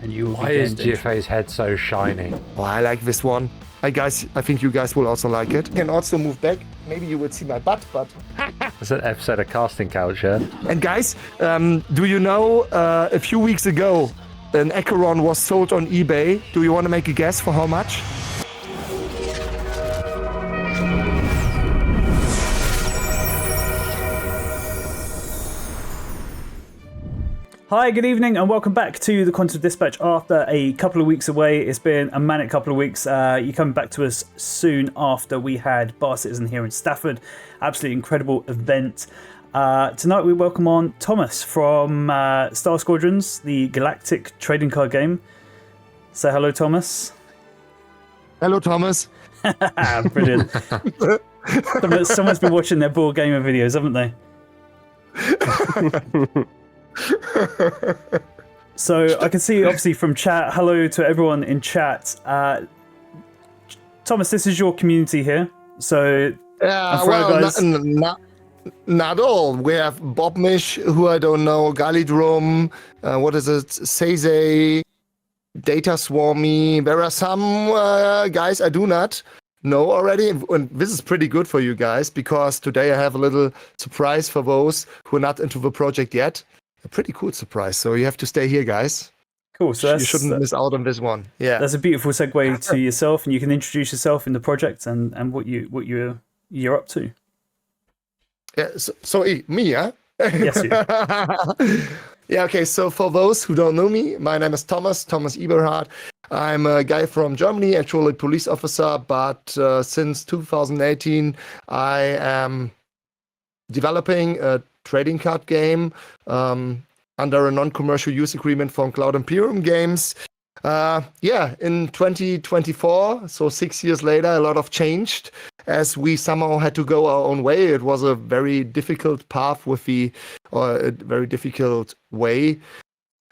and you will Why be is gained GFA's head so shiny? Oh, I like this one. I think you guys will also like it. Can also move back. Maybe you will see my butt, but... That's an episode of Casting Couch, yeah? And guys, do you know a few weeks ago, an Acheron was sold on eBay. Do you want to make a guess for how much? Hi, good evening, and welcome back to the Quantum Dispatch after a couple of weeks away. It's been a manic couple of weeks. You're coming back to us soon after we had Bar Citizen here in Stafford. Absolutely incredible event. Tonight we welcome on Thomas from Star Squadrons, the galactic trading card game. Say hello, Thomas. Hello, Thomas. Brilliant. Someone's been watching their board gamer videos, haven't they? So I can see obviously from chat, hello to everyone in chat. Thomas, this is your community here. So not all. We have Bob Mish, who I don't know, Galidrum, what is it, Seize, Data Swarmy. There are some guys I do not know already, and this is pretty good for you guys, because today I have a little surprise for those who are not into the project yet. A pretty cool surprise, so you have to stay here, guys. Cool. So you shouldn't miss out on this one. Yeah, that's a beautiful segue to yourself, and you can introduce yourself in the project and what you're up to. Yeah. So me, huh? Yes, you. Yeah. Okay. So for those who don't know me, my name is Thomas Eberhard. I'm a guy from Germany, actually a police officer, but since 2018, I am developing a trading card game under a non-commercial use agreement from Cloud Imperium Games. In 2024, so 6 years later, a lot of changed as we somehow had to go our own way. It was a very difficult path with a very difficult way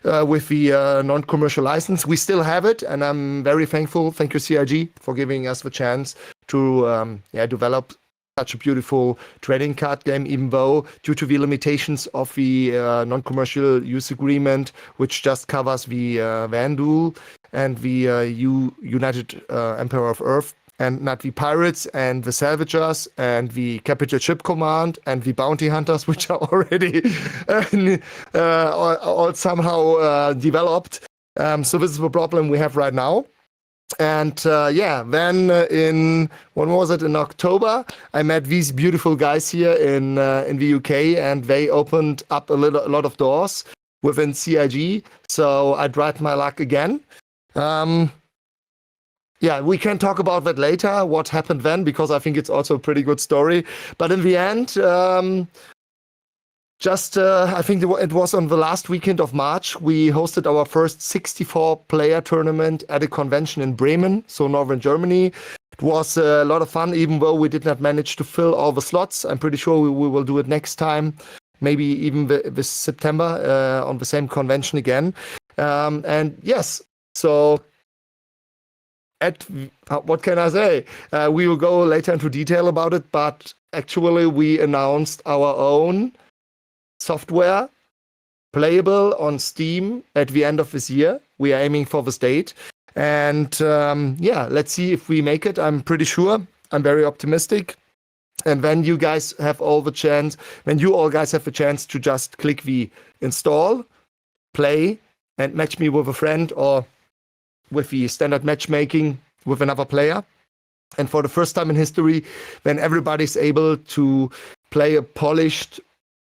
with the non-commercial license. We still have it, and I'm very thankful. Thank you, CIG, for giving us the chance to develop such a beautiful trading card game, even though due to the limitations of the non-commercial use agreement, which just covers the Vanduul and the United Empire of Earth, and not the pirates and the salvagers and the capital ship command and the bounty hunters, which are already all somehow developed. So this is the problem we have right now. And then in October, I met these beautiful guys here in the UK, and they opened up a lot of doors within CIG. So I tried my luck again. We can talk about that later, what happened then, because I think it's also a pretty good story. But in the end, I think it was on the last weekend of March, we hosted our first 64-player tournament at a convention in Bremen, so northern Germany. It was a lot of fun, even though we did not manage to fill all the slots. I'm pretty sure we will do it next time, maybe even this September on the same convention again. What can I say? We will go later into detail about it, but actually we announced our own software playable on Steam at the end of this year. We are aiming for this date. And let's see if we make it. I'm pretty sure. I'm very optimistic. And when you guys have all the chance to just click the install, play, and match me with a friend or with the standard matchmaking with another player. And for the first time in history, when everybody's able to play a polished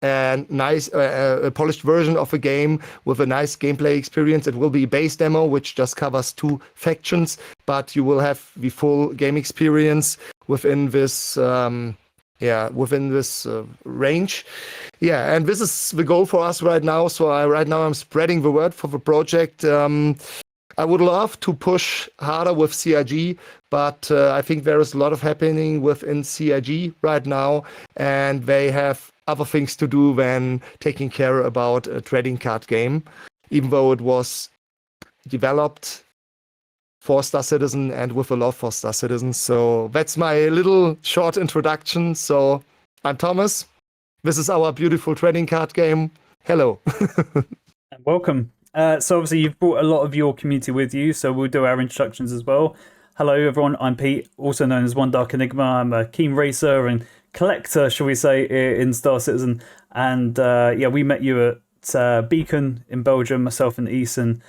and nice a polished version of a game with a nice gameplay experience. It will be a base demo, which just covers 2 factions, but you will have the full game experience within this range. Yeah, and this is the goal for us right now. So I'm spreading the word for the project. I would love to push harder with CIG, but I think there is a lot of happening within CIG right now, and they have other things to do than taking care about a trading card game, even though it was developed for Star Citizen and with a love for Star Citizen. So that's my little short introduction. So I'm Thomas. This is our beautiful trading card game. Hello. Welcome. So obviously you've brought a lot of your community with you, so we'll do our introductions as well. Hello everyone, I'm Pete, also known as One Dark Enigma. I'm a keen racer and collector, shall we say, in Star Citizen. And yeah, we met you at Beacon in Belgium, myself and Eason,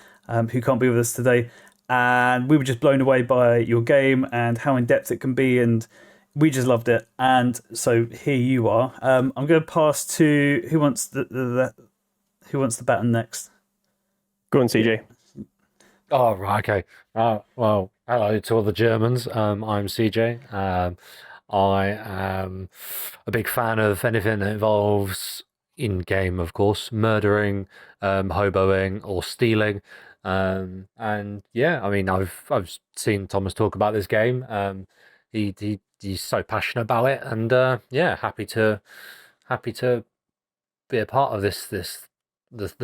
who can't be with us today. And we were just blown away by your game and how in depth it can be, and we just loved it. And so here you are. I'm going to pass to who wants the baton next. Go on, CJ. Oh, right, okay. Well, hello to all the Germans. I'm CJ. I am a big fan of anything that involves in-game, of course, murdering, hoboing, or stealing. And yeah, I mean, I've seen Thomas talk about this game. He's so passionate about it, and yeah, happy to be a part of the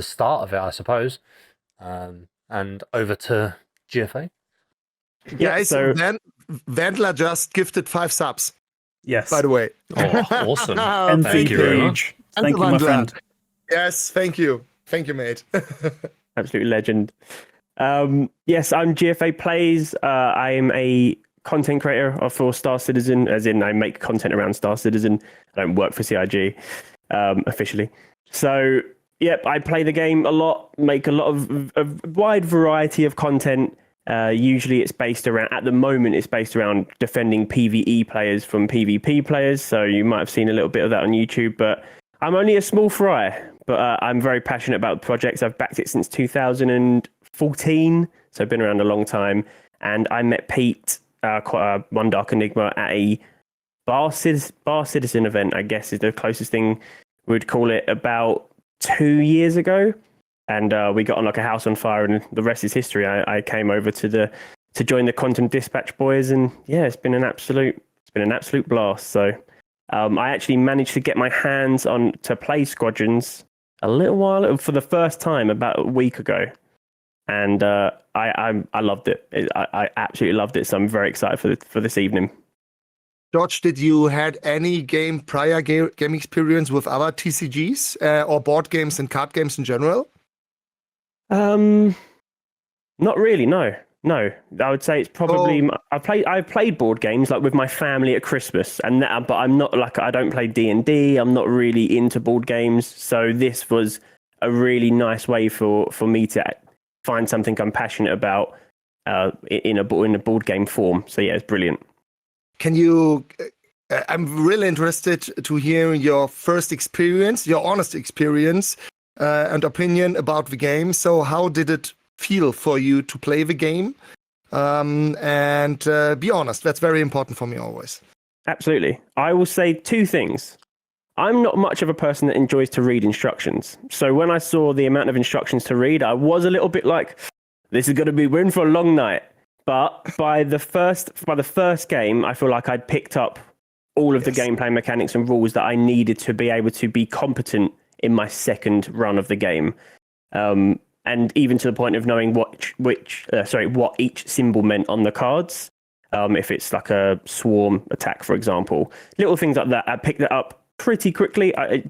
start of it, I suppose. And over to GFA. Yeah, Guys, so Wendler just gifted 5 subs, Yes. by the way. Oh, awesome. MVP. Thank you very much. Thank you, my Wendler. friend. Yes, thank you. Thank you, mate. absolute legend. Yes, I'm GFA Plays. I'm a content creator for Star Citizen, as in I make content around Star Citizen. I don't work for CIG officially. So, yep, I play the game a lot, make a lot of a wide variety of content. Usually it's based around, at the moment, it's based around defending PvE players from PvP players. So you might have seen a little bit of that on YouTube, but I'm only a small fry. But I'm very passionate about projects. I've backed it since 2014, so I've been around a long time. And I met Pete, One Dark Enigma, at a Bar Citizen event, I guess is the closest thing we'd call it, about 2 years ago. And we got on like a house on fire, and the rest is history. I came over to join the Quantum Dispatch boys, and yeah, it's been an absolute blast. So I actually managed to get my hands on to play Squadrons a little while for the first time about a week ago, and I loved it. I absolutely loved it. So I'm very excited for this evening. George, did you had any prior game experience with other TCGs or board games and card games in general? Not really. No. I would say it's probably I've played board games like with my family at Christmas, and but I'm not like, I don't play D&D. I'm not really into board games, so this was a really nice way for me to find something I'm passionate about in a board game form. So yeah, it's brilliant. Can you? I'm really interested to hear your first experience, your honest experience and opinion about the game. So, how did it feel for you to play the game? And be honest. That's very important for me always. Absolutely. I will say 2 things. I'm not much of a person that enjoys to read instructions. So when I saw the amount of instructions to read, I was a little bit like, this is going to be we're in for a long night. But by the first game, I feel like I'd picked up all of the gameplay mechanics and rules that I needed to be able to be competent in my second run of the game. And even to the point of knowing what each symbol meant on the cards. If it's like a swarm attack, for example. Little things like that. I picked it up pretty quickly. I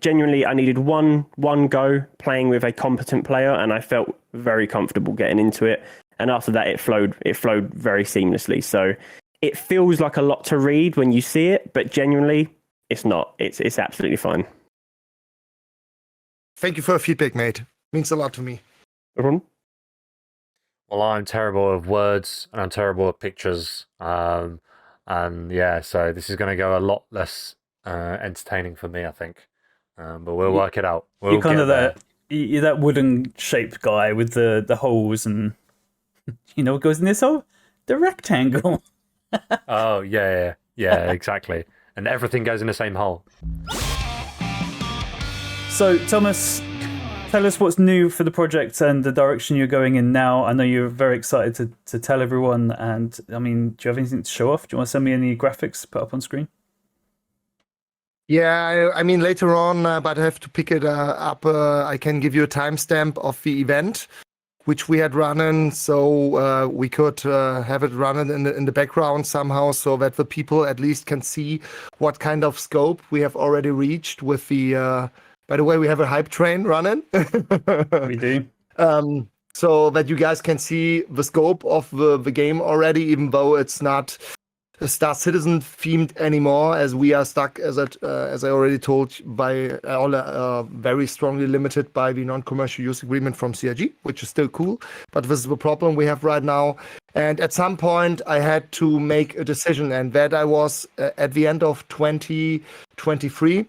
needed one go playing with a competent player, and I felt very comfortable getting into it. And after that, it flowed very seamlessly. So it feels like a lot to read when you see it, but genuinely, it's not. It's absolutely fine. Thank you for your feedback, mate. Means a lot to me. Everyone? Well, I'm terrible with words and I'm terrible at pictures. And yeah, so this is going to go a lot less entertaining for me, I think. But we'll work it out. You're kind of you're that wooden shaped guy with the holes, and you know what goes in this hole? The rectangle. Oh, yeah, exactly. And everything goes in the same hole. So, Thomas, tell us what's new for the project and the direction you're going in now. I know you're very excited to tell everyone. And, I mean, do you have anything to show off? Do you want to send me any graphics to put up on screen? Yeah, I mean, later on, but I have to pick it up. I can give you a timestamp of the event, which we had running, so we could have it running in the background somehow, so that the people at least can see what kind of scope we have already reached with the... by the way, we have a hype train running. We do. so that you guys can see the scope of the game already, even though it's not Star Citizen themed anymore, as we are stuck, as I already told, by all very strongly limited by the non-commercial use agreement from CIG, which is still cool. But this is the problem we have right now. And at some point, I had to make a decision, and that I was at the end of 2023,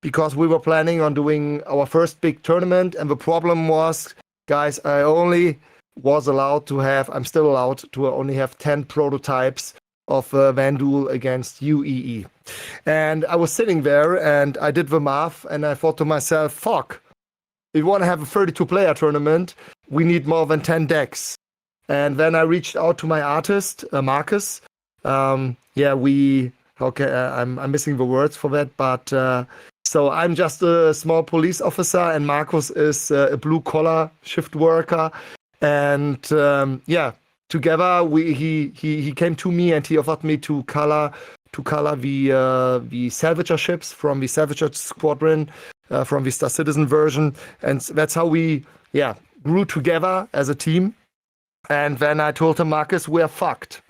because we were planning on doing our first big tournament, and the problem was, guys, I'm still allowed to only have 10 prototypes of Vanduul against UEE. And I was sitting there and I did the math and I thought to myself, fuck, if you want to have a 32-player tournament, we need more than 10 decks. And then I reached out to my artist, Marcus. I'm missing the words for that, but so I'm just a small police officer and Marcus is a blue-collar shift worker. And together, he came to me and he offered me to color the Salvager ships from the Salvager Squadron, from the Star Citizen version, and that's how we grew together as a team. And then I told him, Marcus, we're fucked,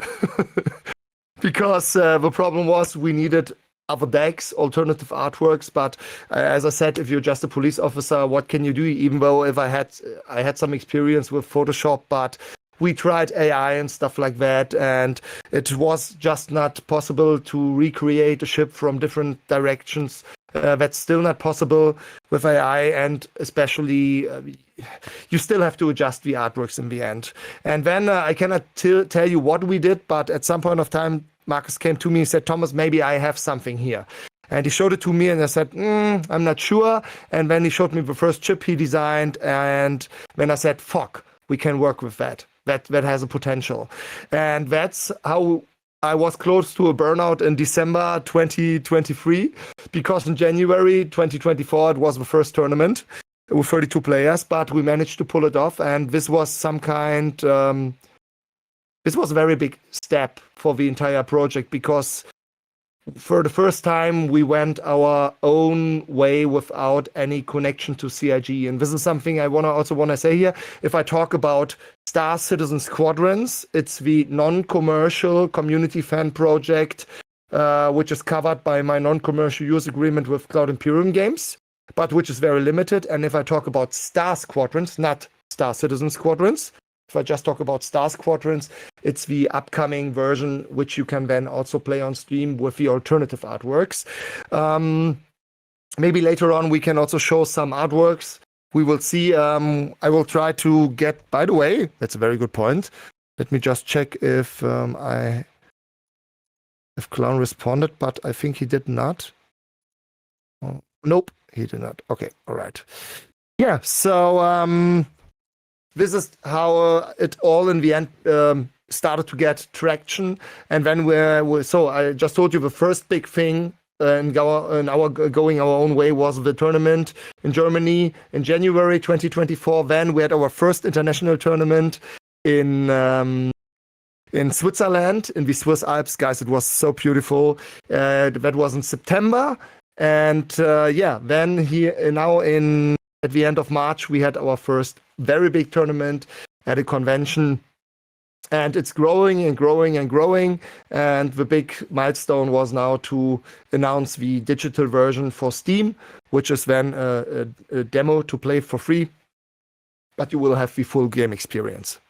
because the problem was we needed other decks, alternative artworks. But as I said, if you're just a police officer, what can you do? Even though if I had some experience with Photoshop, but we tried AI and stuff like that, and it was just not possible to recreate a ship from different directions. That's still not possible with AI, and especially you still have to adjust the artworks in the end. And then I cannot tell you what we did, but at some point of time, Marcus came to me and said, Thomas, maybe I have something here. And he showed it to me and I said, I'm not sure. And then he showed me the first chip he designed, and then I said, fuck, we can work with that. That has a potential. And that's how I was close to a burnout in December 2023, because in January 2024, it was the first tournament with 32 players, but we managed to pull it off. And this was this was a very big step for the entire project, because for the first time, we went our own way without any connection to CIG. And this is something I also want to say here. If I talk about Star Citizen Squadrons, it's the non-commercial community fan project, which is covered by my non-commercial use agreement with Cloud Imperium Games, but which is very limited. And if I talk about Star Squadrons, not Star Citizen Squadrons, if I just talk about Star Squadrons, it's the upcoming version, which you can then also play on stream with the alternative artworks. Maybe later on we can also show some artworks. We will see. I will try to get, by the way, that's a very good point. Let me just check if Clown responded, but I think he did not. Oh, nope, he did not. Okay, all right. Yeah, so this is how it all in the end started to get traction. And then so I just told you the first big thing in our going our own way was the tournament in Germany in January 2024. Then we had our first international tournament in Switzerland, in the Swiss Alps. Guys, it was so beautiful. That was in September. And then at the end of March, we had our first very big tournament at a convention, and it's growing and growing and growing. And the big milestone was now to announce the digital version for Steam, which is then a demo to play for free, but you will have the full game experience.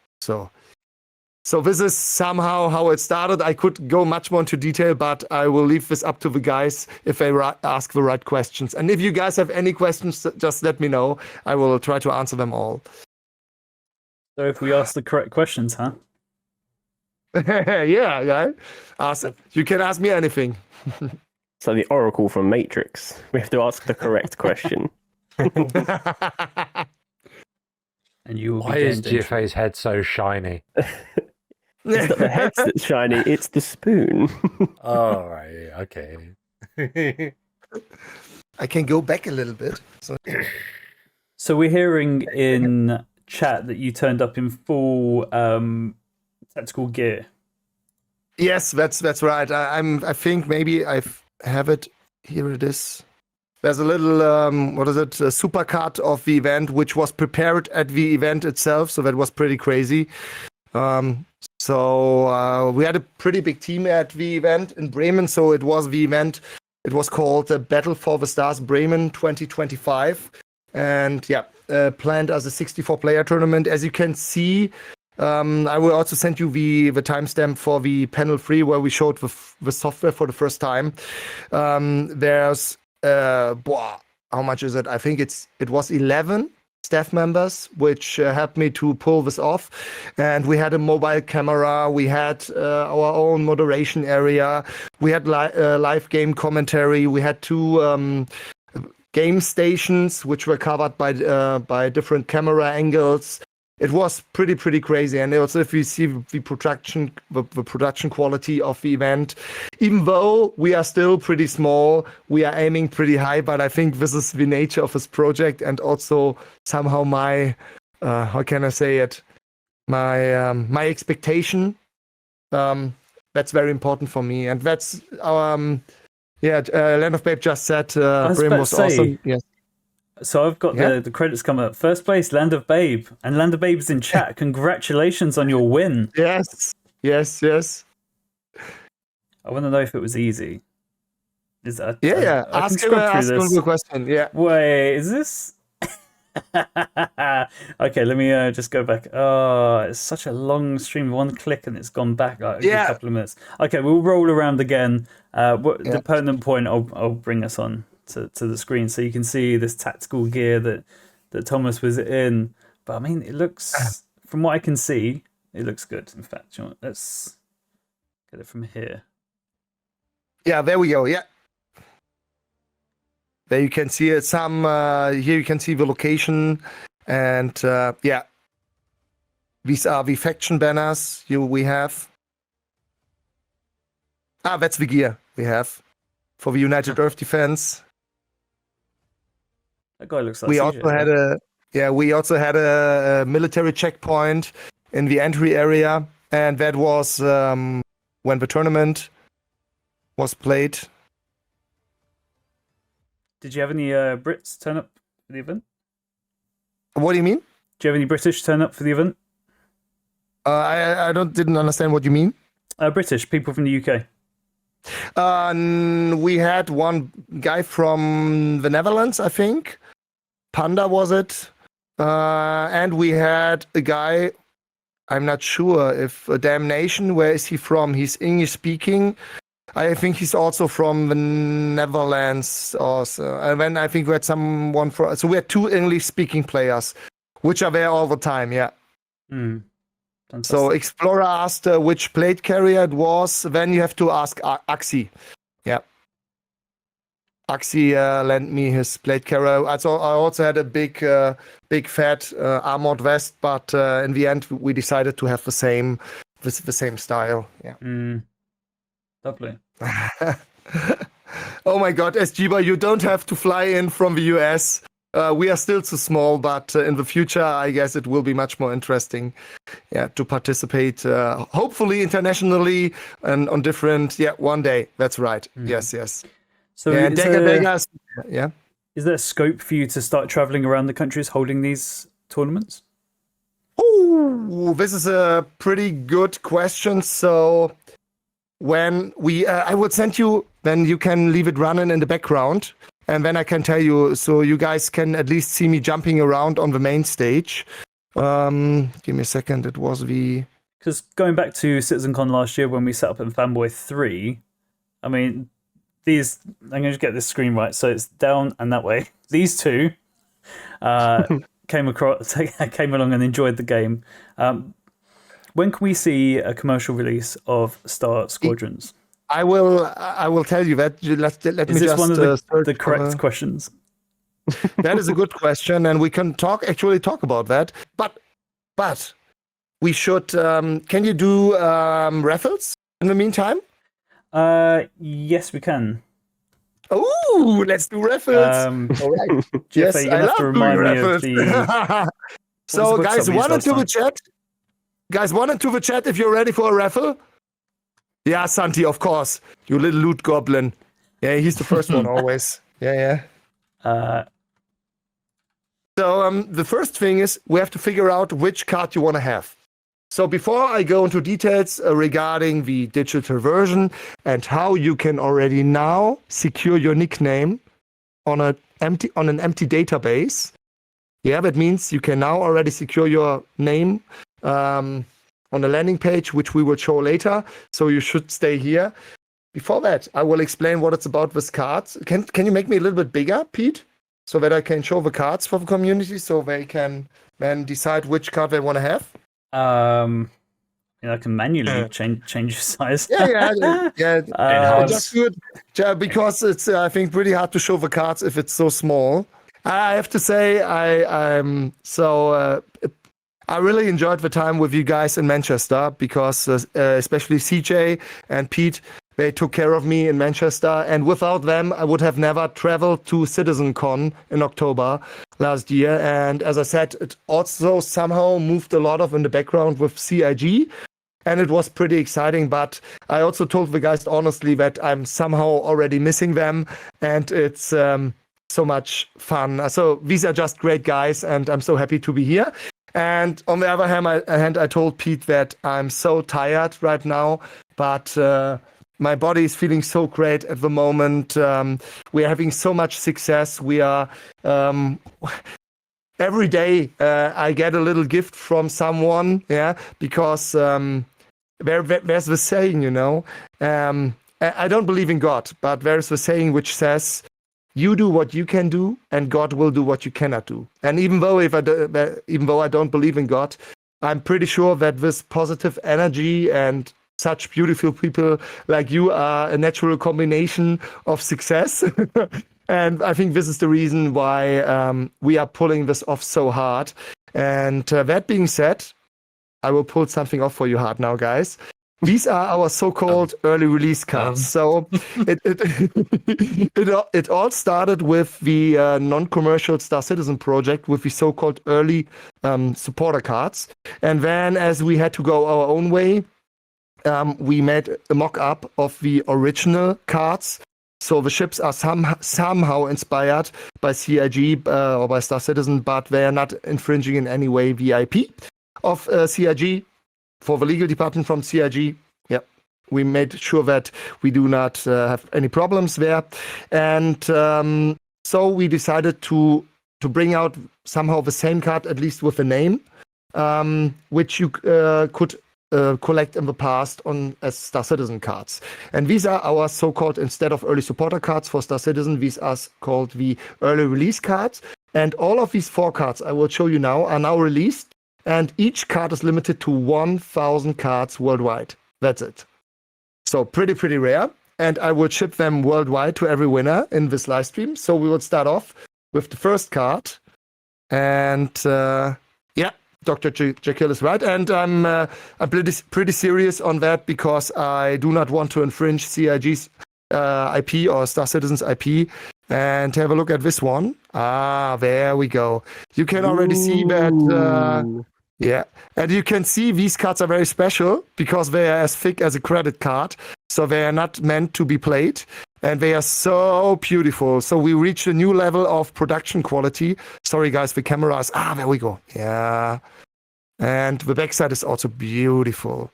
So this is somehow how it started. I could go much more into detail, but I will leave this up to the guys if they ask the right questions. And if you guys have any questions, just let me know. I will try to answer them all. So if we ask the correct questions, huh? Yeah. Awesome. You can ask me anything. So the Oracle from Matrix. We have to ask the correct question. And you will Why is GFA's head so shiny? It's not the head that's shiny, it's the spoon. Oh, right. Okay. I can go back a little bit. So we're hearing in chat that you turned up in full tactical gear. Yes, that's right. I think maybe I have it. Here it is. There's a little, what is it, a supercut of the event, which was prepared at the event itself. So that was pretty crazy. So we had a pretty big team at the event in Bremen. So it was the event. It was called the Battle for the Stars Bremen 2025. And yeah, planned as a 64-player tournament. As you can see, I will also send you the timestamp for the panel 3 where we showed the software for the first time. There's how much is it? I think it was 11 staff members, which helped me to pull this off. And we had a mobile camera. We had our own moderation area. We had live game commentary. We had 2 game stations, which were covered by different camera angles. It was pretty crazy. And also, if you see the production quality of the event, even though we are still pretty small, we are aiming pretty high. But I think this is the nature of this project, and also somehow my how can I say it? My expectation. That's very important for me, and that's Land of Babe just said Bremen was awesome. Yes. So I've got the credits come up. First place, Land of Babe. And Land of Babe is in chat. Congratulations on your win. Yes. I want to know if it was easy. Is that? Yeah. I ask him a question. Yeah. Wait, is this? Okay, let me just go back. Oh, it's such a long stream. One click and it's gone back a couple of minutes. Okay, we'll roll around again. The pertinent point, I'll bring us on to the screen so you can see this tactical gear that Thomas was in. But I mean, it looks, from what I can see, it looks good. In fact, you know what? Let's get it from here. Yeah, there we go. Yeah. There you can see it. Here you can see the location, and these are the faction banners we have. That's the gear we have for the United Earth Defense. That guy looks like we CJ, also had a military checkpoint in the entry area, and that was when the tournament was played. Did you have any Brits turn up for the event? What do you mean? Do you have any British turn up for the event? I didn't understand what you mean. British people from the UK. We had one guy from the Netherlands, I think. Panda was it? And we had a guy, I'm not sure if Damnation, where is he from? He's English speaking. I think he's also from the Netherlands also. And then I think we had someone from, so we had 2 English speaking players, which are there all the time, yeah. So Explorer asked which plate carrier it was. Then you have to ask Axi. Yeah. Axi lent me his plate carrier. I also had a big fat armored vest, but in the end we decided to have the same style. Yeah. Lovely. Oh my God, SGBA, you don't have to fly in from the US. We are still too small, but in the future, I guess it will be much more interesting, to participate, hopefully internationally and on different, one day. That's right. Yes. So is there scope for you to start traveling around the countries holding these tournaments? Oh, this is a pretty good question. So when I would send you, then you can leave it running in the background. And then I can tell you, so you guys can at least see me jumping around on the main stage. Give me a second. It was because going back to CitizenCon last year when we set up in Fanboy 3, I mean, I'm going to just get this screen right. So it's down and that way. These 2 came along and enjoyed the game. When can we see a commercial release of Star Squadrons? I will tell you that. Let me Is this just one of the correct questions? That is a good question, and we can talk about that. But we should. Can you do raffles in the meantime? Yes, we can. Oh, let's do raffles. All right. Yes, you're gonna have to remind me of the. So, guys, one into the chat. Guys, one into the chat if you're ready for a raffle. Yeah, Santi, of course. You little loot goblin. Yeah, he's the first one always. Yeah. So the first thing is we have to figure out which card you want to have. So before I go into details regarding the digital version and how you can already now secure your nickname on an empty database, that means you can now already secure your name on a landing page, which we will show later. So you should stay here. Before that, I will explain what it's about with cards. Can you make me a little bit bigger, Pete, so that I can show the cards for the community, so they can then decide which card they want to have? I can manually change your size. Yeah. Enhance. Just do it because it's I think pretty hard to show the cards if it's so small. I have to say I really enjoyed the time with you guys in Manchester because especially CJ and Pete, they took care of me in Manchester, and without them, I would have never traveled to CitizenCon in October last year. And as I said, it also somehow moved a lot of in the background with CIG, and it was pretty exciting. But I also told the guys honestly that I'm somehow already missing them, and it's so much fun. So these are just great guys, and I'm so happy to be here. And on the other hand, I told Pete that I'm so tired right now, but my body is feeling so great at the moment. We are having so much success. We are every day I get a little gift from someone, because there's the saying, I don't believe in God, but there's the saying which says, you do what you can do, and God will do what you cannot do. And even though I don't believe in God, I'm pretty sure that this positive energy and such beautiful people like you are a natural combination of success. And I think this is the reason why we are pulling this off so hard. And that being said, I will pull something off for you hard now, guys. These are our so-called early release cards. So it all started with the non-commercial Star Citizen project with the so-called early supporter cards. And then as we had to go our own way, we made a mock-up of the original cards. So the ships are somehow inspired by CIG or by Star Citizen, but they are not infringing in any way the IP of CIG. For the legal department from CIG, we made sure that we do not have any problems there. And so we decided to bring out somehow the same card, at least with a name, which you could collect in the past as Star Citizen cards. And these are our so-called, instead of early supporter cards for Star Citizen, these are called the early release cards. And all of these 4 cards I will show you now are now released. And each card is limited to 1,000 cards worldwide. That's it. So pretty rare. And I will ship them worldwide to every winner in this live stream. So we will start off with the first card. And Dr. Jekyll is right. And I'm pretty serious on that because I do not want to infringe CIG's IP or Star Citizen's IP. And have a look at this one. There we go. You can already see that. And you can see these cards are very special because they are as thick as a credit card. So they are not meant to be played. And they are so beautiful. So we reach a new level of production quality. Sorry, guys, the camera is... there we go. Yeah. And the backside is also beautiful.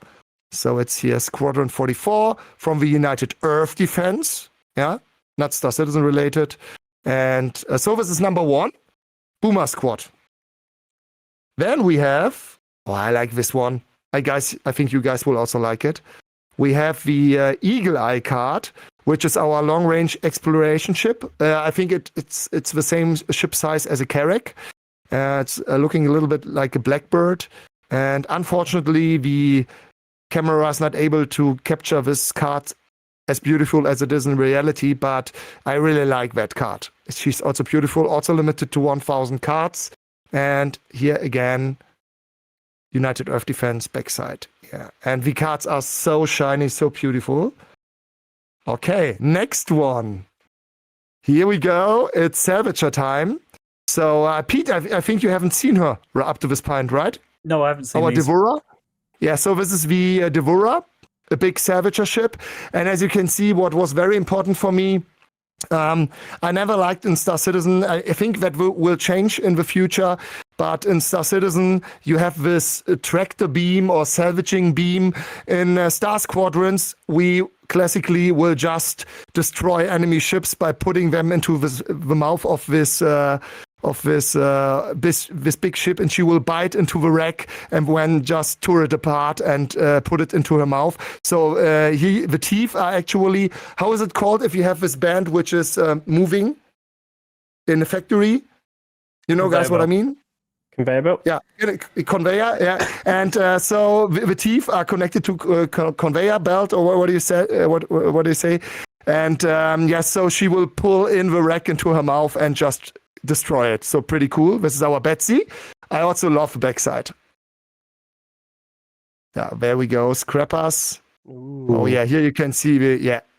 So it's here Squadron 44 from the United Earth Defense. Yeah. Not Star Citizen related. And so this is number 1. Boomer Squad. Then we have... I like this one. I think you guys will also like it. We have the Eagle Eye card, which is our long-range exploration ship. I think it's the same ship size as a Carrack. It's looking a little bit like a Blackbird. And unfortunately, the camera is not able to capture this card as beautiful as it is in reality, but I really like that card. She's also beautiful, also limited to 1,000 cards. And here again, United Earth Defense backside. Yeah, and the cards are so shiny, so beautiful. Okay, next one. Here we go. It's Salvager time. So, Pete, I think you haven't seen her up to this point, right? No, I haven't seen our these. Devourer. Yeah, so this is the Devourer, a big Salvager ship. And as you can see, what was very important for me I never liked in Star Citizen. I think that will change in the future. But in Star Citizen, you have this tractor beam or salvaging beam. In Star Squadrons, we classically will just destroy enemy ships by putting them into the mouth of this big ship, and she will bite into the wreck and then just tear it apart and put it into her mouth. So the teeth are actually, how is it called if you have this band which is moving in a factory? You know, guys, what I mean? Conveyor belt? Yeah, conveyor, yeah. And so the teeth are connected to conveyor belt, or what do you say? What do you say? And so she will pull in the wreck into her mouth and just destroy it. So pretty cool. This is our Betsy. I also love the backside. Yeah, there we go. Scrappers. Ooh. Oh yeah, here you can see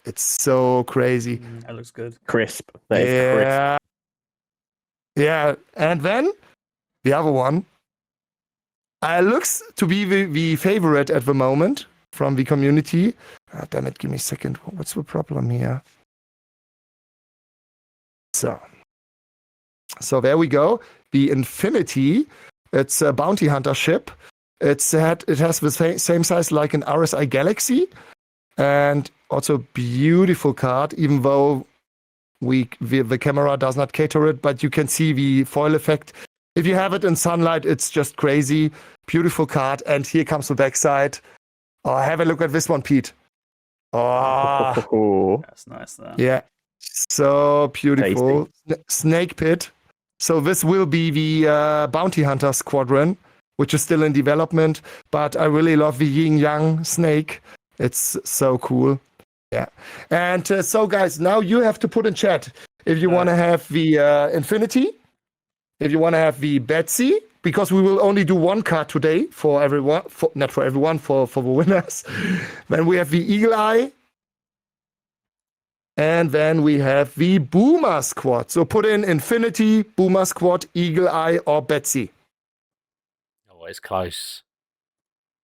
it's so crazy. That looks good. Crisp. That is crisp. Yeah, and then the other one looks to be the favorite at the moment from the community. Damn it, give me a second. What's the problem here? So there we go. The Infinity. It's a bounty hunter ship. It has the same size like an RSI Galaxy, and also beautiful card. Even though the camera does not cater it, but you can see the foil effect. If you have it in sunlight, it's just crazy. Beautiful card. And here comes the backside. Oh, have a look at this one, Pete. Oh, That's nice there. yeah. So beautiful. Snake pit. So this will be the bounty hunter squadron, which is still in development. But I really love the yin yang snake. It's so cool. Yeah. And so, guys, now you have to put in chat if you want to have the Infinity, if you want to have the Betsy, because we will only do one card today for everyone, not for everyone, for the winners. Then we have the Eagle Eye. And then we have the Boomer Squad. So put in Infinity, Boomer Squad, Eagle Eye, or Betsy. Oh, it's close.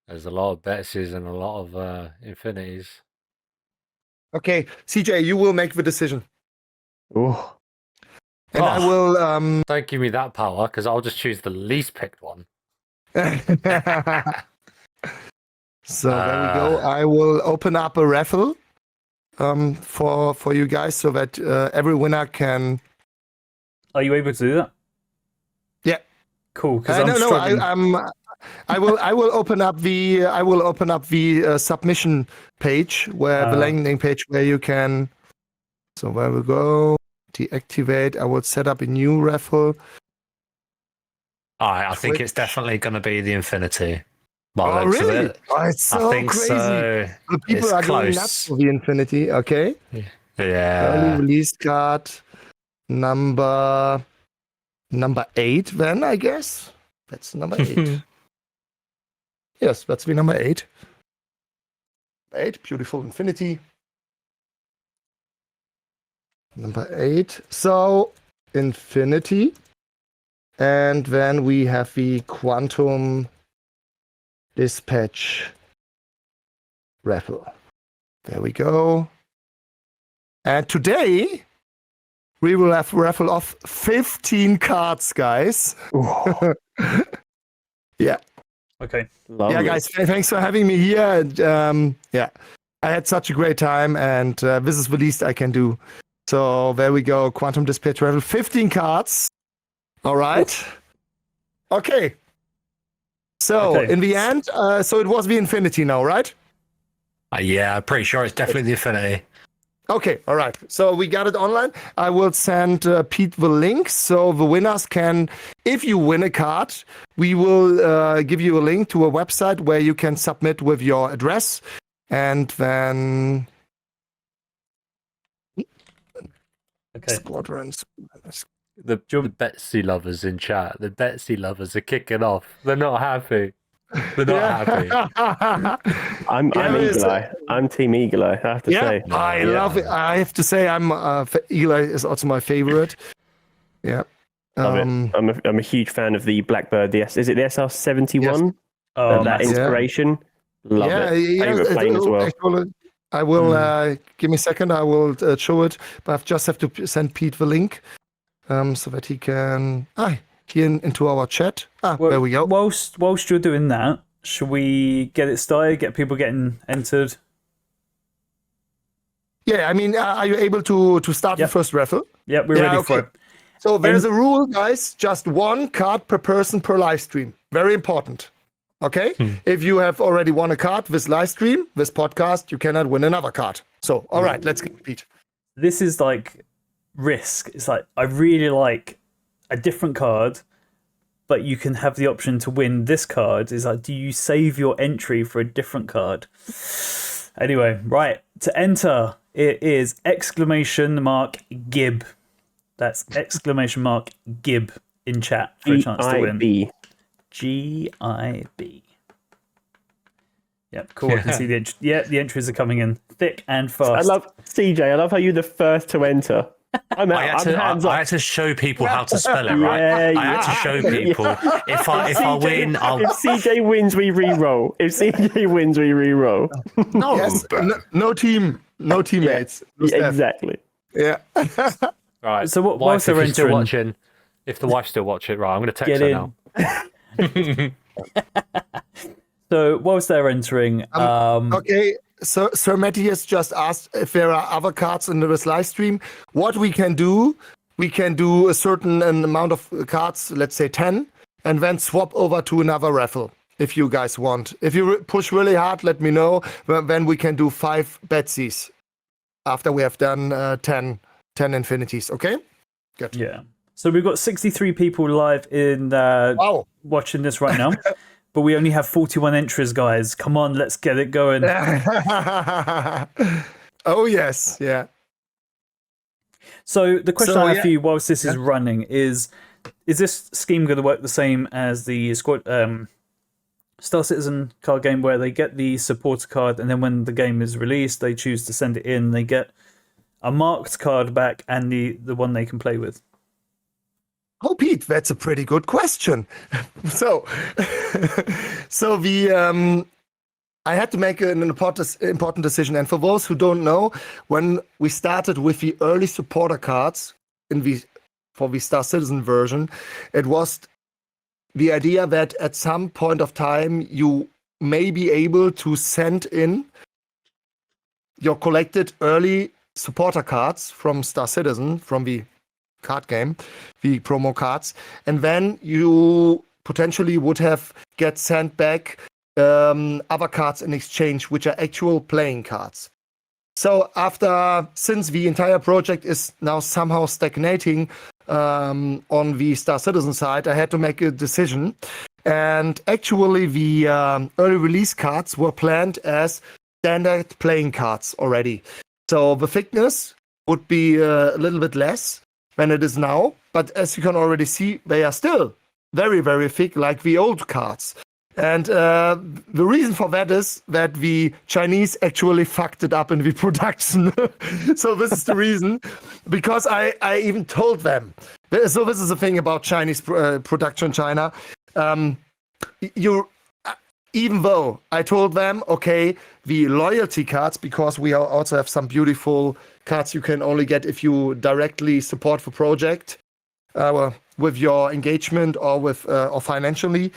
There's a lot of Betsies and a lot of Infinities. Okay, CJ, you will make the decision. Oh. And I will... Don't give me that power, because I'll just choose the least picked one. So there we go. I will open up a raffle for you guys so that every winner can... Are you able to do that? Yeah. Cool. Because I will open up the submission page where the landing page where you can. So where we go, deactivate. I will set up a new raffle. I think it's definitely going to be the Infinity. Oh, really? Oh, it's so I think crazy. So. The people are going nuts for the Infinity. Okay. Yeah. Early release card number 8. Then I guess that's number 8. Yes, that's the number 8. 8, beautiful Infinity. Number 8. So Infinity, and then we have the Quantum Dispatch raffle. There we go. And today we will have raffle off 15 cards, guys. Yeah. Okay. Lovely. Yeah, guys, thanks for having me here. And, I had such a great time, and this is the least I can do. So there we go. Quantum Dispatch raffle, 15 cards. All right. Okay. So in the end, so it was the Infinity now, right? Yeah, I'm pretty sure it's definitely the Infinity. Okay, all right. So we got it online. I will send Pete the link so the winners can, if you win a card, we will give you a link to a website where you can submit with your address, and then Squadrons. The Betsy lovers in chat. The Betsy lovers are kicking off. They're not happy. They're not happy. I'm Eagle Eye. I'm Team Eagle Eye, I have to say. I love it. I have to say, Eagle Eye is also my favorite. Yeah. Love it. I'm a huge fan of the Blackbird. Is it the SR-71? Yes. That inspiration. Love it. Favorite plane as well. I will give me a second. I will show it, but I just have to send Pete the link so that he can here into our chat. There we go. Whilst you're doing that, should we get it started? Get people getting entered? Yeah, I mean, are you able to start the first raffle? Yep, we're ready for it. So there's a rule, guys. Just one card per person per live stream. Very important. Okay? If you have already won a card this live stream, this podcast, you cannot win another card. So, all right, let's get Pete. This is like risk. It's like, I really like a different card, but you can have the option to win this card. It's like, do you save your entry for a different card? Anyway, right. To enter, it is !Gib. That's !Gib in chat for a chance to win. GIB. Yep, cool. I can see the entries are coming in thick and fast. I love how you're the first to enter. I'm out. I had to show people how to spell it, right? I had to show people if I win, I'll. If CJ wins, we re-roll. No, Yes, no team, no teammates. No staff. Exactly. Yeah. Right. So what? Wife, Whilst if they're you're still entering, watching, if the wife's still watching, right, I'm going to text get her in. now. So whilst they're entering, Okay, so Sir Matthias just asked if there are other cards in this live stream. What we can do a certain amount of cards, let's say 10, and then swap over to another raffle if you guys want. If you push really hard, let me know. Then we can do 5 Betsies after we have done 10 infinities, okay? Good. yeah. So we've got 63 people live in watching this right now. But we only have 41 entries, guys. Come on, let's get it going. Oh, yes. Yeah. So the question I have for you whilst this is running is this scheme going to work the same as the Star Citizen card game where they get the supporter card and then when the game is released, they choose to send it in. They get a marked card back and the one they can play with? Oh, Pete, that's a pretty good question. So I had to make an important decision. And for those who don't know, when we started with the early supporter cards for the Star Citizen version, it was the idea that at some point of time you may be able to send in your collected early supporter cards from Star Citizen, from the card game, the promo cards, and then you potentially would get sent back other cards in exchange, which are actual playing cards. So since the entire project is now somehow stagnating on the Star Citizen side, I had to make a decision. And actually the early release cards were planned as standard playing cards already. So the thickness would be a little bit less than it is now, but as you can already see, they are still very, very thick, like the old cards. And the reason for that is that the Chinese actually fucked it up in the production. So this is the reason, because I even told them. So this is the thing about Chinese production in China. Even though I told them, okay, the loyalty cards, because we also have some beautiful cards you can only get if you directly support the project with your engagement or financially.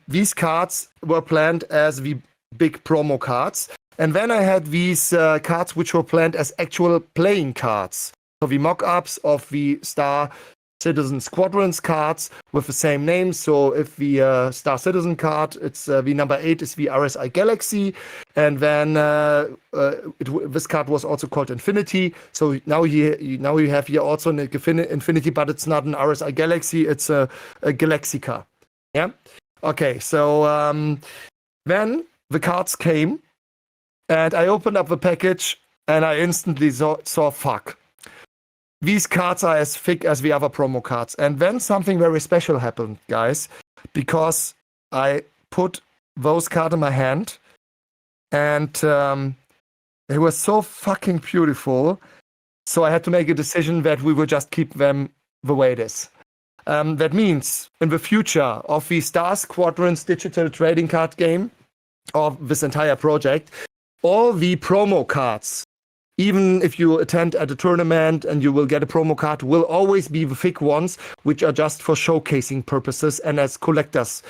These cards were planned as the big promo cards. And then I had these cards which were planned as actual playing cards. So the mock-ups of the Star Citizen Squadrons cards with the same name. So if the Star Citizen card, it's the number 8 is the RSI Galaxy, and then this card was also called Infinity. So now you have here also an Infinity, but it's not an RSI Galaxy, it's a Galaxy card. Yeah. Okay. So then the cards came, and I opened up the package, and I instantly saw fuck. These cards are as thick as the other promo cards. And then something very special happened, guys, because I put those cards in my hand and they were so fucking beautiful. So I had to make a decision that we would just keep them the way it is. That means in the future of the Star Squadrons digital trading card game, of this entire project, all the promo cards, even if you attend at a tournament and you will get a promo card, will always be the thick ones, which are just for showcasing purposes and as collectors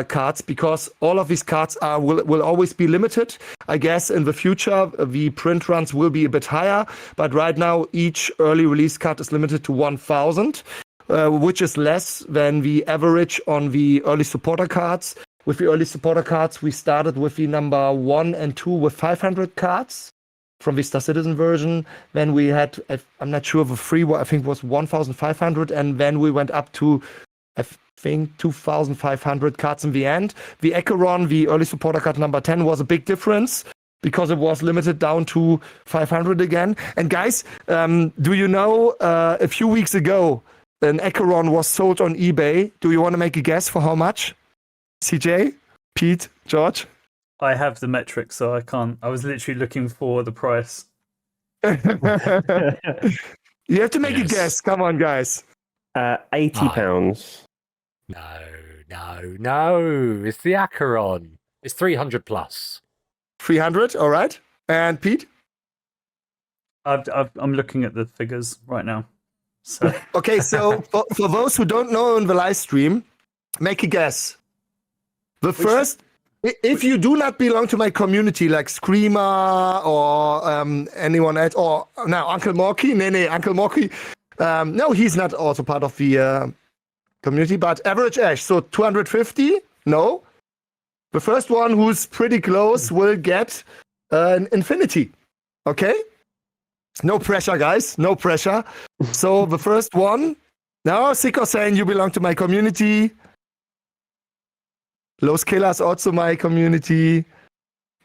cards, because all of these cards will always be limited. I guess in the future the print runs will be a bit higher, but right now each early release card is limited to 1,000, which is less than the average on the early supporter cards. With the early supporter cards, we started with the number 1 and 2 with 500 cards from the Star Citizen version. Then we had, I'm not sure, the free one, I think was 1,500, and then we went up to, I think, 2,500 cards in the end. The Acheron, the early supporter card number 10, was a big difference because it was limited down to 500 again. And guys, do you know, a few weeks ago, an Acheron was sold on eBay. Do you want to make a guess for how much? CJ, Pete, George? I have the metrics, so I can't. I was literally looking for the price. You have to make a guess. Come on, guys. £80. No. It's the Acheron. It's 300 plus. 300, all right. And Pete? I'm looking at the figures right now. So Okay, so for those who don't know in the live stream, make a guess. The first, if you do not belong to my community, like Screamer or anyone else, or now Uncle Morky, Uncle Morky, no, he's not also part of the community, but Average Ash, so 250, no. The first one who's pretty close will get an Infinity, okay? No pressure, guys, no pressure. So the first one, now Siko saying you belong to my community. Los Killer is also my community.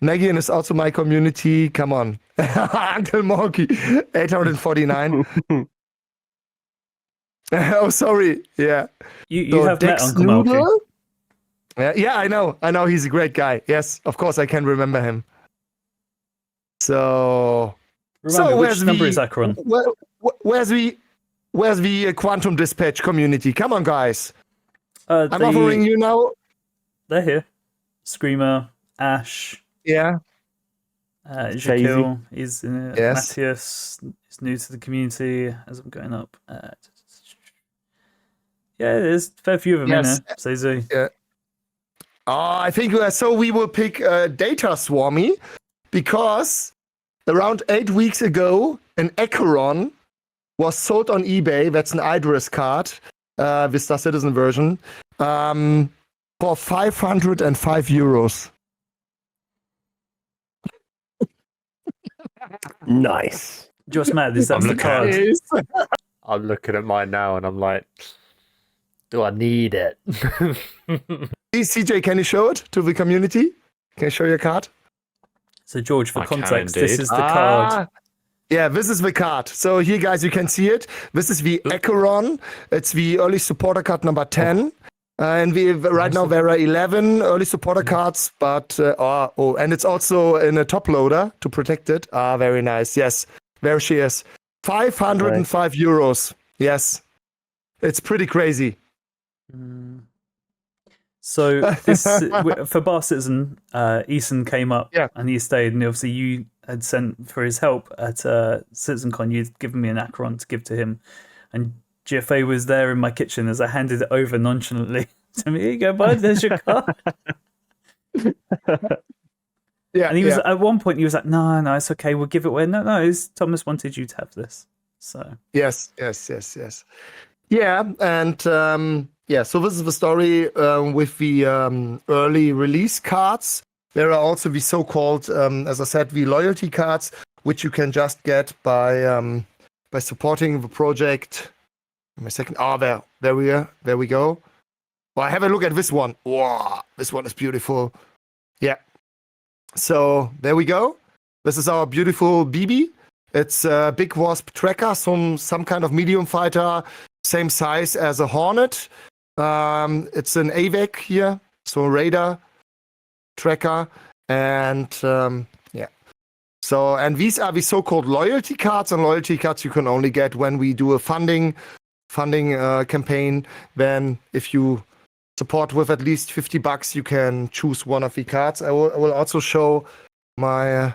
Megan is also my community. Come on. Uncle Morky, 849. Oh, sorry. Yeah. you So have met Dex Uncle Malky. Noodle? Yeah, I know. He's a great guy. Yes, of course, I can remember him. So, Remind me, where's which number the- is Acheron? where's the Quantum Dispatch community? Come on, guys. I'm They- offering you now. They're here. Screamer, Ash, Yeah. Jekyll is Yes. Matthias is new to the community as I'm going up. Yeah, there's a fair few of them Yes. in there. Zazu. I think so. We will pick Data Swarmy because around 8 weeks ago, an Acheron was sold on eBay. That's an Idris card, the Star Citizen version, for €505. Nice. Just mad, is that I'm the looking card? at I'm looking at mine now and I'm like, do I need it? CJ, can you show it to the community? Can you show your card? So George, for I can context, indeed. this is the card. Yeah, this is the card. So here, guys, you can see it. This is the Acheron. It's the early supporter card number 10. And right now there are 11 early supporter cards, but and it's also in a top loader to protect it. Very nice. Yes, there she is. €505. Yes, it's pretty crazy. So this for Bar Citizen, Eason came up and he stayed, and obviously you had sent for his help at CitizenCon. You'd given me an Acheron to give to him, and GFA was there in my kitchen as I handed it over nonchalantly to me. Here you go, bud. There's your card. Yeah, And he was at one point he was like, "No, it's okay. We'll give it away." No, Thomas wanted you to have this. So Yes. Yeah, and so this is the story with the early release cards. There are also the so-called, as I said, the loyalty cards, which you can just get by supporting the project. Give me a second. There we go. Well, have a look at this one. Wow, this one is beautiful. Yeah. So there we go. This is our beautiful BB. It's a big wasp tracker, some kind of medium fighter, same size as a Hornet. It's an AVAC here, so a radar tracker, and So, and these are the so-called loyalty cards, and loyalty cards you can only get when we do a funding campaign. Then, if you support with at least $50, you can choose one of the cards. I will also show my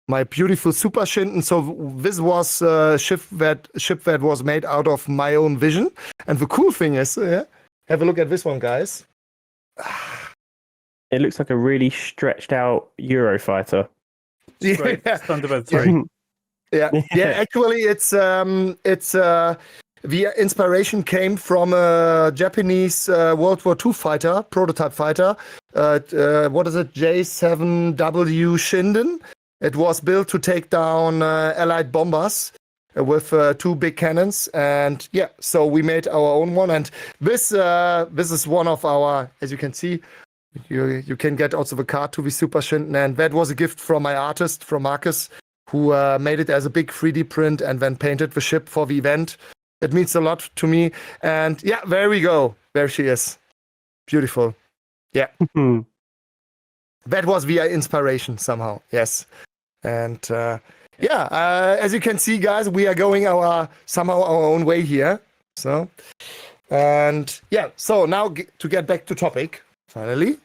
my beautiful Super Shinton. So this was a ship that was made out of my own vision. And the cool thing is, have a look at this one, guys. It looks like a really stretched out Eurofighter. It's great. It's Thunderbird 3. Yeah. Actually, the inspiration came from a Japanese World War II fighter, prototype fighter. What is it? J7W Shinden. It was built to take down Allied bombers with 2 big cannons, and so we made our own one. And this is one of our, as you can see, you can get also the card to the Super Shinton, and that was a gift from my artist, from Marcus, who made it as a big 3D print and then painted the ship for the event. It means a lot to me. And there we go. There she is. Beautiful. Yeah. That was via inspiration somehow. Yes. And as you can see, guys, we are going somehow our own way here. So, and so now to get back to topic, finally.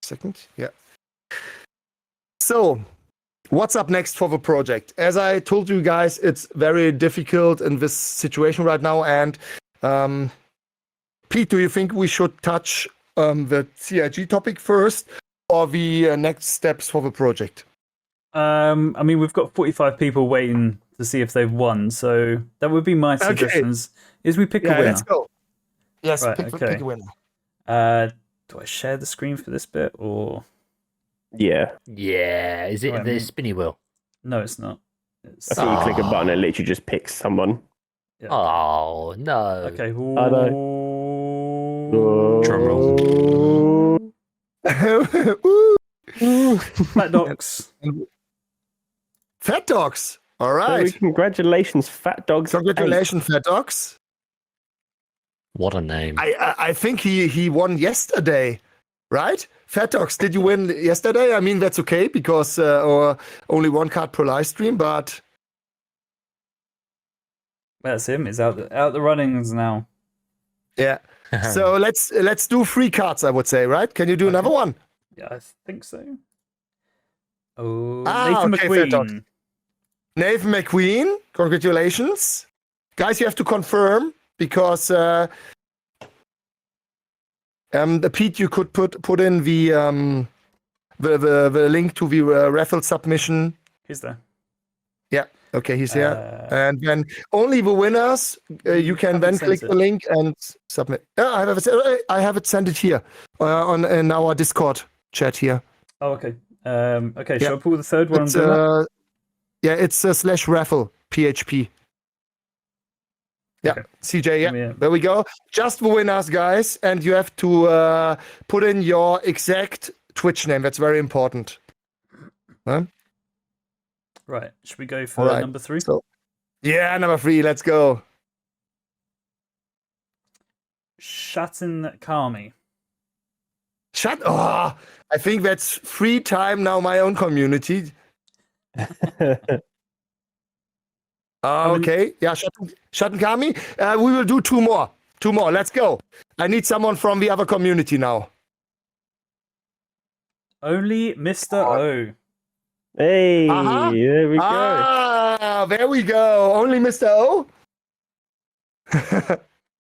Second. Yeah. So, what's up next for the project? As I told you guys, it's very difficult in this situation right now. And Pete, do you think we should touch the CIG topic first, or the next steps for the project? I mean, we've got 45 people waiting to see if they've won, so that would be my suggestions. Is we pick a winner. Let's go. Yes, right, pick a winner. Do I share the screen for this bit, or? Yeah. Yeah. Is it the spinny wheel? No, it's not. I think you click a button and it literally just picks someone. Yeah. Oh, no. Okay. Drum roll. Fat dogs. Fat dogs. All right. So congratulations, Fat Dogs. Congratulations, Fat dogs. What a name. I think he won yesterday, right? Fat dogs, did you win yesterday? I mean, that's okay because or only one card per live stream, but That's him. He's out the runnings now. yeah. So let's do 3 cards, I would say, right? Can you do another one? Yeah, I think so. Oh, Ah, Nathan okay, Fat Dog. McQueen. Nathan McQueen, congratulations. Guys, you have to confirm because the Pete, you could put in the link to the raffle submission. He's there. Yeah, okay, he's here. And then only the winners, you can then click the link and submit. I have it sent it here in our Discord chat here. Oh, okay. Okay, shall I pull the third one? It's, it's /raffle PHP. Yeah, Okay. CJ, there we go. Just the winners, guys, and you have to put in your exact Twitch name. That's very important. Huh? Right, should we go for number 3? So, number 3, let's go. Shatin Kami. I think that's 3 times now my own community. Okay, Shatin Kami. We will do 2 more. 2 more, let's go. I need someone from the other community now. Only Mr. O. Hey, there we go. There we go. Only Mr. O.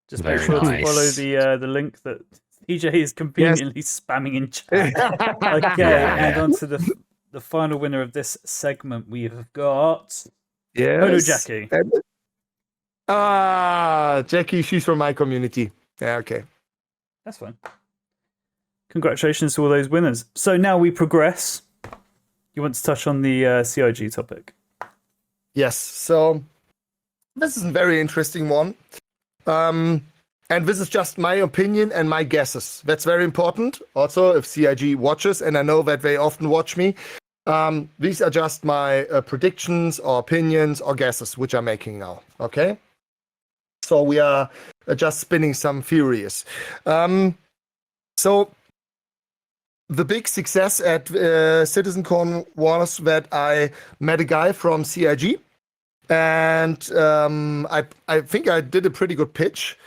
Just Very make sure nice. to follow the link that TJ is conveniently spamming in chat. Okay, and on to the final winner of this segment. We have got Polo Jackie. Jackie, she's from my community. Yeah, okay. That's fine. Congratulations to all those winners. So now we progress. You want to touch on the CIG topic? Yes. So this is a very interesting one. And this is just my opinion and my guesses. That's very important. Also, if CIG watches, and I know that they often watch me, these are just my predictions or opinions or guesses, which I'm making now. Okay? So we are just spinning some theories. So the big success at CitizenCon was that I met a guy from CIG, and I think I did a pretty good pitch.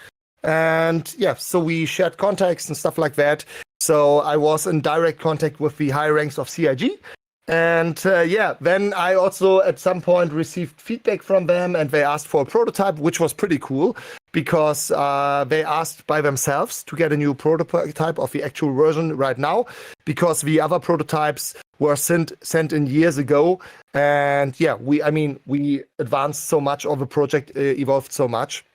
And so we shared contacts and stuff like that. So I was in direct contact with the high ranks of CIG. And then I also at some point received feedback from them, and they asked for a prototype, which was pretty cool because they asked by themselves to get a new prototype of the actual version right now, because the other prototypes were sent in years ago. And we advanced so much, or the project evolved so much.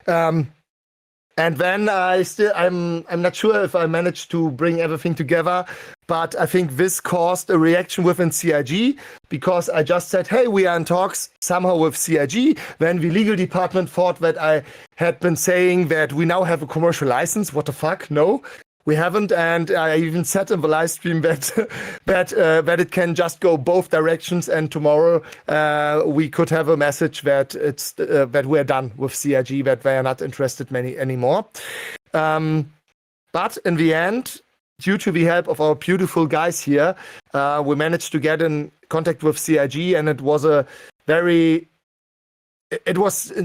And then I'm not sure if I managed to bring everything together, but I think this caused a reaction within CIG, because I just said, hey, we are in talks somehow with CIG. Then the legal department thought that I had been saying that we now have a commercial license. What the fuck? No, we haven't. And I even said in the live stream that that it can just go both directions. And tomorrow we could have a message that it's that we're done with CIG, that they are not interested anymore. But in the end, due to the help of our beautiful guys here, we managed to get in contact with CIG, and it was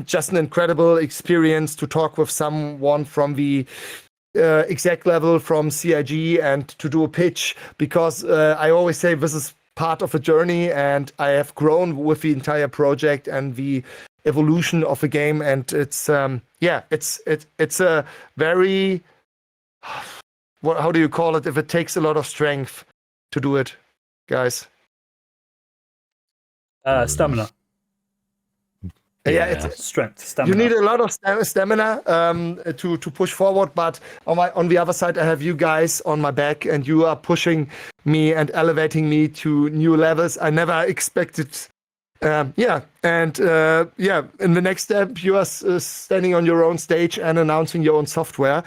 just an incredible experience to talk with someone from the exec level from CIG and to do a pitch, because I always say this is part of a journey, and I have grown with the entire project and the evolution of the game, and it's a very, how do you call it, if it takes a lot of strength to do it, guys? Stamina. Yeah, it's Strength, stamina. You need a lot of stamina to push forward, but on the other side, I have you guys on my back, and you are pushing me and elevating me to new levels I never expected. In the next step, you are standing on your own stage and announcing your own software.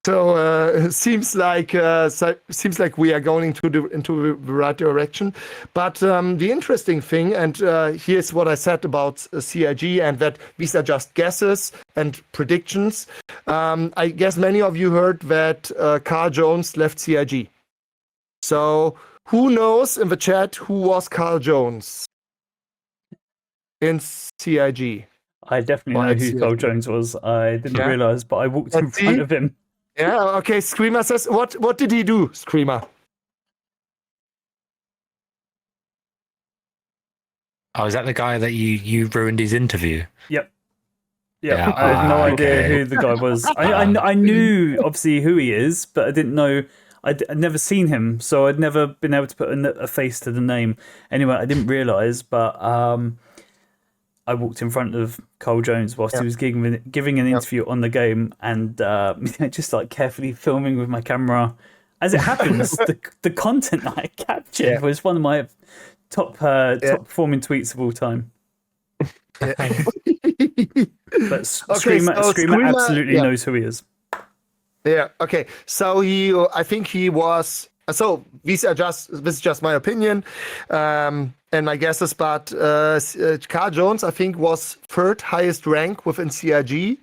So it seems like we are going into the right direction. But the interesting thing, and here's what I said about CIG, and that these are just guesses and predictions. I guess many of you heard that Carl Jones left CIG. So who knows in the chat who was Carl Jones in CIG? I definitely know who Carl Jones was. I didn't realize, but I walked in front of him. Yeah, okay, Screamer says, what did he do, Screamer? Oh, is that the guy that you ruined his interview? Yep. Yeah, I had no idea who the guy was. I knew, obviously, who he is, but I didn't know. I'd never seen him, so I'd never been able to put a face to the name. Anyway, I didn't realise, but I walked in front of Carl Jones whilst he was giving an interview on the game, and just like carefully filming with my camera. As it happens, the content that I captured was one of my top performing tweets of all time. But Screamer absolutely knows who he is. Yeah. Okay. So I think he was. So this is just my opinion and my guesses, but Carl Jones, I think, was third highest rank within CIG,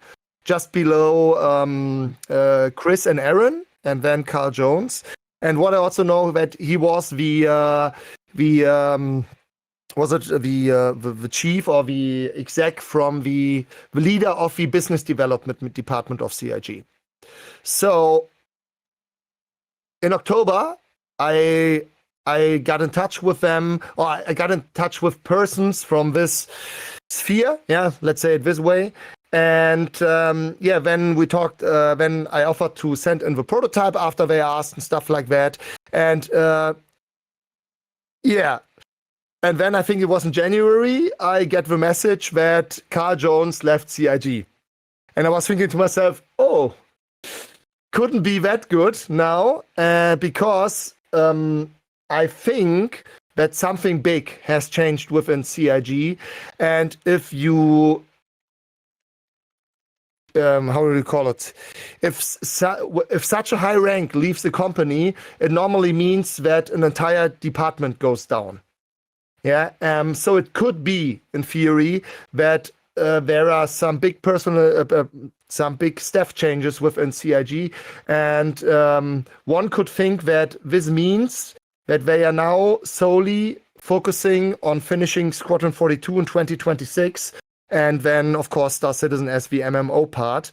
just below Chris and Aaron, and then Carl Jones. And what I also know that he was the chief or the exec from the leader of the business development department of CIG. So in October, I got in touch with them, or I got in touch with persons from this sphere. Yeah, let's say it this way. And then we talked. Then I offered to send in the prototype after they asked and stuff like that. And and then I think it was in January, I get the message that Carl Jones left CIG. And I was thinking to myself, oh, couldn't be that good now, because I think that something big has changed within CIG. And if you, how do you call it? If such a high rank leaves the company, it normally means that an entire department goes down. Yeah. So it could be, in theory, that there are some big some big staff changes within CIG, and one could think that this means that they are now solely focusing on finishing Squadron 42 in 2026, and then, of course, Star Citizen as the MMO part.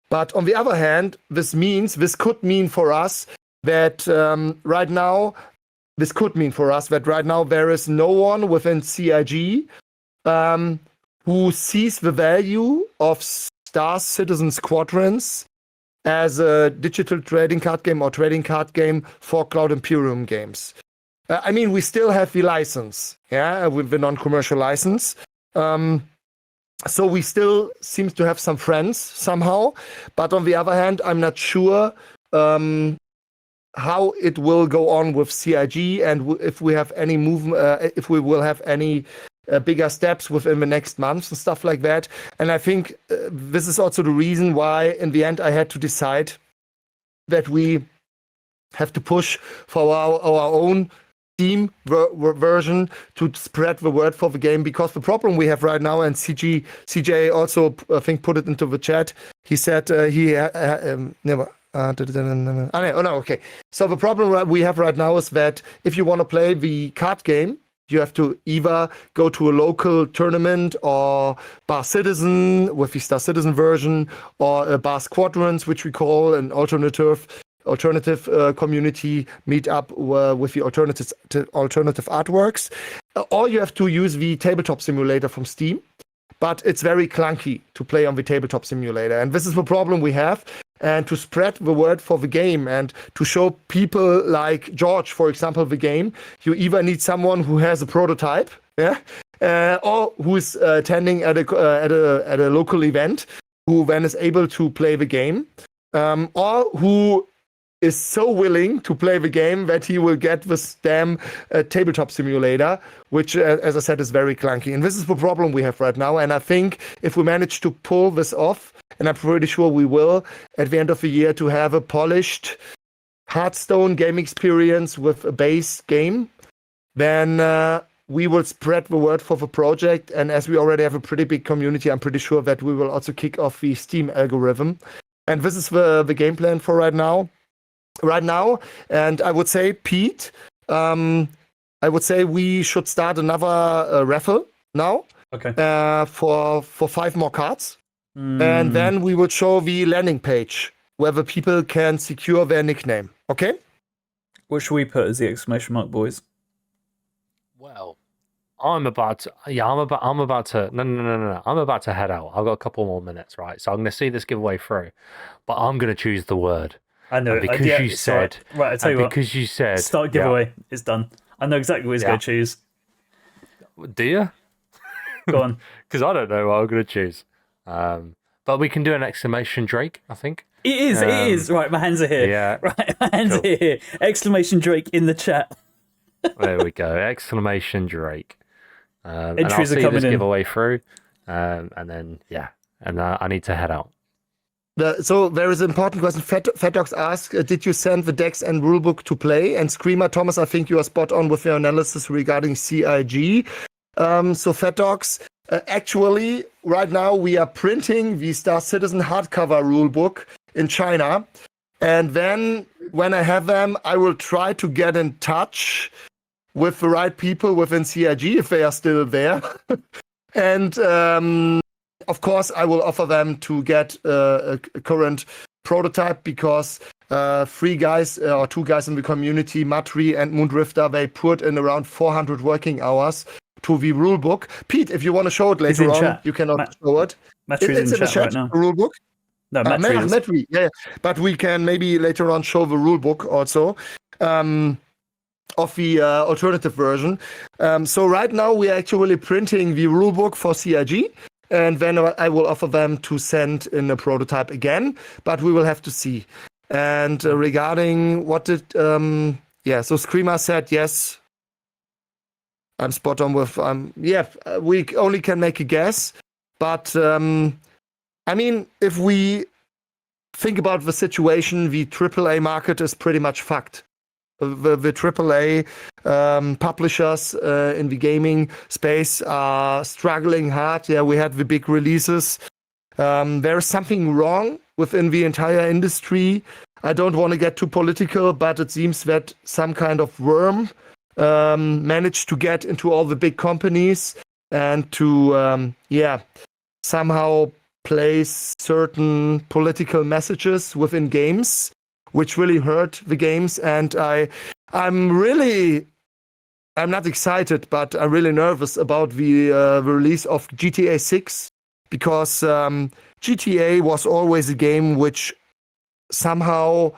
But on the other hand, this could mean for us that right now, this could mean for us that right now there is no one within CIG who sees the value of Star Citizen Squadrons as a digital trading card game or trading card game for Cloud Imperium games. I mean, we still have the license, with the non-commercial license. So we still seem to have some friends somehow. But on the other hand, I'm not sure how it will go on with CIG and if we have any movement, if we will have any bigger steps within the next months and stuff like that. And I think this is also the reason why, in the end, I had to decide that we have to push for our own Steam version to spread the word for the game, because the problem we have right now, and CJ also I think put it into the chat. He said never. Okay. So the problem we have right now is that if you want to play the card game, you have to either go to a local tournament or Bar Citizen with the Star Citizen version, or a Bar Squadrons, which we call an alternative community meetup with the alternative artworks. Or you have to use the tabletop simulator from Steam, but it's very clunky to play on the tabletop simulator. And this is the problem we have. And to spread the word for the game and to show people like George, for example, the game, you either need someone who has a prototype, or who is attending at a local event, who then is able to play the game, or who is so willing to play the game that he will get this damn tabletop simulator, which, as I said, is very clunky. And this is the problem we have right now. And I think if we manage to pull this off, and I'm pretty sure we will, at the end of the year, to have a polished Hearthstone game experience with a base game, then we will spread the word for the project. And as we already have a pretty big community, I'm pretty sure that we will also kick off the Steam algorithm. And this is the game plan for right now. And I would say, Pete, I would say we should start another raffle now. Okay. For 5 more cards. And then we will show the landing page where the people can secure their nickname. Okay? What should we put as the exclamation mark, boys? Well, I'm about to head out. I've got a couple more minutes, right? So I'm going to see this giveaway through, but I'm going to choose the word. I know. And because you said, right, I tell you what. Because you said, start giveaway. It's done. I know exactly what he's going to choose. Do you? Go on. Because I don't know what I'm going to choose. But we can do an exclamation Drake, I think. It is. Right, my hands are here. Yeah. Right, my hands are here. Exclamation Drake in the chat. There we go. Exclamation Drake. And I'll Entries are see coming this in. giveaway through. And then, and I need to head out. So there is an important question. Fat Dogs asked, did you send the decks and rulebook to play? And Screamer, Thomas, I think you are spot on with your analysis regarding CIG. So Fat Dogs, actually, right now we are printing the Star Citizen hardcover rulebook in China. And then when I have them, I will try to get in touch with the right people within CIG if they are still there. And of course, I will offer them to get a current prototype, because 3 guys or 2 guys in the community, Matri and Moondrifter, they put in around 400 working hours to the rulebook. Pete, if you want to show it later on, chat. you cannot show it. Matri's in the chat right now. Rulebook. No, Matri. Yeah. But we can maybe later on show the rulebook also of the alternative version. So right now we are actually printing the rulebook for CIG. And then I will offer them to send in a prototype again, but we will have to see. And regarding what did, so Screamer said yes. I'm spot on with, we only can make a guess. But, I mean, if we think about the situation, the AAA market is pretty much fucked. The AAA publishers in the gaming space are struggling hard. Yeah, we had the big releases. There is something wrong within the entire industry. I don't want to get too political, but it seems that some kind of worm managed to get into all the big companies and to, somehow place certain political messages within games. which really hurt the games. And I'm not excited, but I'm really nervous about the release of GTA 6 because GTA was always a game which somehow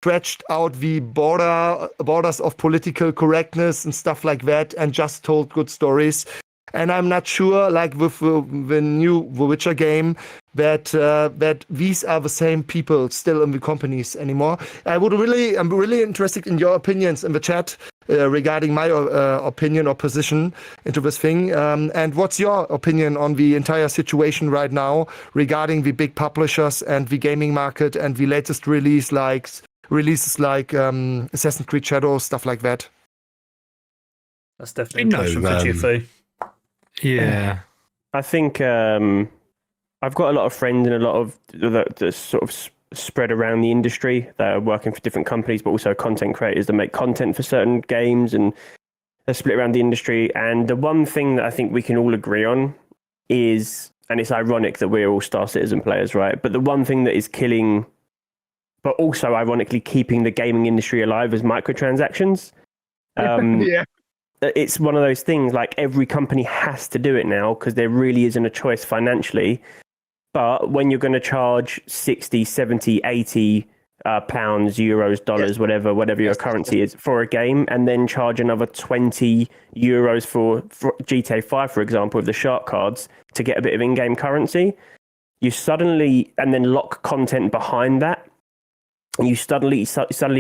stretched out the borders of political correctness and stuff like that and just told good stories. And I'm not sure, like with the new The Witcher game, that these are the same people still in the companies anymore. I'm really interested in your opinions in the chat regarding my opinion or position into this thing. And what's your opinion on the entire situation right now regarding the big publishers and the gaming market and the latest releases like Assassin's Creed Shadows, stuff like that? That's definitely a question for GFA. Yeah. I think I've got a lot of friends and a lot of the sort of spread around the industry that are working for different companies, but also content creators that make content for certain games, and they're split around the industry. And the one thing that I think we can all agree on is, and it's ironic that we're all Star Citizen players, right? But the one thing that is killing, but also ironically keeping the gaming industry alive is microtransactions. Yeah. It's one of those things, like every company has to do it now because there really isn't a choice financially. But when you're going to charge 60, 70, 80 pounds, euros, dollars, whatever your currency is for a game, and then charge another 20 euros for GTA 5, for example, with the shark cards to get a bit of in-game currency, you suddenly, and then lock content behind that, you suddenly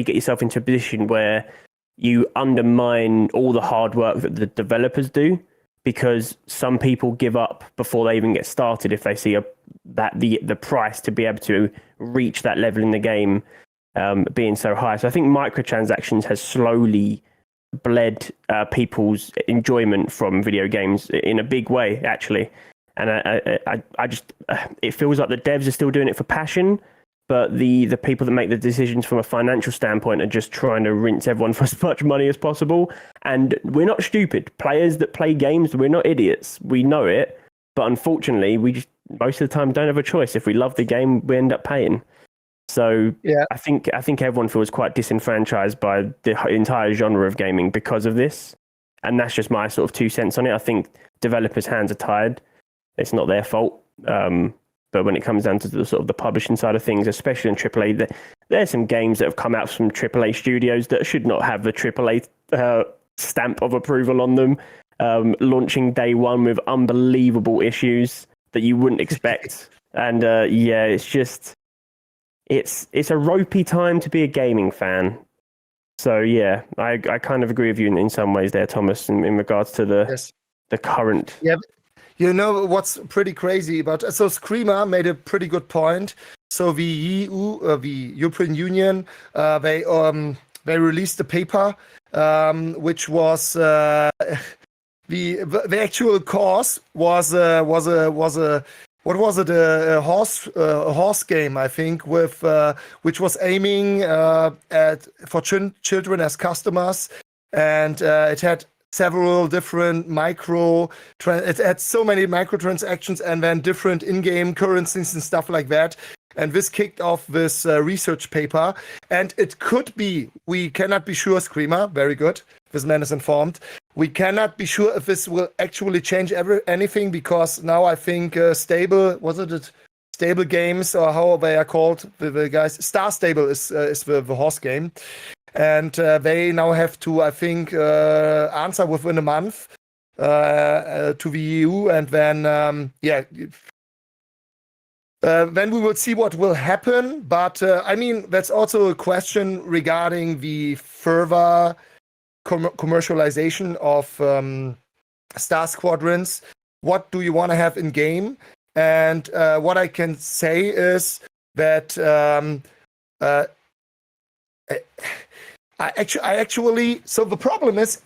get yourself into a position where you undermine all the hard work that the developers do, because some people give up before they even get started if they see the price to be able to reach that level in the game being so high. So I think microtransactions has slowly bled people's enjoyment from video games in a big way, actually. And I just it feels like the devs are still doing it for passion, but the people that make the decisions from a financial standpoint are just trying to rinse everyone for as much money as possible. And we're not stupid. Players that play games, we're not idiots. We know it. But unfortunately, we just most of the time don't have a choice. If we love the game, we end up paying. So yeah. I think everyone feels quite disenfranchised by the entire genre of gaming because of this. And that's just my sort of 2 cents on it. I think developers' hands are tied. It's not their fault. But when it comes down to the sort of the publishing side of things, especially in AAA, there's some games that have come out from AAA studios that should not have the AAA stamp of approval on them, launching day one with unbelievable issues that you wouldn't expect. And it's just, it's a ropey time to be a gaming fan. So yeah, I kind of agree with you in some ways there, Thomas, in regards to the current. Yeah. You know what's pretty crazy about so Screamer made a pretty good point. So the EU, the European Union, they released a paper which was the actual cause was a what was it, a horse game, I think, with which was aiming for children as customers, and it had several different it had so many microtransactions and then different in-game currencies and stuff like that. And this kicked off this research paper. And it could be, we cannot be sure, Screamer, very good, this man is informed. We cannot be sure if this will actually change anything, because now I think Stable Games, or how they are called, the guys, Star Stable is the horse game. And they now have to, I think, answer within a month to the EU, and then then we will see what will happen. But I mean, that's also a question regarding the further commercialization of Star Squadrons. What do you want to have in game? And what I can say is that I actually, so the problem is,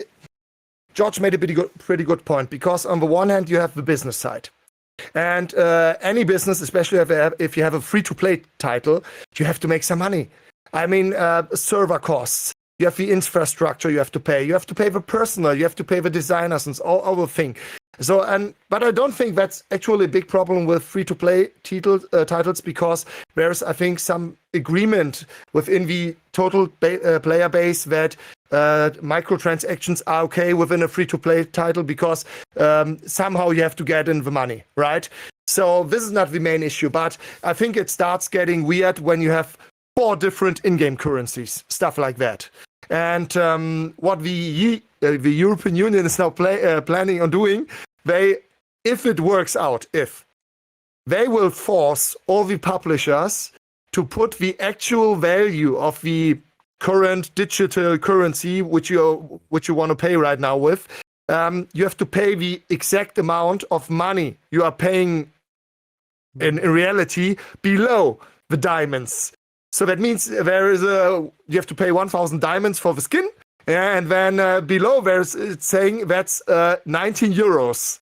George made a pretty good point, because on the one hand, you have the business side. And any business, especially if you have a free-to-play title, you have to make some money. I mean, server costs. You have the infrastructure you have to pay. You have to pay the personnel. You have to pay the designers and all the thing. But I don't think that's actually a big problem with free-to-play titles because there's, I think, some agreement within the total player base that microtransactions are okay within a free-to-play title because somehow you have to get in the money, right? So this is not the main issue, but I think it starts getting weird when you have 4 different in-game currencies, stuff like that. And what the European Union is now planning on doing, if it works out, they will force all the publishers to put the actual value of the current digital currency, which you want to pay right now with, you have to pay the exact amount of money you are paying in reality below the diamonds. So that means you have to pay 1,000 diamonds for the skin, and then below it's saying that's 19 euros.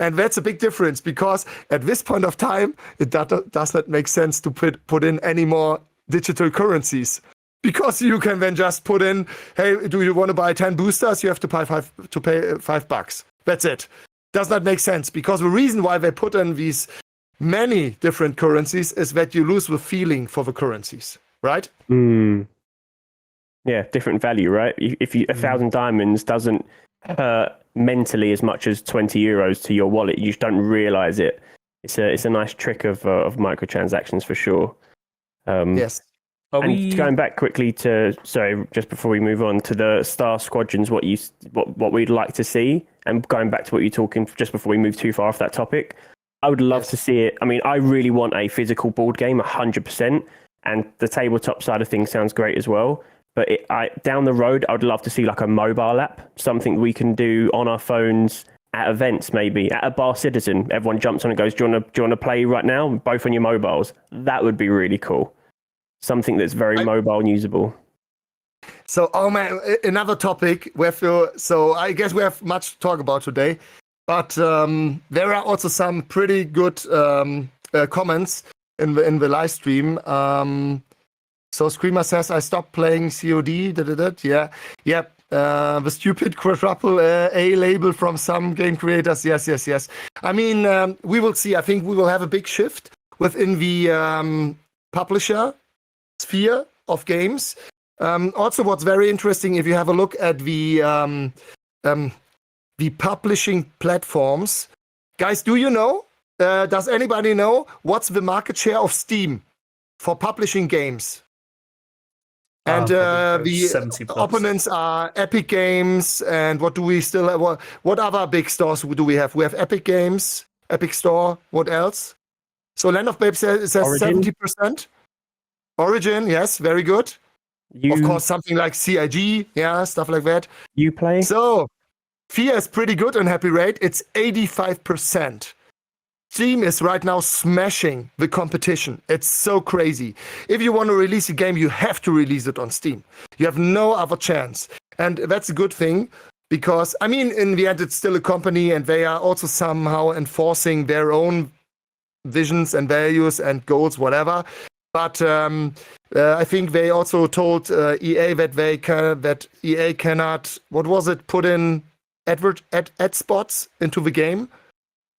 And that's a big difference because at this point of time, it does not make sense to put in any more digital currencies. Because you can then just put in, hey, do you want to buy 10 boosters? You have to pay $5. That's it. Does not make sense because the reason why they put in these many different currencies is that you lose the feeling for the currencies, right? Yeah, different value, right? If 1,000 diamonds doesn't hurt mentally as much as 20 euros to your wallet, you just don't realize it. It's a nice trick of microtransactions for sure. Yes. Going back quickly to, sorry, just before we move on to the Star Squadrons, what we'd like to see, and going back to what you're talking just before we move too far off that topic, I would love to see it. I mean, I really want a physical board game, 100%, and the tabletop side of things sounds great as well. But down the road, I would love to see like a mobile app, something we can do on our phones at events, maybe at a Bar Citizen. Everyone jumps on and goes, "Do you want to play right now?" Both on your mobiles. That would be really cool. Something that's very mobile and usable. So, man, another topic. So I guess we have much to talk about today. But there are also some pretty good comments in the live stream. So Screamer says, I stopped playing COD. Yeah. The stupid quadruple A label from some game creators. Yes. I mean, we will see. I think we will have a big shift within the publisher sphere of games. Also, what's very interesting, if you have a look at the publishing platforms, guys, do you know? Does anybody know what's the market share of Steam for publishing games? And the opponents are Epic Games, and what do we still have? What other big stores do we have? We have Epic Games, Epic Store. What else? So Land of Babes says 70%. Origin, yes, very good. Of course, something like CIG, yeah, stuff like that. You play? So FIA is pretty good on happy rate. It's 85%. Steam is right now smashing the competition. It's so crazy. If you want to release a game, you have to release it on Steam. You have no other chance. And that's a good thing because, I mean, in the end, it's still a company and they are also somehow enforcing their own visions and values and goals, whatever. But I think they also told EA that EA cannot, what was it, put in ad spots into the game.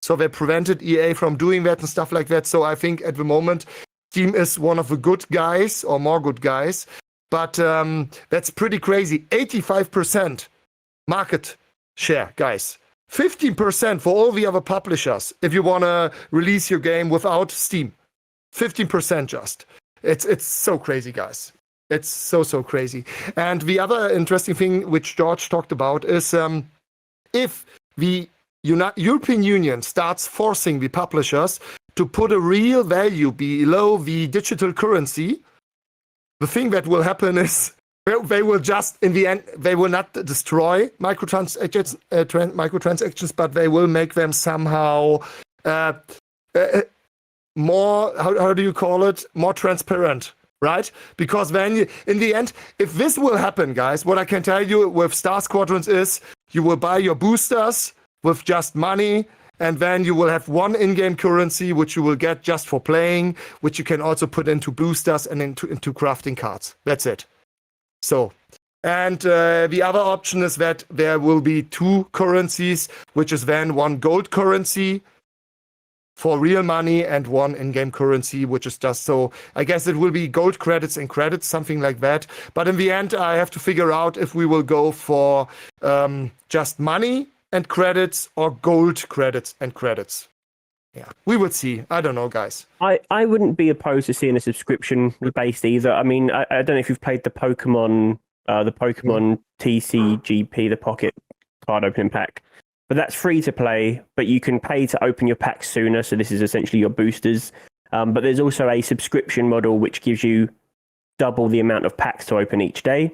So they prevented EA from doing that and stuff like that. So I think at the moment, Steam is one of the good guys or more good guys. But that's pretty crazy. 85% market share, guys. 15% for all the other publishers if you want to release your game without Steam. 15% just. It's so crazy, guys. It's so crazy. And the other interesting thing which George talked about is if the European Union starts forcing the publishers to put a real value below the digital currency, the thing that will happen is they will just, in the end, they will not destroy microtransactions, but they will make them somehow more, how do you call it? More transparent, right? Because then, in the end, if this will happen, guys, what I can tell you with Star Squadrons is you will buy your boosters with just money, and then you will have one in-game currency which you will get just for playing, which you can also put into boosters and into crafting cards. That's it. So And the other option is that there will be 2 currencies, which is then 1 gold currency for real money and 1 in-game currency, which is just so. I guess it will be gold credits and credits, something like that. But in the end, I have to figure out if we will go for just money and credits or gold credits and credits. Yeah, we would see. I don't know, guys. I wouldn't be opposed to seeing a subscription based either. I mean, I don't know if you've played the Pokemon TCGP, the Pocket Card Opening Pack, but that's free to play. But you can pay to open your packs sooner. So this is essentially your boosters. But there's also a subscription model which gives you double the amount of packs to open each day.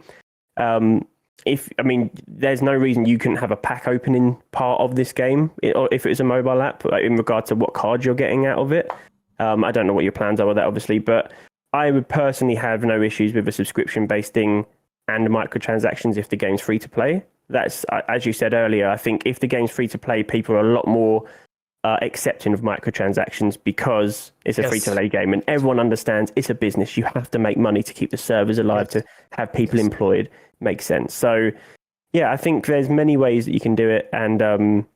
There's no reason you couldn't have a pack opening part of this game, or if it was a mobile app, in regard to what cards you're getting out of it. I don't know what your plans are with that, obviously, but I would personally have no issues with a subscription-based thing and microtransactions if the game's free to play. That's, as you said earlier, I think if the game's free to play, people are a lot more accepting of microtransactions because it's a free to play game, and everyone understands it's a business. You have to make money to keep the servers alive, to have people employed. Makes sense. So, yeah, I think there's many ways that you can do it, and as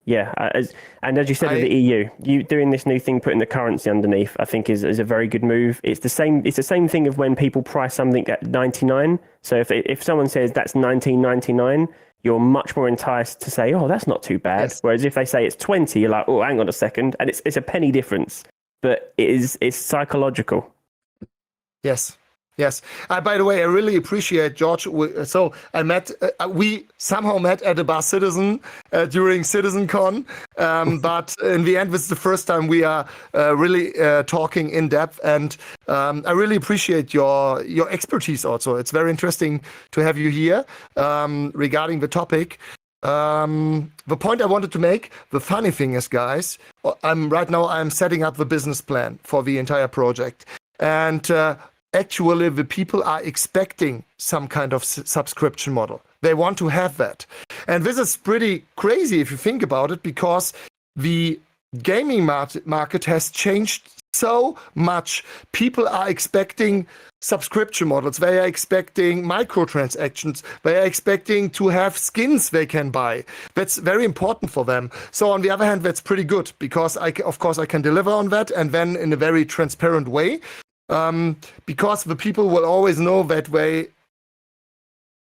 you said with the EU, you doing this new thing, putting the currency underneath, I think is a very good move. It's the same thing of when people price something at 99. So if someone says that's 19.99, you're much more enticed to say, oh, that's not too bad. Yes. Whereas if they say it's 20, you're like, oh, hang on a second, and it's a penny difference, but it's psychological. Yes. Yes. By the way, I really appreciate George. So we somehow met at a Bar Citizen during CitizenCon, but in the end, this is the first time we are really talking in depth, and I really appreciate your expertise. Also, it's very interesting to have you here regarding the topic. The point I wanted to make, the funny thing is, guys, I'm setting up the business plan for the entire project, and actually, the people are expecting some kind of subscription model. They want to have that. And this is pretty crazy if you think about it, because the gaming market has changed so much. People are expecting subscription models. They are expecting microtransactions. They are expecting to have skins they can buy. That's very important for them. So on the other hand, that's pretty good, because I can deliver on that, and then in a very transparent way. Because the people will always know that way,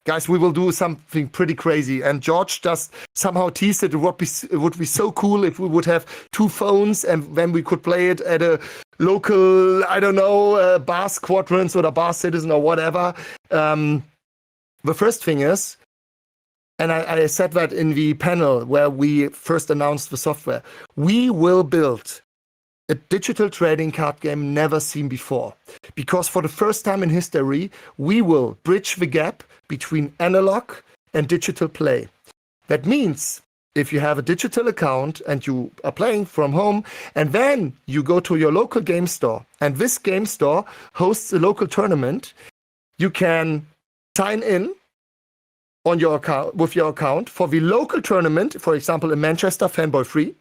guys, we will do something pretty crazy. And George just somehow teased it. It would be so cool if we would have 2 phones, and then we could play it at a local, I don't know, Bar Squadrons or Bar Citizen or whatever. The first thing is, and I said that in the panel where we first announced the software, we will build a digital trading card game never seen before. Because for the first time in history, we will bridge the gap between analog and digital play. That means if you have a digital account and you are playing from home, and then you go to your local game store, and this game store hosts a local tournament, you can sign in on your account with your account for the local tournament, for example, in Manchester, Fanboy Free.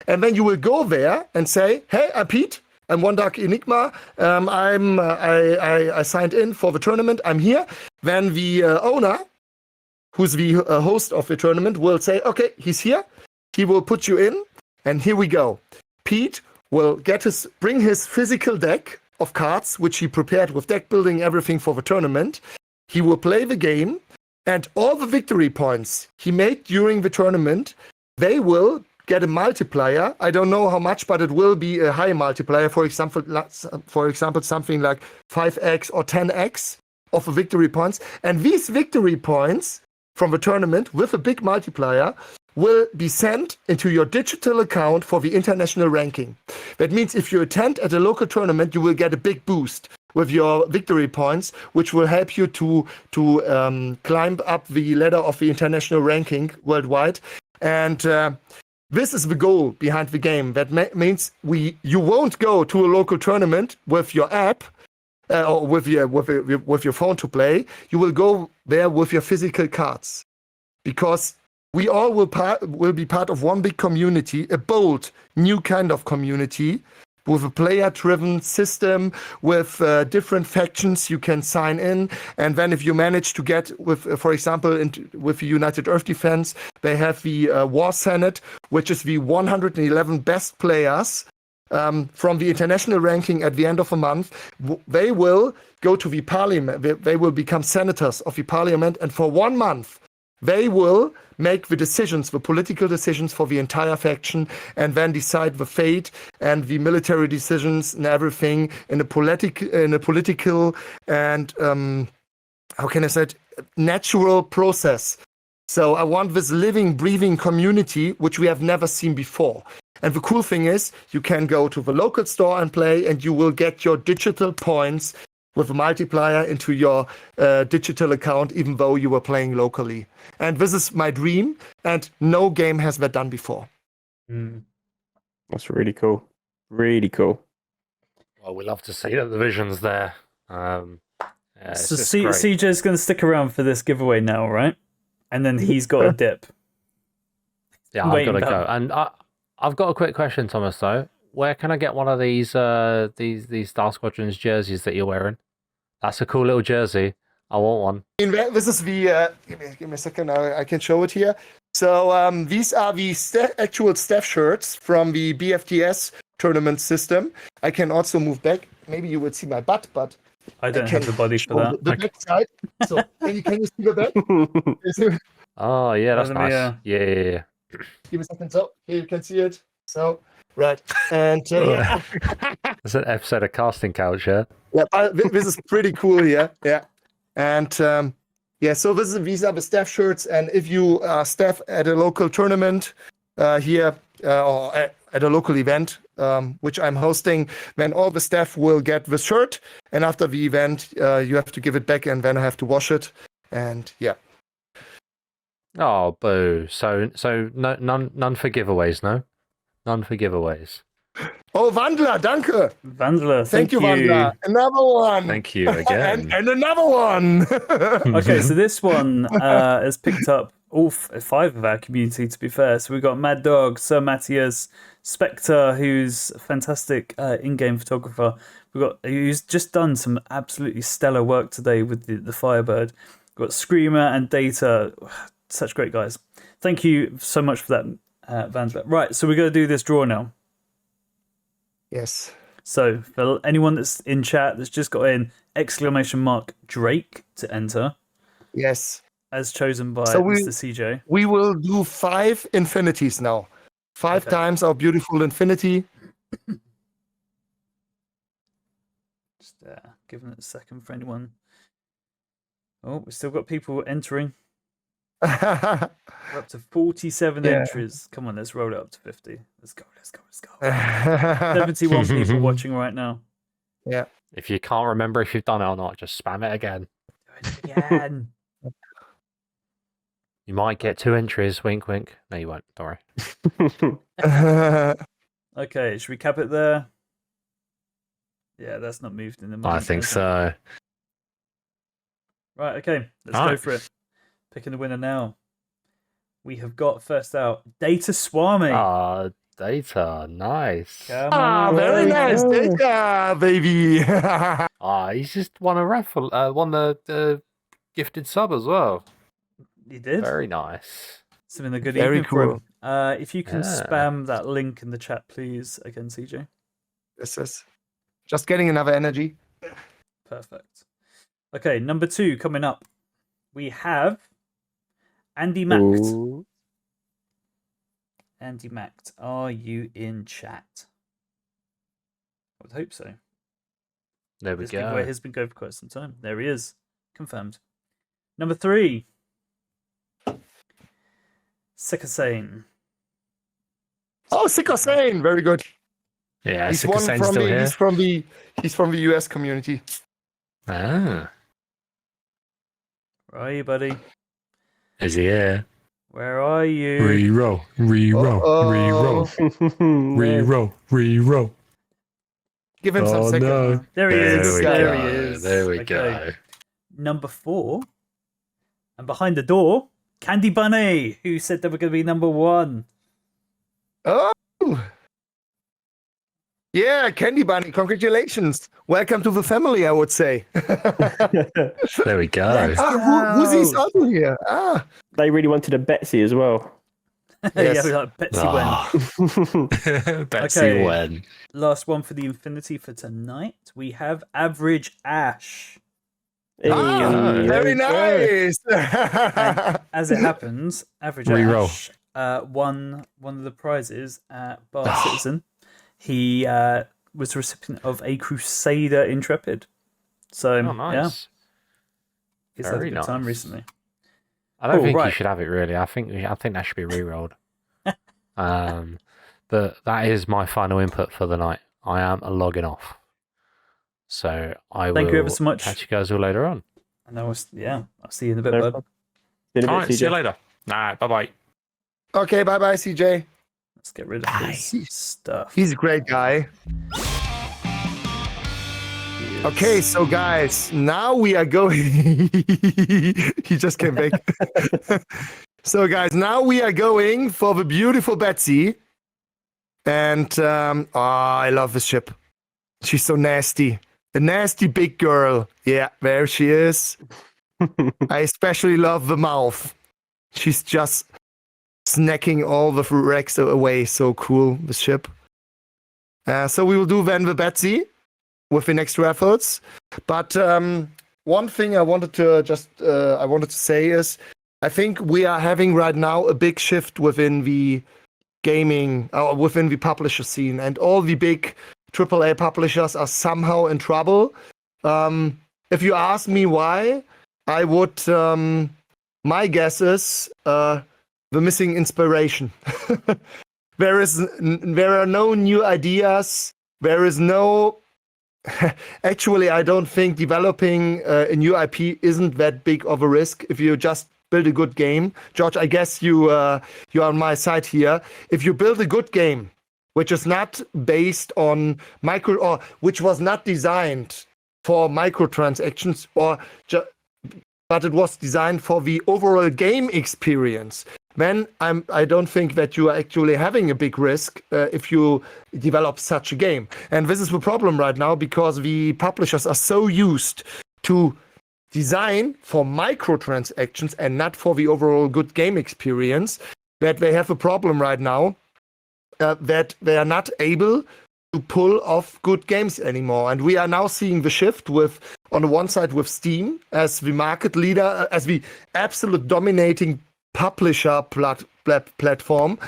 And then you will go there and say, hey, I'm Pete. I'm One Dark Enigma. I signed in for the tournament. I'm here. Then the owner, who's the host of the tournament, will say, okay, he's here. He will put you in. And here we go. Pete will bring his physical deck of cards, which he prepared with deck building, everything for the tournament. He will play the game. And all the victory points he made during the tournament, they will get a multiplier. I don't know how much, but it will be a high multiplier. For example, something like 5x or 10x of the victory points. And these victory points from the tournament with a big multiplier will be sent into your digital account for the international ranking. That means if you attend at a local tournament, you will get a big boost with your victory points, which will help you to climb up the ladder of the international ranking worldwide. And this is the goal behind the game. That means you won't go to a local tournament with your app or with your phone to play. You will go there with your physical cards, because we all will be part of one big community, a bold new kind of community, with a player-driven system with different factions you can sign in. And then if you manage to get with, for example, with the United Earth Defense, they have the War Senate, which is the 111 best players from the international ranking at the end of the month. They will go to the parliament. They will become senators of the parliament. And for 1 month, they will make the decisions, the political decisions for the entire faction, and then decide the fate and the military decisions and everything in a political and how can I say it, natural process. So I want this living, breathing community, which we have never seen before. And the cool thing is, you can go to the local store and play, and you will get your digital points with a multiplier into your digital account, even though you were playing locally. And this is my dream, and no game has that done before. That's really cool. Really cool. Well, we love to see that the vision's there. It's So just great. CJ's going to stick around for this giveaway now, right? And then he's got a dip. Yeah, I've Waiting got to for- go. And I've got a quick question, Thomas, though. Where can I get one of these Star Squadrons jerseys that you're wearing? That's a cool little jersey. I want one. This is the, give me a second, I can show it here. So these are the actual staff shirts from the BFTS tournament system. I can also move back. Maybe you would see my butt, but I don't can have the body for show that. the back side. So can you see the back? Oh, yeah, that's Let me, nice. Yeah. Give me a second. So here you can see it. So right, and yeah, It's an episode of Casting Couch, yeah? this is pretty cool here. Yeah, and yeah, so these are the staff shirts, and if you staff at a local tournament here or at a local event, which I'm hosting, then all the staff will get the shirt, and after the event, you have to give it back, and then I have to wash it, and yeah. Oh, boo. So no, none for giveaways, no? None for giveaways. Oh, Wandler, danke. Vandler, Thank you, Wandler. Another one. Thank you again. and another one. Okay, so this one has picked up all 5 of our community, to be fair. So we've got Mad Dog, Sir Matthias, Spectre, who's a fantastic in-game photographer. Who's just done some absolutely stellar work today with the Firebird. We've got Screamer and Data. Such great guys. Thank you so much for that, Vandler. Right, so we're going to do this draw now. Yes. So for anyone that's in chat that's just got in ! Drake to enter, Yes. as chosen by So Mr. CJ. We will do 5 infinities now. 5 times our beautiful infinity. Just giving it a second for anyone. Oh, we've still got people entering. We're up to 47 Yeah. entries. Come on, let's roll it up to 50. Let's go. 71 people watching right now. Yeah. If you can't remember if you've done it or not, just spam it again. Do it again. You might get 2 entries, wink, wink. No, you won't. Don't worry. Okay, should we cap it there? Yeah, that's not moved in the moment. I think has it? so. Right, okay, let's All go right. for it. Picking the winner now. We have got first out Data Swami. Ah, Data. Nice. Come Ah, on, very boy. nice. Data, baby. Ah, he's just won a raffle, won the gifted sub as well. You did? Very nice. It's been a good Very evening for cool. him. If you can Yeah. spam that link in the chat, please, again, CJ. This is just getting another energy. Perfect. Okay, number 2 coming up. We have Andy Macked. Ooh. Andy Macked, are you in chat? I would hope so. There we This giveaway go. has been going for quite some time. There he is. Confirmed. Number 3. Sikasane. Oh, Sikosane. Very good. Yeah, He's one Sikasane's from still the here. he's from the US community. Ah, Where are you, buddy? is he here? Where are you? Reroll, Uh-oh. reroll. Give him some Oh, second. no. There he is. we There go. he is. There we Okay. go. Number 4. And behind the door, Candy Bunny, who said they were going to be number 1. Oh. Yeah, Candy Bunny, congratulations. Welcome to the family, I would say. There we go. Who's also here? They really wanted a Betsy as well. Yeah, we like Betsy Wen. Betsy Okay. Wen. Last one for the Infinity for tonight. We have Average Ash. Very nice. And as it happens, Average Reroll. Ash won one of the prizes at Bar Citizen. He was the recipient of a Crusader Intrepid. So, Nice. he's had a Very good time nice. recently. I don't Oh, think right. you should have it really. I think that should be re-rolled. But that is my final input for the night. I am logging off. So I will Thank you ever so much. catch you guys all later on. And I'll see you in a bit, No bud. problem. See you in a All bit, right, see you CJ. later. Nah, bye-bye. Okay, bye-bye, CJ. Let's get rid of his stuff. He's a great guy. Okay, so guys, now we are going. He just came back. So guys, now we are going for the beautiful Betsy. And I love this ship. She's so nasty. The nasty big girl. Yeah, there she is. I especially love the mouth. She's just snacking all the wrecks away. So cool, the ship. So we will do then the Betsy with the next efforts. But one thing I wanted to say is, I think we are having right now a big shift within the gaming, within the publisher scene, and all the big AAA publishers are somehow in trouble. If you ask me why, I would. My guess is the missing inspiration. There are no new ideas. There is no. Actually, I don't think developing a new IP isn't that big of a risk if you just build a good game. George, I guess you are on my side here. If you build a good game, which is not based on or which was not designed for microtransactions, but it was designed for the overall game experience, then I don't think that you are actually having a big risk if you develop such a game. And this is the problem right now, because the publishers are so used to design for microtransactions and not for the overall good game experience, that they have a problem right now, that they are not able to pull off good games anymore. And we are now seeing the shift with, on the one side, with Steam as the market leader, as the absolute dominating publisher platform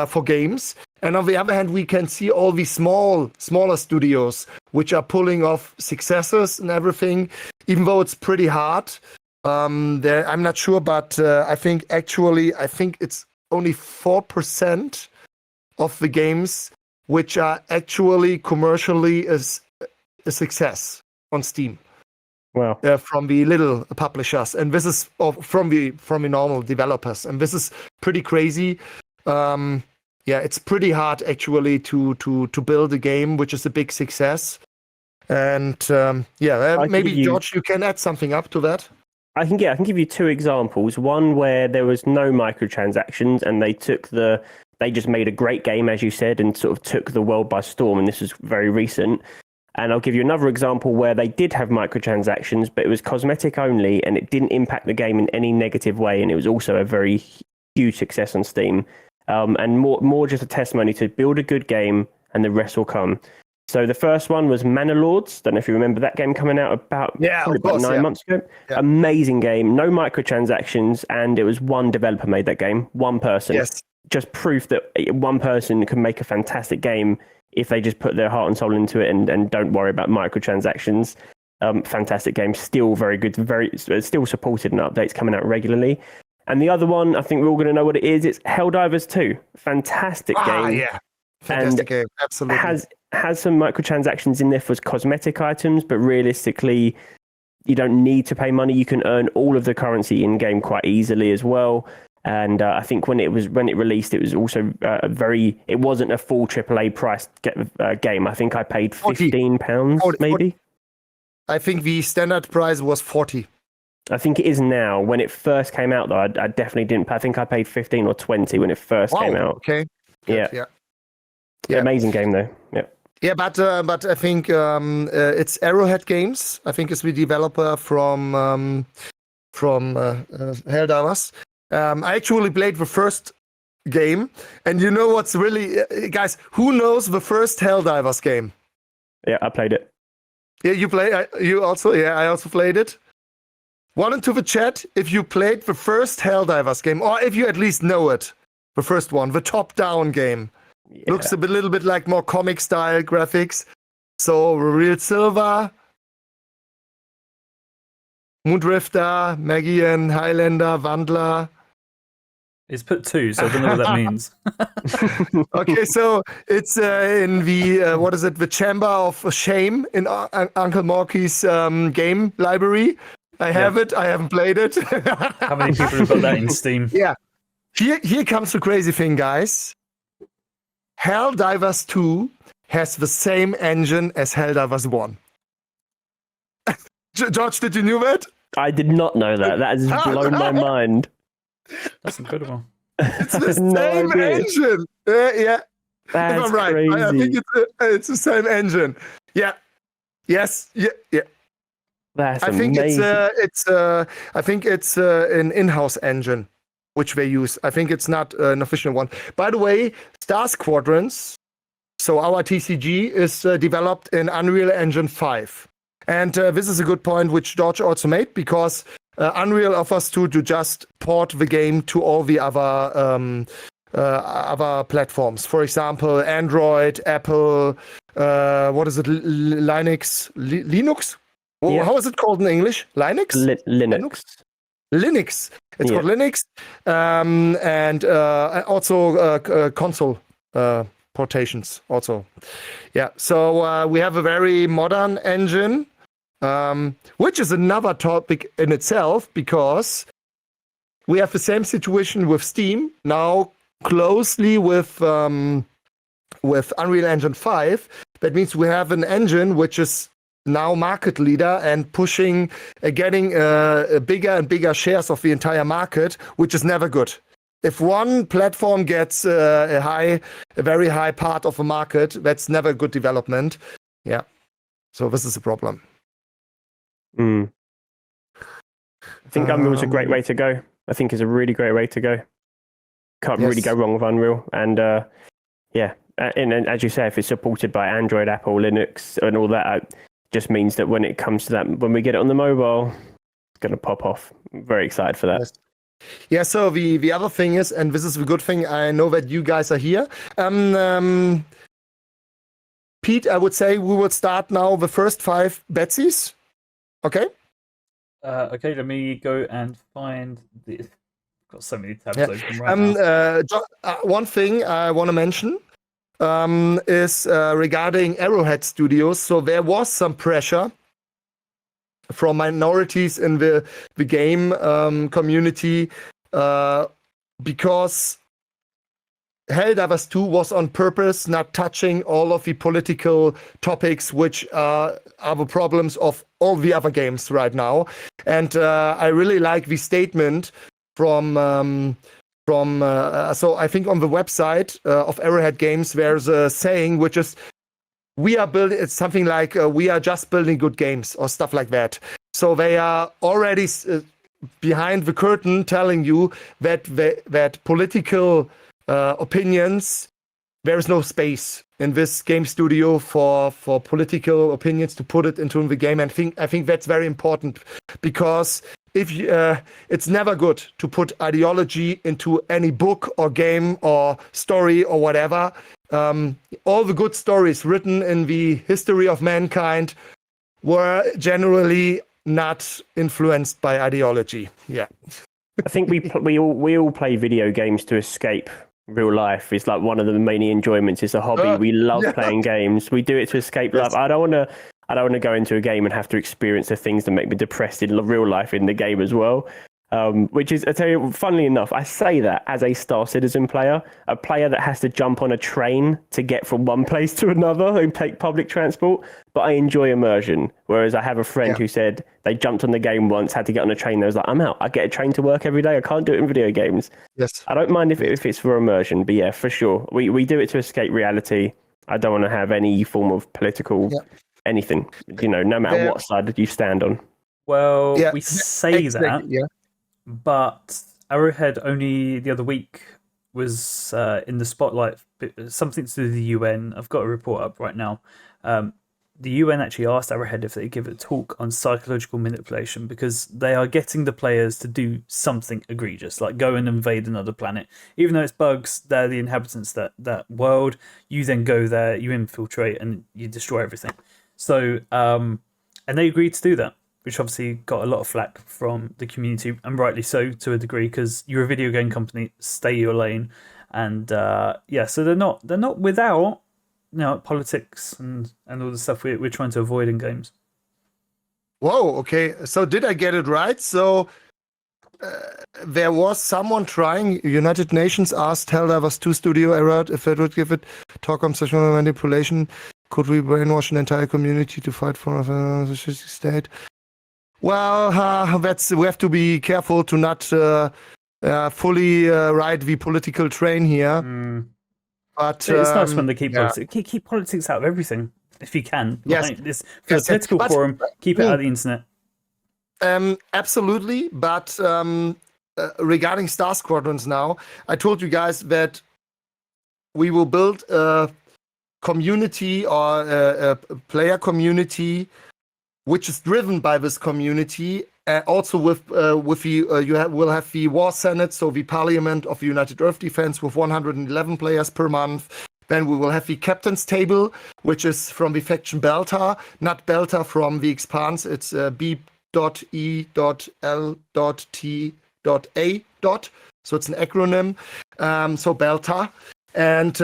for games. And on the other hand, we can see all these smaller studios which are pulling off successes and everything, even though it's pretty hard. I'm not sure, but I think it's only 4% of the games which are actually commercially a success on Steam. Wow. From the little publishers, and this is from the normal developers, and this is pretty crazy. It's pretty hard actually to build a game which is a big success. And maybe George, you can add something up to that. I can give you two examples. One where there was no microtransactions and they just made a great game, as you said, and sort of took the world by storm. And this was very recent. And I'll give you another example where they did have microtransactions, but it was cosmetic only, and it didn't impact the game in any negative way. And it was also a very huge success on Steam. And more just a testimony to build a good game, and the rest will come. So the first one was Manor Lords. Don't know if you remember that game coming out about 9 months ago. Yeah. Amazing game, no microtransactions, and it was one developer made that game, one person. Yes. Just proof that one person can make a fantastic game if they just put their heart and soul into it and don't worry about microtransactions. Fantastic game, still very good, still supported and updates coming out regularly. And the other one, I think we're all going to know what it is. It's Helldivers 2. Fantastic game. Yeah. Fantastic game, absolutely. Has some microtransactions in there for cosmetic items, but realistically, you don't need to pay money. You can earn all of the currency in game quite easily as well. And I think when it released, it was also it wasn't a full AAA priced game. I think I paid £15 maybe. I think the standard price was 40. I think it is now. When it first came out, though, I definitely didn't pay. I think I paid 15 or 20 when it first came out. Okay. Yeah. Amazing game, though. Yeah. Yeah, but I think it's Arrowhead Games. I think is the developer from Helldivers. I actually played the first game, and you know what's really, guys? Who knows the first Helldivers game? Yeah, I played it. Yeah, you play. You also? Yeah, I also played it. One into the chat if you played the first Helldivers game, or if you at least know it. The first one, the top-down game. Yeah. Looks a little bit like more comic style graphics. So Real Silver, Moondrifter, Magian, Highlander, Wandler. It's put 2, so I don't know what that means. Okay, so it's in the what is it? The Chamber of Shame in Uncle Morky's game library. I have it. I haven't played it. How many people have got that in Steam? Yeah. Here comes the crazy thing, guys. Helldivers 2 has the same engine as Helldivers 1. George, did you know that? I did not know that. That has blown my mind. That's incredible. It's the No same idea. engine. Yeah. That's If I'm right. crazy. I think it's the same engine. Yeah. Yes. Yeah. Yeah. That's I think amazing. I think it's an in-house engine which they use. I think it's not an official one. By the way, Star Squadrons, so our TCG, is developed in Unreal Engine 5. And this is a good point which George also made, because Unreal offers to just port the game to all the other platforms. For example, Android, Apple, what is it, Linux? Linux? Yeah. How is it called in English? Linux? Linux. Linux. It's Yeah. called Linux, and also console portations. Also, yeah. So we have a very modern engine, which is another topic in itself, because we have the same situation with Steam now, closely with Unreal Engine 5. That means we have an engine which is now market leader and pushing, getting bigger and bigger shares of the entire market, which is never good. If one platform gets a very high part of the market, that's never good development. Yeah. So this is a problem. I think Unreal is a great way to go. I think it's a really great way to go. Can't really go wrong with Unreal. And yeah, and as you say, if it's supported by Android, Apple, Linux, and all that, just means that when it comes to that, when we get it on the mobile, it's going to pop off. I'm very excited for that. Yes. Yeah, so the other thing is, and this is the good thing, I know that you guys are here. Pete, I would say we would start now the first 5 Betsies. Okay? Okay, let me go and find the. I've got so many tabs open right now. One thing I want to mention is regarding Arrowhead Studios. So there was some pressure from minorities in the game community because Helldivers 2 was on purpose not touching all of the political topics which are the problems of all the other games right now. And I really like the statement from so I think on the website of Arrowhead Games there's a saying which is, we are building, it's something like we are just building good games or stuff like that. So they are already behind the curtain telling you that political opinions, there is no space in this game studio for political opinions to put it into the game. And I think that's very important, because if it's never good to put ideology into any book or game or story or whatever. All the good stories written in the history of mankind were generally not influenced by ideology. Yeah. I think we all play video games to escape real life. It's like one of the main enjoyments. It's a hobby. We love playing games. We do it to escape life. I don't want to go into a game and have to experience the things that make me depressed in real life in the game as well. Which is, I tell you, funnily enough, I say that as a Star Citizen player, a player that has to jump on a train to get from one place to another and take public transport, but I enjoy immersion. Whereas I have a friend who said they jumped on the game once, had to get on a train, they was like, I'm out. I get a train to work every day. I can't do it in video games. Yes. I don't mind if it's for immersion, but yeah, for sure. We do it to escape reality. I don't want to have any form of political anything. No matter what side you stand on. Well, we say that, but Arrowhead only the other week was in the spotlight. Something to do with the UN. I've got a report up right now. The UN actually asked Arrowhead if they give a talk on psychological manipulation because they are getting the players to do something egregious, like go and invade another planet. Even though it's bugs, they're the inhabitants that world. You then go there, you infiltrate, and you destroy everything. So, and they agreed to do that, which obviously got a lot of flack from the community, and rightly so to a degree, because you're a video game company, stay your lane. And so they're not without politics and all the stuff we're trying to avoid in games. Whoa, okay. So did I get it right? So there was someone trying, United Nations asked Helldivers 2 Studio Error if they would give it talk on sexual manipulation. Could we brainwash an entire community to fight for a fascist state? Well, we have to be careful to not fully ride the political train here. But it's nice when they keep politics. Keep politics out of everything if you can. Yes, for the political forum, keep it out of the internet. Absolutely, but regarding Star Squadrons now, I told you guys that we will build a community or a player community which is driven by this community. Also with the we'll have the War Senate, so the Parliament of United Earth Defense with 111 players per month. Then we will have the Captain's Table, which is from the faction Belta, not Belta from the Expanse. It's B.E.L.T.A. So it's an acronym. So Belta. And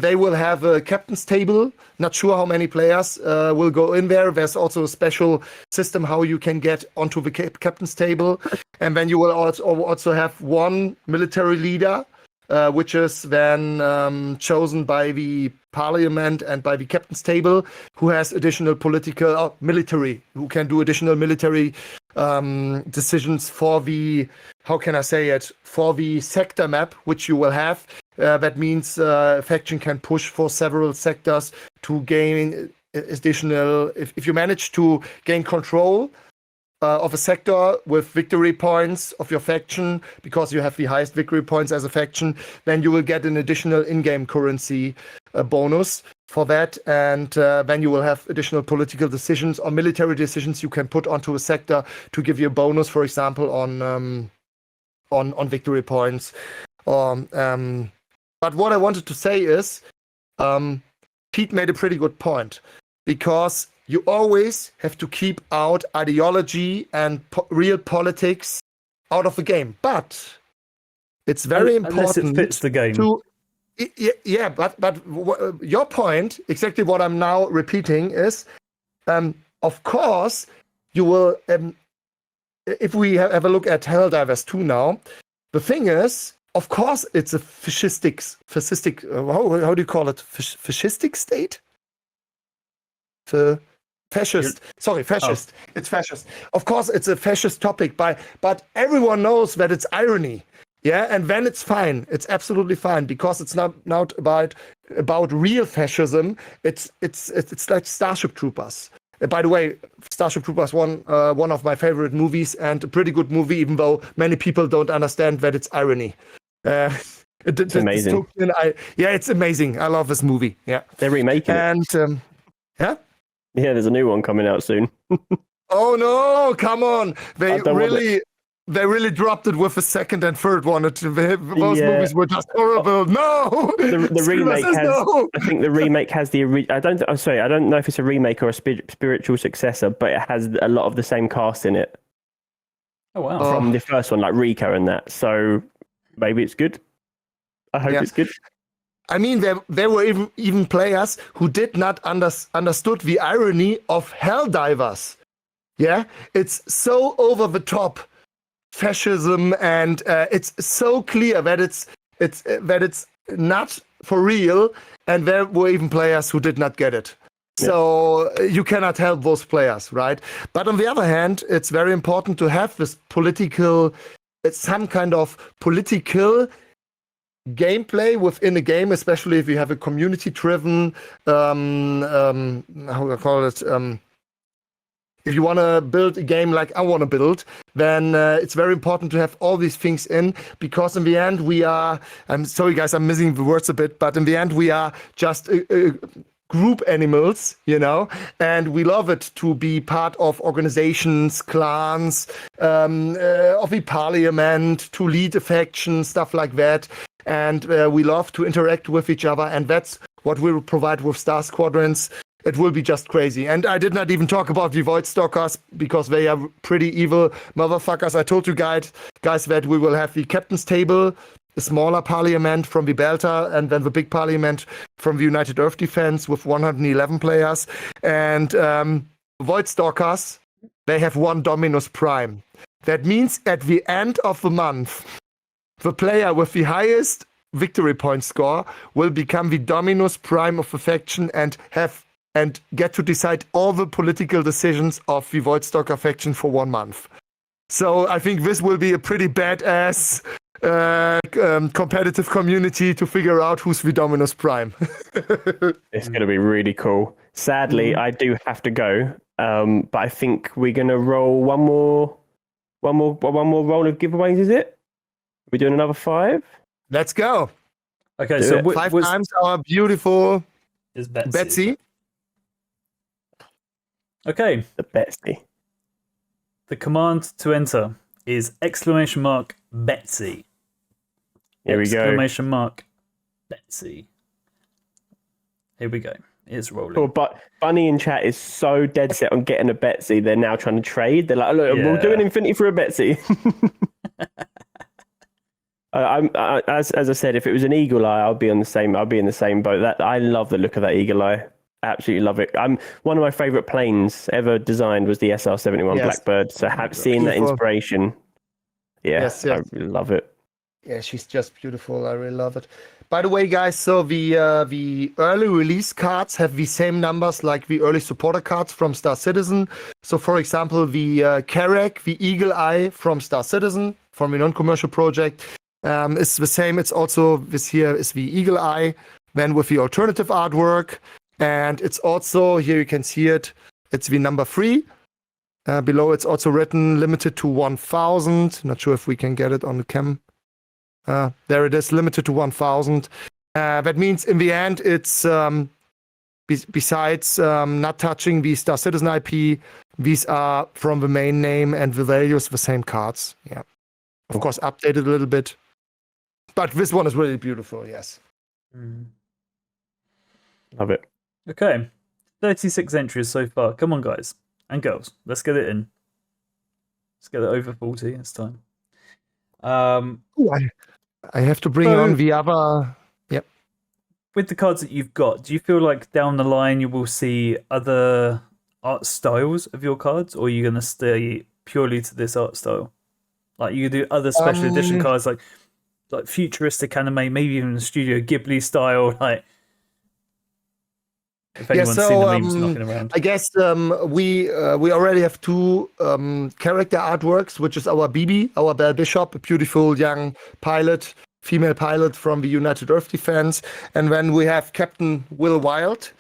they will have a captain's table. Not sure how many players will go in there. There's also a special system how you can get onto the captain's table. And then you will also have one military leader, which is then chosen by the parliament and by the captain's table, who has additional military, who can do additional military decisions for the, for the sector map, which you will have. That means faction can push for several sectors to gain additional. If you manage to gain control of a sector with victory points of your faction, because you have the highest victory points as a faction, then you will get an additional in-game currency bonus for that, and then you will have additional political decisions or military decisions you can put onto a sector to give you a bonus, for example, on victory points. But what I wanted to say is, Pete made a pretty good point, because you always have to keep out ideology and real politics out of the game. But it's very important. Unless it fits the game. But your point, exactly what I'm now repeating, is, of course, you will, if we have a look at Helldivers 2 now, the thing is, of course, it's a fascistic, how do you call it? Fascistic state? Fascist. Fascist. Oh. It's fascist. Of course, it's a fascist topic, but everyone knows that it's irony. Yeah, and then it's fine. It's absolutely fine, because it's not about real fascism. It's like Starship Troopers. By the way, Starship Troopers one of my favorite movies, and a pretty good movie, even though many people don't understand that it's irony. It's amazing. It's amazing. I love this movie. Yeah, they're remaking it. And yeah, there's a new one coming out soon. Oh no! Come on, they really dropped it with the second and third one. Those movies were just horrible. No, the remake has. No. I think the remake has I don't know if it's a remake or a spiritual successor, but it has a lot of the same cast in it. Oh wow! From the first one, like Rico and that. So maybe it's good. I hope it's good. I mean, there were even players who did not understood the irony of Helldivers. Yeah, it's so over the top fascism, and it's so clear that it's not for real, and there were even players who did not get it. Yeah. So you cannot help those players, right? But on the other hand, it's very important to have this some kind of political gameplay within a game, especially if you have a community-driven, how do I call it? If you want to build a game like I want to build, then it's very important to have all these things in, because in the end we are, I'm sorry guys, I'm missing the words a bit, but in the end we are just group animals, and we love it to be part of organizations, clans, of the parliament, to lead a faction, stuff like that. And we love to interact with each other, and that's what we'll provide with Star Squadrons. It will be just crazy. And I did not even talk about the Void Stalkers, because they are pretty evil motherfuckers. I told you guys that we will have the captain's table, a smaller parliament from the Belter, and then the big parliament from the United Earth Defense with 111 players. And Void Stalkers, they have one Dominus Prime. That means at the end of the month, the player with the highest victory point score will become the Dominus Prime of the faction and get to decide all the political decisions of the Void Stalker faction for 1 month. So I think this will be a pretty badass competitive community to figure out who's the Dominus Prime. It's going to be really cool. Sadly, I do have to go, but I think we're going to roll one more roll of giveaways. Is it? We're doing another 5. Let's go. Okay, Do so it. 5 times our beautiful is Betsy. Betsy. Okay, The Betsy. the command to enter is !Betsy. Here we go. !Betsy. Here we go. It's rolling. Cool, but Bunny in chat is so dead set on getting a Betsy. They're now trying to trade. They're like, look, we'll do an infinity for a Betsy. As I said, if it was an eagle eye, I'll be in the same boat. I love the look of that eagle eye. Absolutely love it. One of my favorite planes ever designed was the SR-71 Blackbird. So seeing that inspiration, Yes. I really love it. Yeah, she's just beautiful. I really love it. By the way, guys, so the early release cards have the same numbers like the early supporter cards from Star Citizen. So, for example, the Carrack, the Eagle Eye from Star Citizen, from a non-commercial project, is the same. It's also, this here is the Eagle Eye, then with the alternative artwork. And it's also, here you can see it, it's the number 3. Below it's also written limited to 1,000. Not sure if we can get it on the cam. There it is, limited to 1,000. That means in the end, it's besides not touching the Star Citizen IP, these are from the main name and the values the same cards. Yeah, of course, updated a little bit. But this one is really beautiful, yes. Love it. Okay, 36 entries so far. Come on, guys and girls, let's get it in. Let's get it over 40 this time. Ooh, I have to bring on the other. Yep. With the cards that you've got, do you feel like down the line you will see other art styles of your cards, or are you going to stay purely to this art style? Like you do other special edition cards, like futuristic anime, maybe even Studio Ghibli style, like. If anyone's seen the memes knocking around. I guess we already have 2 character artworks, which is our BB, our Belle Bishop, a beautiful young pilot, female pilot from the United Earth Defense. And then we have Captain Will Wild,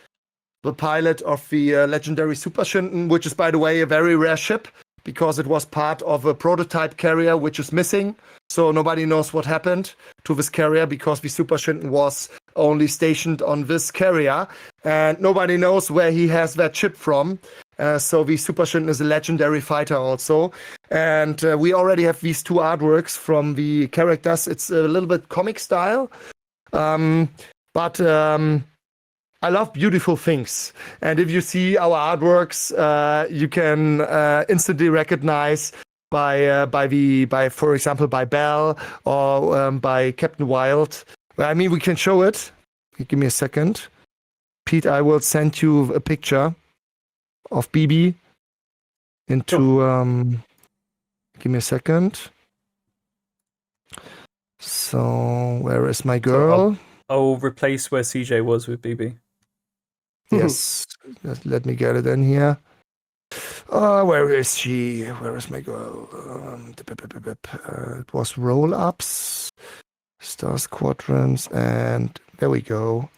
the pilot of the legendary Super Shinton, which is, by the way, a very rare ship because it was part of a prototype carrier which is missing. So nobody knows what happened to this carrier because the Super Shinton was only stationed on this carrier. And nobody knows where he has that ship from. So the Super Shinton is a legendary fighter also. And we already have these 2 artworks from the characters. It's a little bit comic style. But I love beautiful things. And if you see our artworks, you can instantly recognize for example, by Bell or by Captain Wild. I mean, we can show it. Give me a second. Pete, I will send you a picture of BB into... give me a second. So, where is my girl? So I'll replace where CJ was with BB. Yes. Let me get it in here. Where is she? Where is my girl? It was roll-ups. Star Squadrons, and there we go.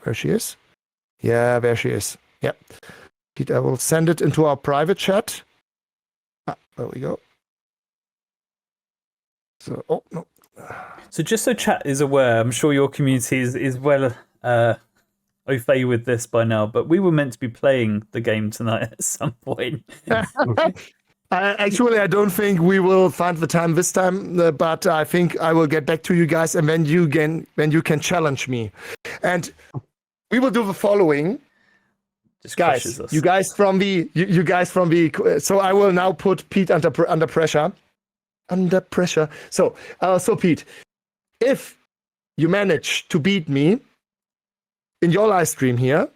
Where she is? Yeah, there she is. Yep. Pete, I will send it into our private chat. There we go. So, oh no. So just so chat is aware, I'm sure your community is well au fait with this by now, but we were meant to be playing the game tonight at some point. Actually, I don't think we will find the time this time, but I think I will get back to you guys, and then you can challenge me, and we will do the following. Just Guys, crushes us. you guys from the. So I will now put Pete under pressure. Under pressure. So Pete, if you manage to beat me in your live stream here,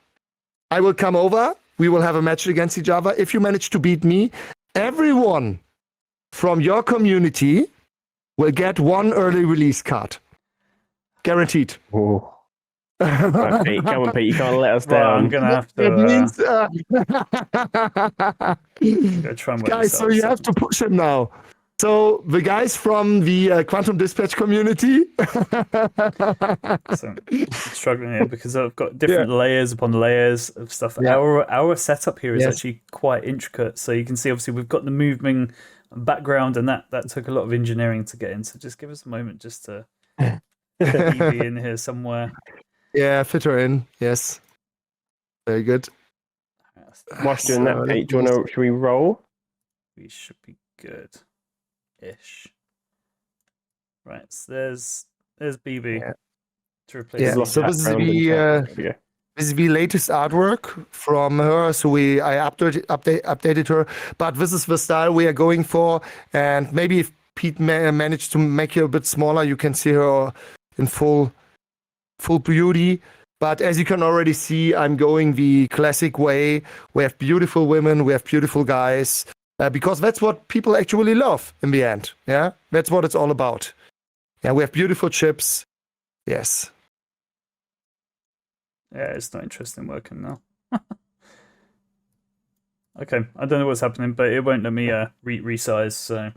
I will come over. We will have a match against each other. If you manage to beat me, everyone from your community will get one early release card. Guaranteed. Oh. Right, Pete, come on, Pete. You can't let us Right, down. I'm gonna have to. That means, Go try and work guys, this so out. you have to push him now. So the guys from the Quantum Dispatch community. So I'm struggling here because I've got different layers upon layers of stuff. Yeah. Our setup here is Yes. actually quite intricate. So you can see, obviously, we've got the moving background, and that took a lot of engineering to get in. So just give us a moment just to get Evie in here somewhere. Yeah, fit her in. Yes. Very good. Whilst doing So that, Pete, do you want to? Should we roll? We should be good-ish. Right, so there's BB Yeah. to replace. Yeah, CJ. so this is Background and the chat. There we go. this is the latest artwork from her. So I updated her, but this is the style we are going for. And maybe if Pete managed to make her a bit smaller, you can see her in full beauty. But as you can already see, I'm going the classic way. We have beautiful women, we have beautiful guys, because that's what people actually love in the end. Yeah, that's what it's all about. Yeah, we have beautiful ships. Yes. Yeah, it's not interesting working now. Okay, I don't know what's happening, but it won't let me resize. So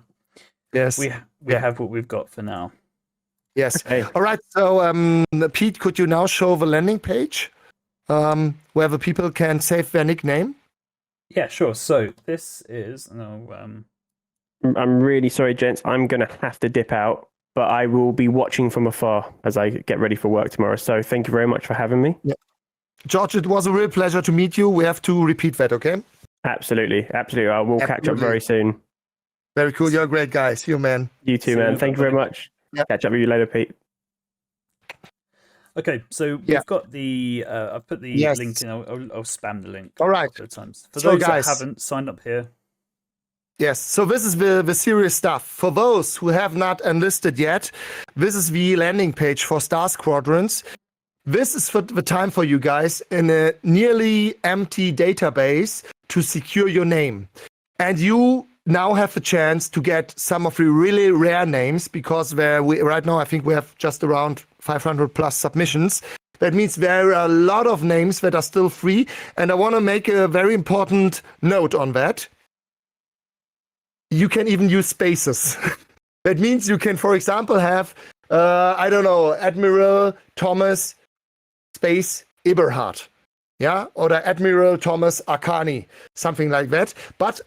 Yes. we have what we've got for now. Yes. Hey. All right. So, Pete, could you now show the landing page where the people can save their nickname? Yeah, sure. So this is I'm really sorry, gents. I'm going to have to dip out, but I will be watching from afar as I get ready for work tomorrow. So thank you very much for having me. George, it was a real pleasure to meet you. We have to repeat that, okay? Absolutely. Absolutely. I will catch up Absolutely. very soon. Very cool. You're a great guy. See you, man. You too, See man. you, Thank you very buddy. much. Yep. Catch up with you later, Pete. okay. So Yeah. we've got the. I've put the Yes. link in. I'll spam the link. All right. A couple of times. For So, those guys- that haven't signed up here, Yes, so this is the serious stuff. For those who have not enlisted yet, this is the landing page for Star Squadrons. This is for the time for you guys in a nearly empty database to secure your name. And you now have the chance to get some of the really rare names because right now I think we have just around 500 plus submissions. That means there are a lot of names that are still free. And I want to make a very important note on that. You can even use spaces. That means you can, for example, have, I don't know, Admiral Thomas space Eberhard. Yeah, or Admiral Thomas Akani, something like that. But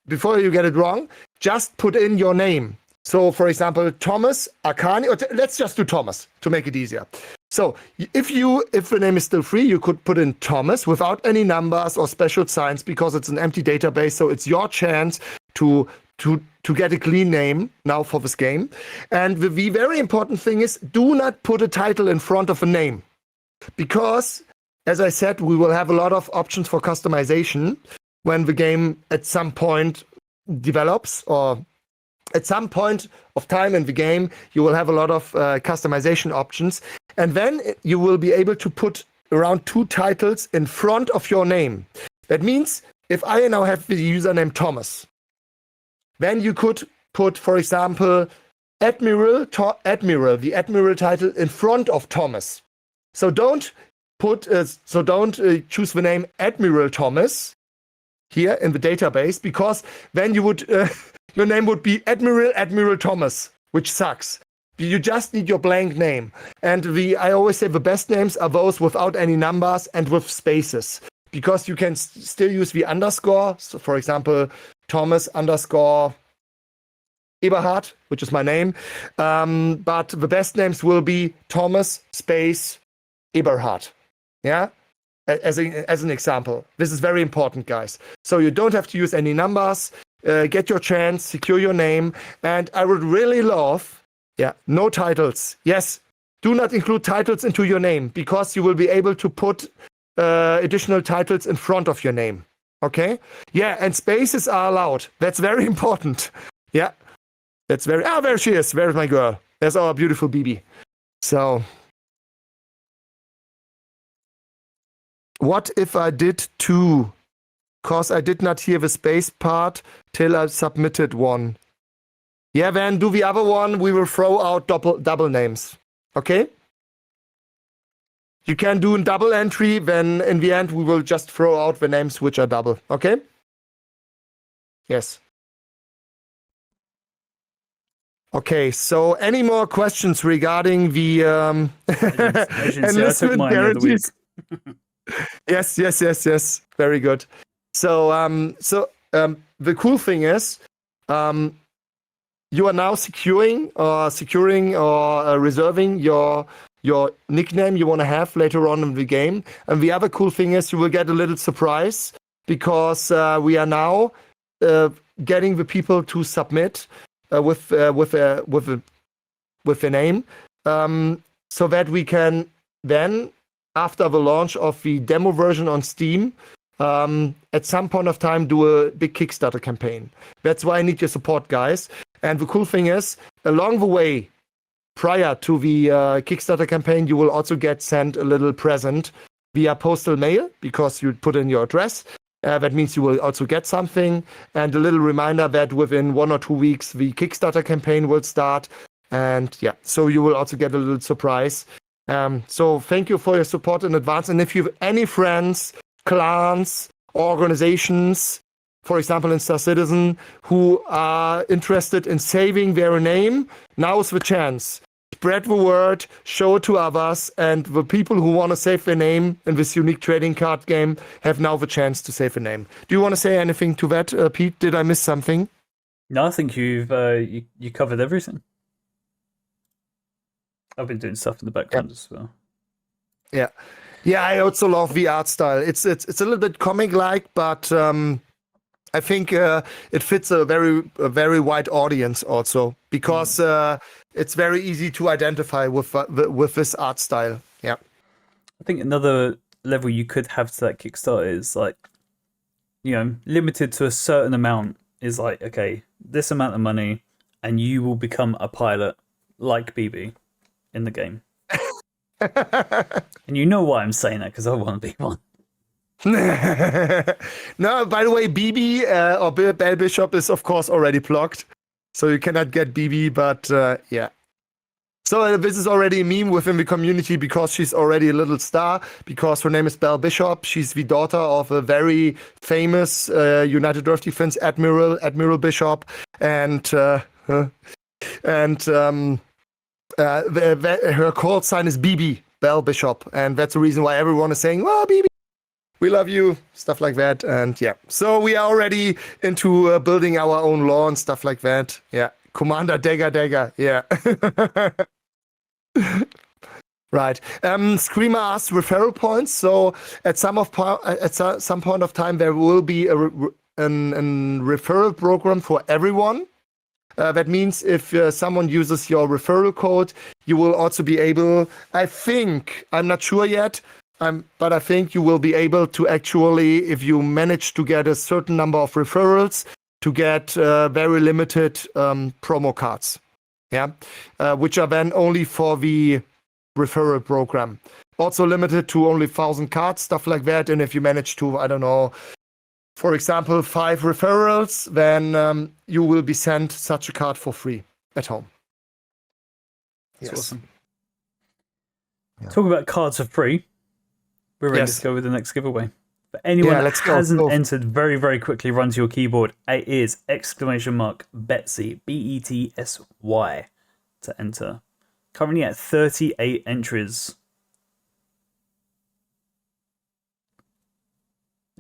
before you get it wrong, just put in your name. So, for example, Thomas Akani, or let's just do Thomas to make it easier. So, if the name is still free, you could put in Thomas without any numbers or special signs because it's an empty database. So, it's your chance to get a clean name now for this game. And the very important thing is, do not put a title in front of a name, because, as I said, we will have a lot of options for customization when the game at some point develops, or at some point of time in the game, you will have a lot of customization options. And then you will be able to put around 2 titles in front of your name. That means if I now have the username Thomas, then you could put, for example, Admiral, the Admiral title in front of Thomas. So don't choose the name Admiral Thomas here in the database, because then you would your name would be Admiral Thomas, which sucks. You just need your blank name. And I always say the best names are those without any numbers and with spaces, because you can still use the underscore. So for example, Thomas underscore Eberhard, which is my name. But the best names will be Thomas space Eberhard. Yeah? As an example. This is very important, guys. So you don't have to use any numbers. Get your chance, secure your name. And I would really love, no titles. Yes, do not include titles into your name, because you will be able to put additional titles in front of your name. Okay? Yeah, and spaces are allowed. That's very important. Yeah. That's very... there she is. Where's my girl? There's our beautiful BB. So... What if I did two? Because I did not hear the space part till I submitted one. Yeah, then do the other one. We will throw out double names. Okay? You can do a double entry. Then in the end, we will just throw out the names which are double. Okay? Yes. Okay, so any more questions regarding the enlistment guarantees? Yes. Very good. So, the cool thing is, you are now securing or reserving your nickname you want to have later on in the game. And the other cool thing is, you will get a little surprise, because we are now getting the people to submit with a name, so that we can then, after the launch of the demo version on Steam, at some point of time do a big Kickstarter campaign. That's why I need your support, guys. And the cool thing is, along the way, prior to the Kickstarter campaign, you will also get sent a little present via postal mail, because you put in your address. That means you will also get something. And a little reminder that within 1 or 2 weeks, the Kickstarter campaign will start. And so you will also get a little surprise. So thank you for your support in advance. And if you have any friends, clans, organizations, for example in Star Citizen, who are interested in saving their name, now's the chance. Spread the word, show it to others, and the people who want to save their name in this unique trading card game have now the chance to save a name. Do you want to say anything to that, Pete? Did I miss something? No, I think you've you covered everything. I've been doing stuff in the background as well. Yeah, I also love the art style. It's a little bit comic-like, but I think it fits a very wide audience also, because it's very easy to identify with this art style. Yeah, I think another level you could have to that Kickstarter is like, limited to a certain amount. Is like, okay, this amount of money, and you will become a pilot like BB in the game. And you know why I'm saying that, because I want to be one. No, by the way, BB or Bell Bishop is of course already blocked, so you cannot get BB. But so this is already a meme within the community, because she's already a little star, because her name is Bell Bishop. She's the daughter of a very famous United Earth Defense Admiral Bishop, and her call sign is BB, Bell Bishop, and that's the reason why everyone is saying, "Well, BB, we love you," stuff like that. And so we are already into building our own law and stuff like that. Commander Dagger, right. Screamer asked referral points. So at some point of time, there will be a referral program for everyone. That means if someone uses your referral code, you will also be able, I'm not sure yet, but I think you will be able to actually, if you manage to get a certain number of referrals, to get very limited promo cards, which are then only for the referral program. Also limited to only 1,000 cards, stuff like that. And if you manage to, I don't know, for example, 5 referrals, then you will be sent such a card for free at home. That's awesome. Talk about cards for free. We're ready to go with the next giveaway. For anyone that hasn't entered, very, very quickly run to your keyboard. It is !Betsy, Betsy. to enter. Currently at 38 entries.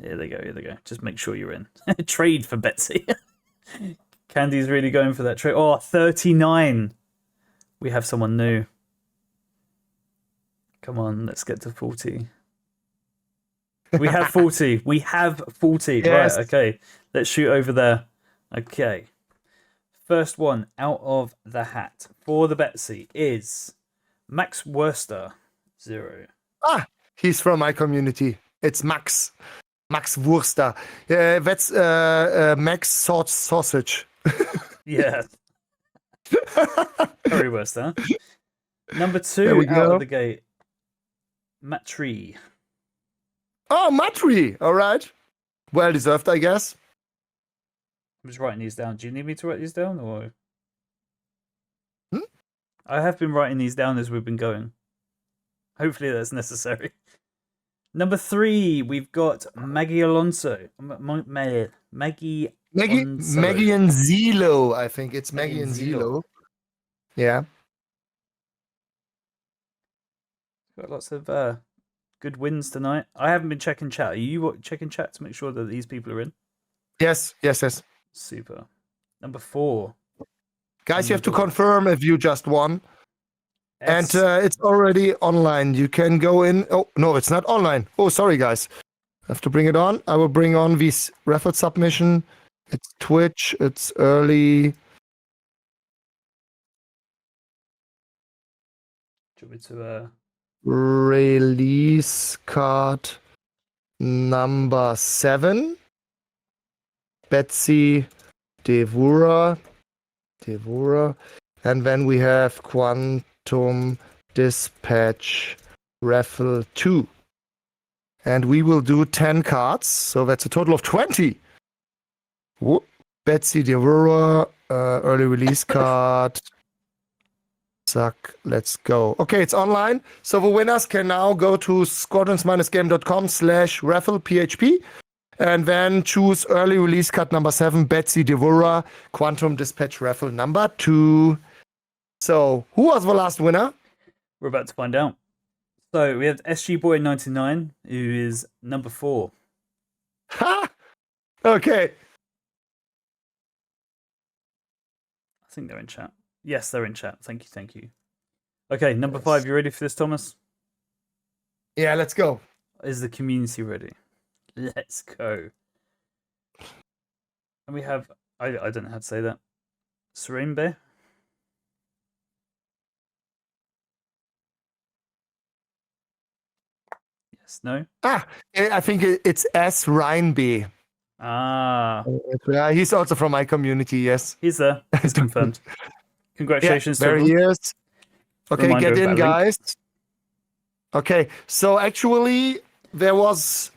Here they go. Just make sure you're in. Trade for Betsy. Candy's really going for that trade. Oh, 39. We have someone new. Come on, let's get to 40. We have 40. We have 40. Yes. Right, okay. Let's shoot over there. Okay. First one out of the hat for the Betsy is Max Worster 0. Ah, he's from my community. It's Max. Max Wurster. That's Max Sausage. Yeah. Very Worster. Number There 2 we out go. of the gate. Matri. Oh, Matri. All right. Well deserved, I guess. I'm just writing these down. Do you need me to write these down, or? I have been writing these down as we've been going. Hopefully that's necessary. Number 3, we've got Maggie Alonso. Maggie and Zelo, I think. It's Maggie and Zelo. Yeah. Got lots of good wins tonight. I haven't been checking chat. Are you checking chat to make sure that these people are in? Yes. Super. Number 4. Guys, you have to confirm if you just won. S. And it's already online. You can go in. Oh, no, it's not online. Oh, sorry, guys. I have to bring it on. I will bring on this raffle submission. It's Twitch. It's early. Do you want me to Release card number 7. Betsy Devura. And then we have Quantum Dispatch Raffle 2. And we will do 10 cards. So that's a total of 20. Whoop. Betsy Devura, early release card. Suck. Let's go. Okay, it's online. So the winners can now go to squadrons-game.com/raffle PHP and then choose early release card number 7, Betsy Devura, Quantum Dispatch Raffle number 2. So, who was the last winner? We're about to find out. So we have SG Boy 99, who is number 4. Ha! Okay. I think they're in chat. Yes, they're in chat. Thank you. Okay, number 5. You ready for this, Thomas? Yeah, let's go. Is the community ready? Let's go. And we have, I don't know how to say that. Serenbe? Yes, no? I think it's S. Reinbe. Ah, Yeah, he's also from my community, yes. he's there. It's confirmed. Congratulations there to he everyone. is. Okay, Reminder get of in, that link. guys. Okay, so actually, there was.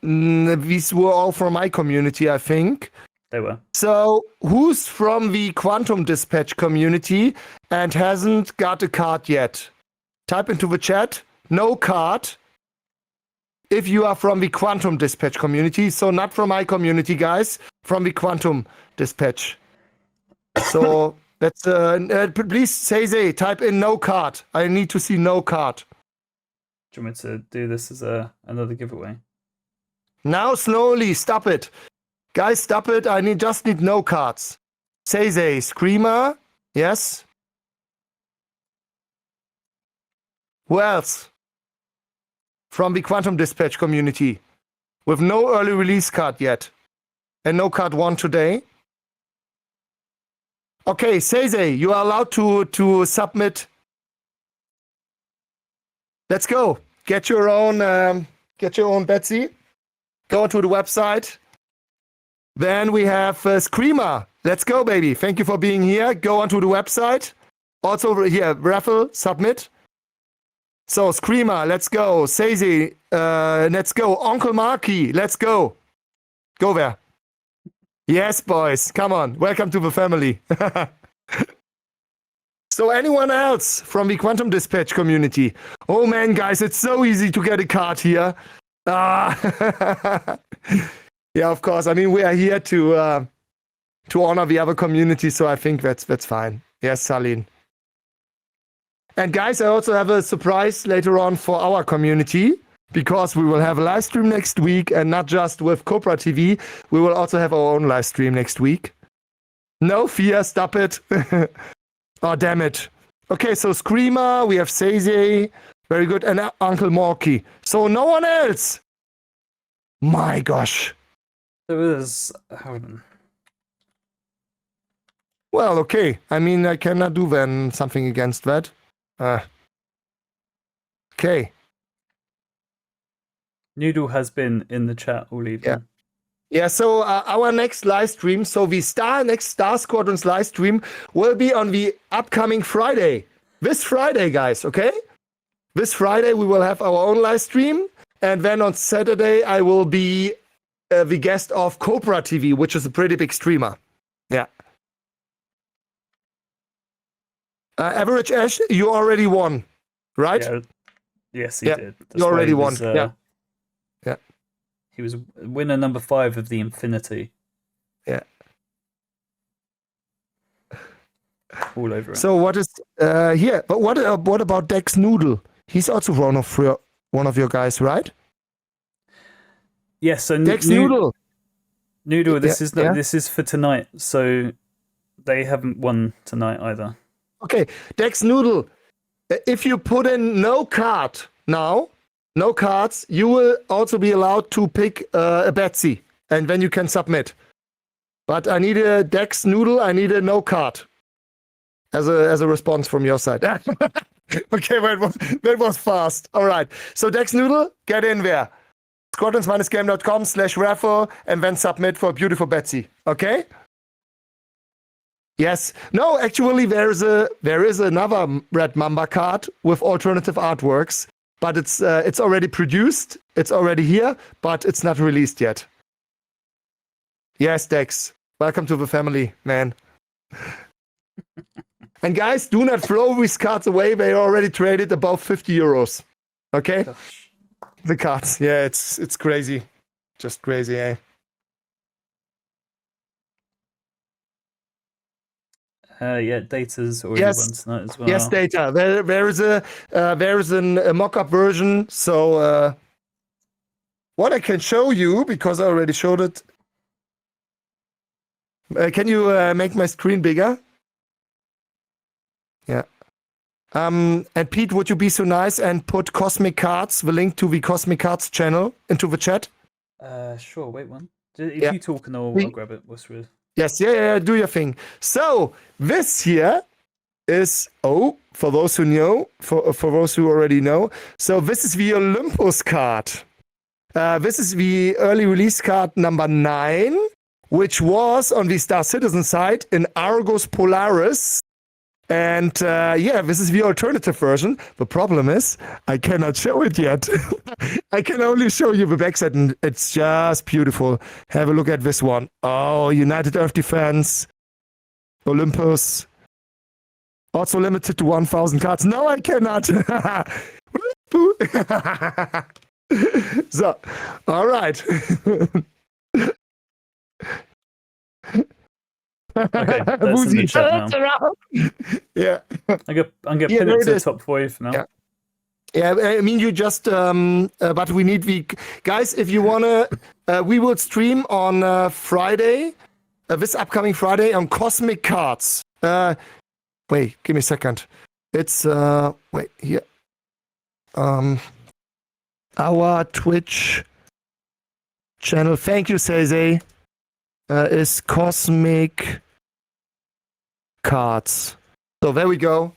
These were all from my community, I think. They were. So, who's from the Quantum Dispatch community and hasn't got a card yet? Type into the chat, no card. If you are from the Quantum Dispatch community, so not from my community, guys, from the Quantum Dispatch. So that's please say type in no card. I need to see no card. Do you want me to do this as another giveaway? Now slowly, stop it. Guys, stop it. I just need no cards. Say Screamer, yes. Who else? From the Quantum Dispatch community. With no early release card yet. And no card 1 today. Okay, Seize, you are allowed to submit. Let's go. Get your own Betsy. Go to the website. Then we have Screamer. Let's go, baby. Thank you for being here. Go onto the website. Also here, raffle, submit. So Screamer, let's go. Seize, let's go. Uncle Marky, let's go. Go there. Yes, boys. Come on. Welcome to the family. So anyone else from the Quantum Dispatch community? Oh man, guys, it's so easy to get a card here. Yeah, of course. I mean, we are here to to honor the other community. So I think that's fine. Yes, Salin. And guys, I also have a surprise later on for our community, because we will have a live stream next week, and not just with Cobra TV. We will also have our own live stream next week. No fear, stop it. Oh, damn it. Okay, so Screamer, we have Seize, very good, and Uncle Morky. So no one else. My gosh. There was. Hold on. Well, okay. I mean, I cannot do then something against that. Okay. Noodle has been in the chat all evening. Yeah. Yeah, so our next live stream, so the next Star Squadrons live stream will be on the upcoming Friday. This Friday, guys, okay? This Friday we will have our own live stream, and then on Saturday I will be the guest of Cobra TV, which is a pretty big streamer. Yeah. Average Ash, you already won, right? Yeah. Yes, he Yeah, did. you already won. Was, Yeah. Yeah. He was winner number 5 of the Infinity. Yeah. All over it. So what is here? But what about Dex Noodle? He's also one of your guys, right? Yes, so Dex Noodle. Noodle, this is yeah. this is for tonight. So they haven't won tonight either. Okay, Dex Noodle. If you put in no card now, no cards, you will also be allowed to pick a Betsy, and then you can submit. But I need a Dex Noodle. I need a no card as a response from your side. Okay, that was fast. All right. So Dex Noodle, get in there. Squadrons-game.com/raffle, and then submit for a beautiful Betsy. Okay? Yes. No, actually, there is another Red Mamba card with alternative artworks, but it's already produced. It's already here, but it's not released yet. Yes, Dex. Welcome to the family, man. And guys, do not throw these cards away. They are already traded above 50 euros. Okay? Gosh. The cards. Yeah, it's crazy. Just crazy, eh? Yeah, Data's already Yes. won tonight as well. Yes, Data. There is a mock-up version. So what I can show you, because I already showed it. Can you make my screen bigger? Yeah. And Pete, would you be so nice and put Cosmic Cards, the link to the Cosmic Cards channel, into the chat? Sure. Wait one. If Yeah. you talk, and I'll grab it. What's real? Yes, yeah, do your thing. So this here is for those who know, for those who already know. So this is the Olympus card. This is the early release card number 9, which was on the Star Citizen side in Argos Polaris. And this is the alternative version. The problem is I cannot show it yet. I can only show you the backside, and it's just beautiful. Have a look at this one. Oh, United Earth Defense, Olympus. Also limited to 1,000 cards. No, I cannot. So, all right. Okay, that's in the chat now. Yeah. I'm gonna pin it to the top for you for now. Yeah. Yeah, I mean, you just, but we need the guys. If you wanna, we will stream on Friday, this upcoming Friday on Cosmic Cards. Wait, give me a second. It's wait here. Our Twitch channel. Thank you, Seize. Is Cosmic Cards. So there we go.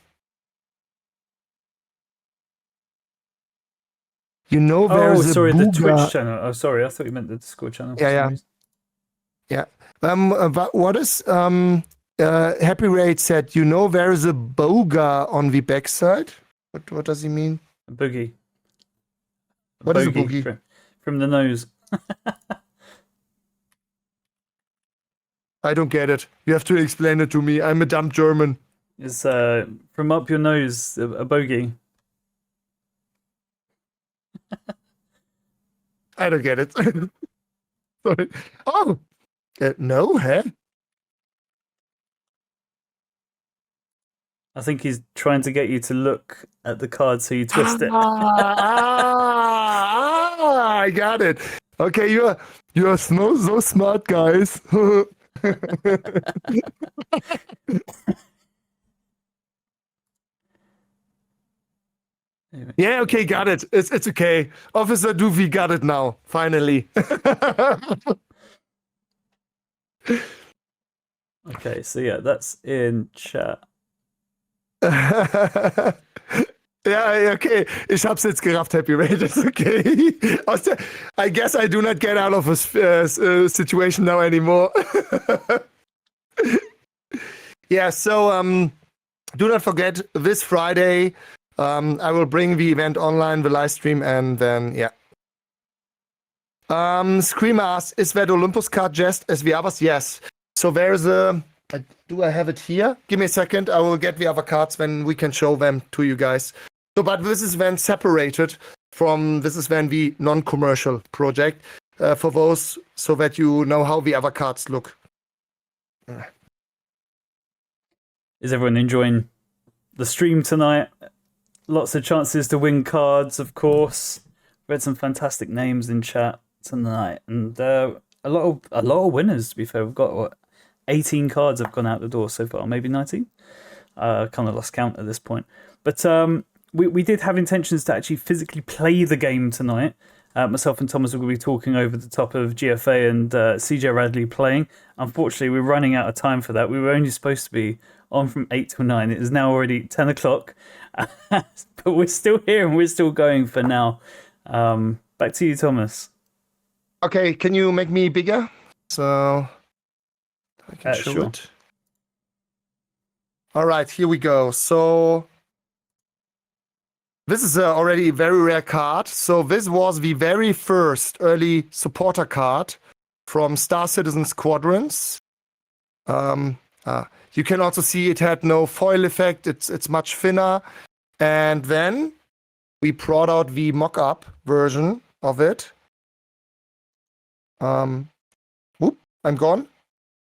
You know, there's the Twitch channel. Oh, sorry, I thought you meant the Discord channel. Yeah. But what is Happy Raid said? You know, there is a boga on the backside. What does he mean? A boogie. What is a boogie? From the nose. I don't get it. You have to explain it to me. I'm a dumb German. It's from up your nose, a bogey. I don't get it. Sorry. Oh, no, huh? I think he's trying to get you to look at the card so you twist it. I got it. Okay, you're so smart, guys. Yeah, okay, got it. It's okay. Officer Doofy got it now, finally. Okay, so yeah, that's in chat. Ja, okay. Ich hab's jetzt gerafft, Happy Raid. It's okay. I guess I do not get out of a situation now anymore. Yeah, so do not forget, this Friday, I will bring the event online, the live stream, and then, yeah. Screamer asks, is that Olympus card just as the others? Yes. So there's do I have it here? Give me a second. I will get the other cards when we can show them to you guys. So, but this is then separated from, this is then the non-commercial project for those, so that you know how the other cards look. Is everyone enjoying the stream tonight? Lots of chances to win cards, of course. Read some fantastic names in chat tonight, and a lot of winners. To be fair, we've got 18 cards have gone out the door so far, maybe 19. Kind of lost count at this point, but we did have intentions to actually physically play the game tonight. Myself and Thomas are going to be talking over the top of GFA and CJ Radley playing. Unfortunately, we're running out of time for that. We were only supposed to be on from 8 till 9. It is now already 10 o'clock. But we're still here and we're still going for now. Back to you, Thomas. Okay, can you make me bigger? So I can show sure. it. All right, here we go. So this is already a very rare card. So this was the very first early supporter card from Star Squadrons. You can also see it had no foil effect. It's much thinner. And then we brought out the mock-up version of it. Whoop, I'm gone.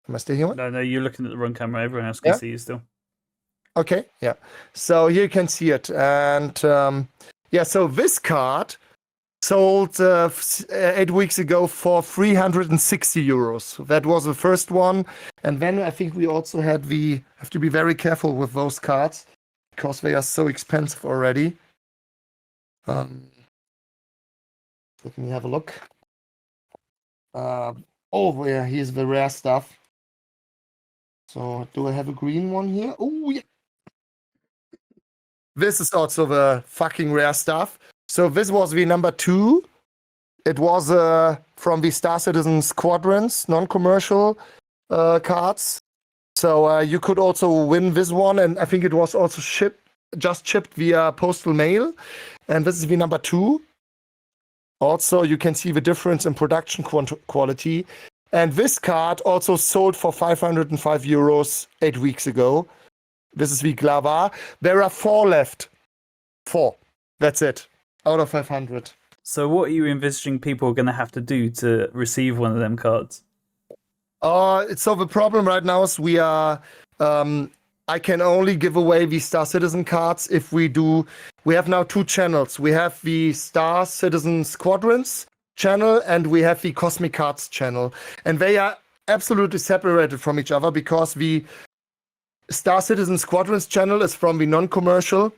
Am I still here? No, you're looking at the wrong camera. Everyone else can see you still. Okay, yeah. So here you can see it. And so this card sold 8 weeks ago for 360 euros. That was the first one. And then I think we also had have to be very careful with those cards because they are so expensive already. Let me have a look. Here's the rare stuff. So do I have a green one here? Oh, yeah. This is also the fucking rare stuff. So this was the number 2. It was from the Star Squadrons non-commercial cards. So you could also win this one, and I think it was also shipped via postal mail. And this is the number 2. Also, you can see the difference in production quality. And this card also sold for 505 euros 8 weeks ago. This is the Glavar. There are 4 left. 4. That's it. Out of 500. So what are you envisaging people are going to have to do to receive one of them cards? So the problem right now is we are... I can only give away the Star Citizen cards if we do... We have now 2 channels. We have the Star Citizen Squadrons channel and we have the Cosmic Cards channel. And they are absolutely separated from each other because the Star Citizen Squadrons channel is from the non-commercial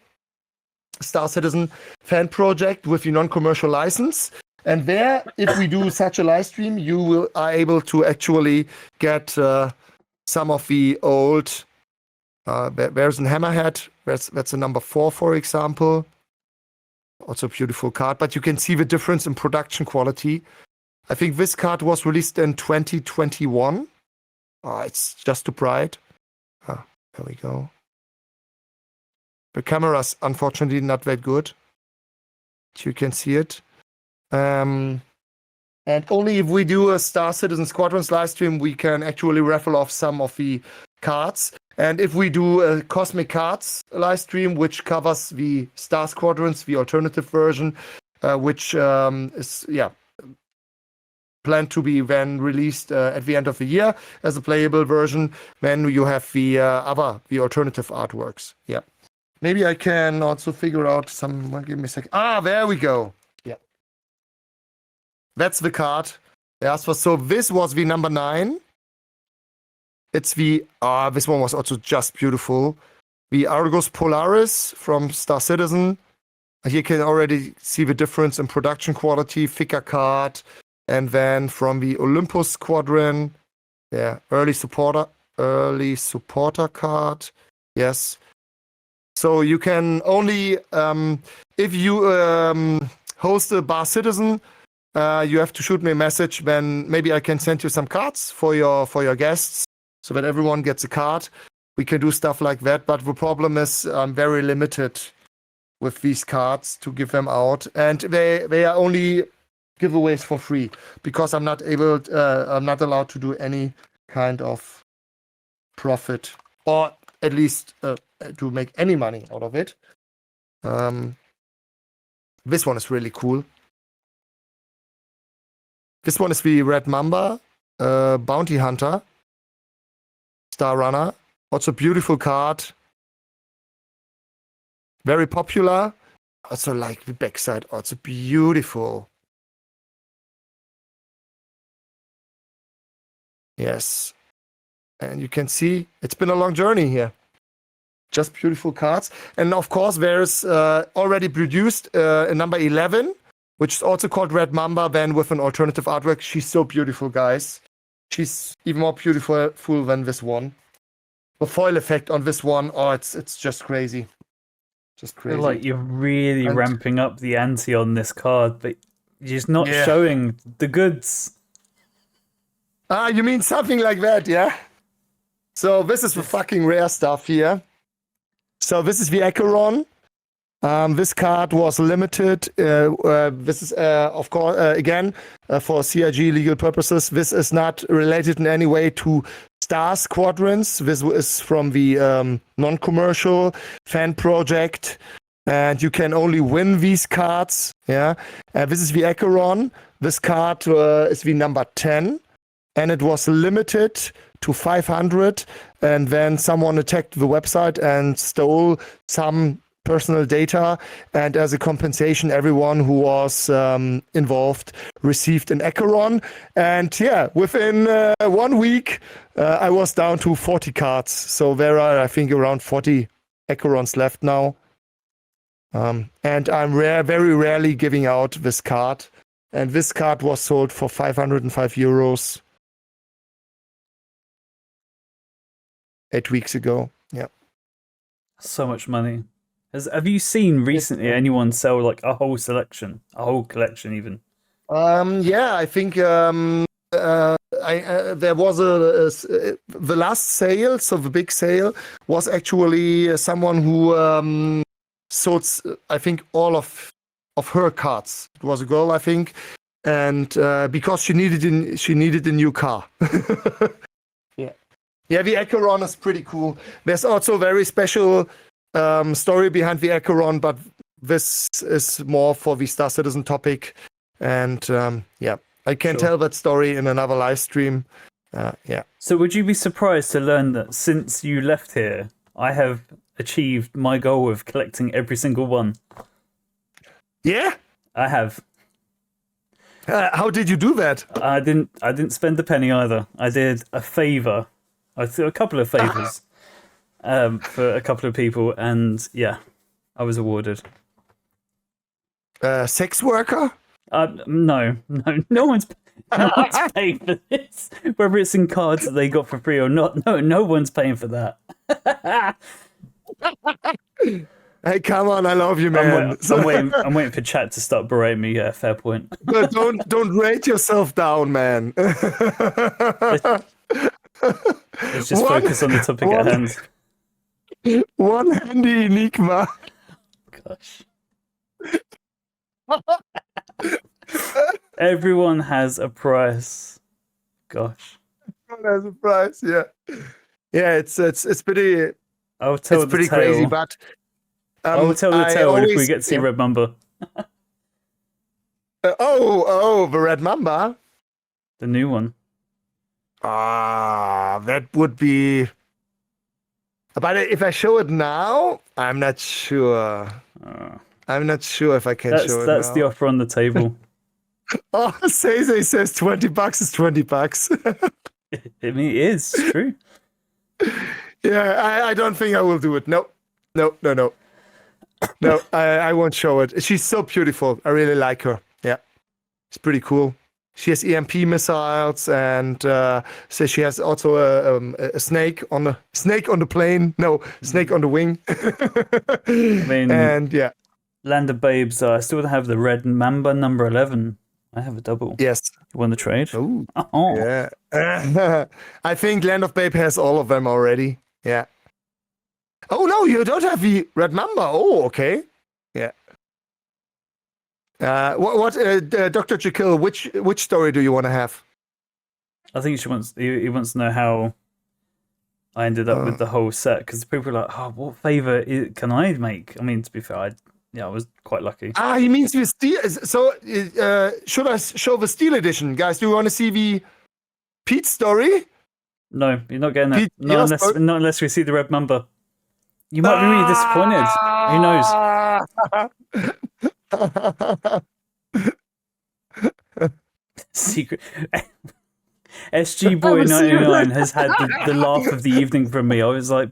Star Citizen fan project with the non-commercial license. And there, if we do such a live stream, you are able to actually get some of the old... there's a Hammerhead. That's a number 4, for example. Also a beautiful card. But you can see the difference in production quality. I think this card was released in 2021. It's just too bright. There we go. The camera's unfortunately not that good. You can see it. And only if we do a Star Citizen Squadrons live stream, we can actually raffle off some of the cards. And if we do a Cosmic Cards live stream, which covers the Star Squadrons, the alternative version, which is planned to be then released at the end of the year as a playable version. Then you have the alternative artworks. Yeah. Maybe I can also figure out some. Give me a second. There we go. Yeah. That's the card. Yes, so this was the number 9. It's the this one was also just beautiful. The Argos Polaris from Star Citizen. Here you can already see the difference in production quality, thicker card, and then from the Olympus Squadron, early supporter card. Yes. So you can only if you host a Bar Citizen, you have to shoot me a message. Then maybe I can send you some cards for your guests, so that everyone gets a card. We can do stuff like that, but the problem is I'm very limited with these cards to give them out, and they are only giveaways for free because I'm not allowed to do any kind of profit, or at least to make any money out of it. This one is really cool. This one is the Red Mamba Bounty Hunter Star Runner. Also beautiful card. Very popular. Also like the backside. Also beautiful. Yes. And you can see it's been a long journey here. Just beautiful cards. And of course, there's already produced a number 11, which is also called Red Mamba, then with an alternative artwork. She's so beautiful, guys. She's even more beautiful than this one. The foil effect on this one, it's just crazy. Just crazy. I feel like you're really ramping up the ante on this card, but you're just not showing the goods. You mean something like that, yeah? So this is the fucking rare stuff here. So this is the Acheron. This card was limited. This is, of course, again, for CIG legal purposes. This is not related in any way to Star Squadrons. This is from the non-commercial fan project. And you can only win these cards. Yeah. This is the Acheron. This card is the number 10. And it was limited to 500. And then someone attacked the website and stole some personal data, and as a compensation, everyone who was involved received an Acheron. And within 1 week, I was down to 40 cards. So there are, I think, around 40 Acherons left now. And I'm very rarely giving out this card. And this card was sold for €505 8 weeks ago. Yeah. So much money. Have you seen recently anyone sell like a whole selection, a whole collection even? I think there was the last sale, so the big sale was actually someone who sold, I think, all of her cards. It was a girl, I think, and because she needed a new car. Yeah, the Acheron is pretty cool. There's also a very special story behind the Acheron, but this is more for the Star Citizen topic. And I can tell that story in another live stream. So would you be surprised to learn that since you left here, I have achieved my goal of collecting every single one? Yeah? I have. How did you do that? I didn't spend a penny either. I did a favor. I did a couple of favors for a couple of people, and I was awarded. Sex worker? No one's paying for this. Whether it's in cards that they got for free or not, no one's paying for that. Hey, come on! I love you, man. I'm waiting for chat to start berating me. Yeah, fair point. But don't rate yourself down, man. Let's just focus on the topic at hand. One handy Enigma. Gosh. Everyone has a price. Gosh. Everyone has a price. Yeah. It's pretty. I'll tell it's pretty crazy, but I will tell the tale if we get to see Red Mamba. The Red Mamba. The new one. That would be. But if I show it now, I'm not sure. I'm not sure if I can show it That's now. the offer on the table. Oh, Say says $20 is $20. I mean, it is. It's true. Yeah, I don't think I will do it. No. No, I won't show it. She's so beautiful. I really like her. Yeah, it's pretty cool. She has EMP missiles, and so she has also a snake on the plane. No, snake on the wing. I mean, and yeah, Land of Babes. I still have the red Mamba number 11. I have a double. yes. You won the trade. Oh, Oh. yeah. I think Land of Babe has all of them already. Yeah. Oh no, you don't have the red Mamba. Oh, okay. Yeah. Dr. Jekyll, which story do you want to have? I think he wants to know how I ended up with the whole set, because people are like, oh, what favor can I make? I mean, to be fair, I was quite lucky. He means the steel. So should I show the steel edition, guys? Do you want to see the Pete story? No, you're not getting it. Pete, Not unless we see the red Mamba. You might be really disappointed. Who knows? Secret. SG Boy 99 has had the laugh of the evening from me. I was like,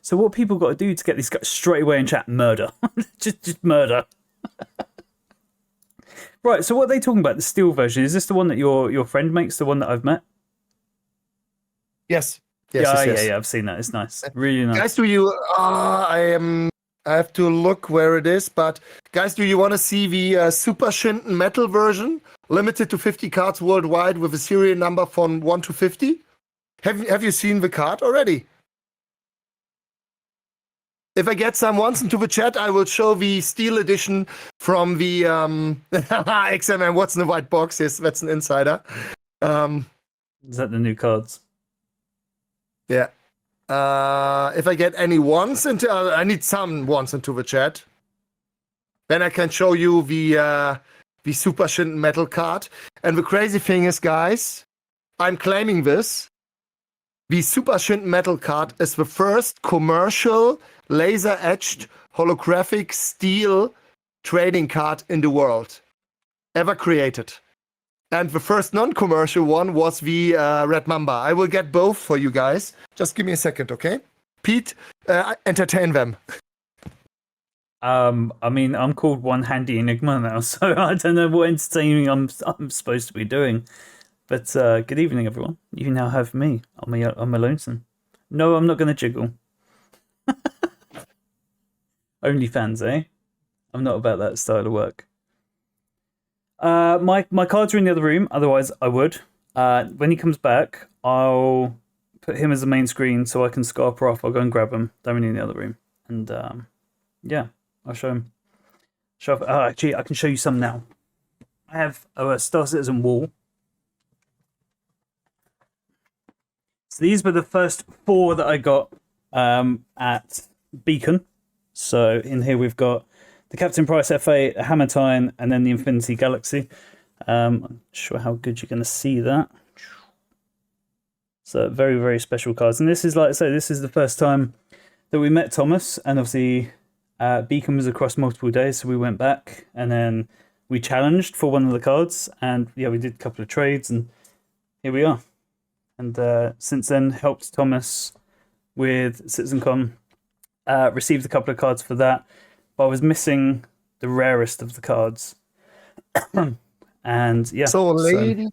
so what people got to do to get these guys straight away in chat? Murder. just murder. Right, so what are they talking about? The steel version. Is this the one that your friend makes, the one that I've met? Yes. Yeah, I've seen that. It's nice. Really nice. Guys, do you I have to look where it is, but guys, do you want to see the Super Shinton Metal version? Limited to 50 cards worldwide with a serial number from 1 to 50? Have you seen the card already? If I get some ones into the chat, I will show the steel edition from the XMM. What's in the white box? Yes, that's an insider. Is that the new cards? Yeah. If I get any ones into, I need some ones into the chat. Then I can show you the Super Shinton Metal card. And the crazy thing is, guys, I'm claiming this. The Super Shinton Metal card is the first commercial laser-etched holographic steel trading card in the world ever created. And the first non-commercial one was the Red Mamba. I will get both for you guys. Just give me a second, okay? Pete, entertain them. I mean, I'm called One Handy Enigma now, so I don't know what entertaining I'm supposed to be doing. But good evening, everyone. You now have me on my lonesome. No, I'm not going to jiggle. OnlyFans, eh? I'm not about that style of work. My cards are in the other room. Otherwise, I would. When he comes back, I'll put him as the main screen so I can scarper off. I'll go and grab him. They're only in the other room, and yeah, I'll show him. Actually, I can show you some now. I have a Star Citizen wall. So these were the first 4 that I got at Beacon. So in here we've got the Captain Price FA, Hammertine, and then the Infinity Galaxy. I'm not sure how good you're going to see that. So very, very special cards. And this is, like I say, this is the first time that we met Thomas. And obviously Beacon was across multiple days, so we went back. And then we challenged for one of the cards. And yeah, we did a couple of trades, and here we are. And since then, helped Thomas with CitizenCon. Received a couple of cards for that. But I was missing the rarest of the cards. And yeah, so ladies,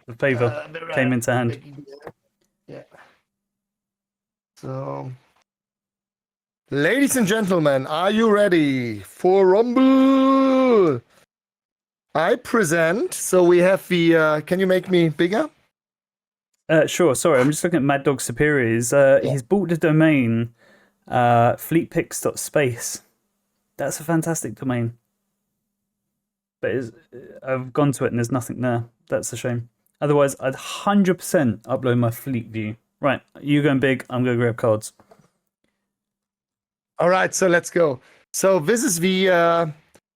the favor came into hand. Yeah. So, ladies and gentlemen, are you ready for Rumble? I present. So we have the. Can you make me bigger? Sure. Sorry, I'm just looking at Mad Dog Superiors. He's bought the domain fleetpix.space. That's a fantastic domain. But I've gone to it and there's nothing there. That's a shame. Otherwise, I'd 100% upload my fleet view. Right, you going big, I'm going to grab cards. All right, so let's go. So this is the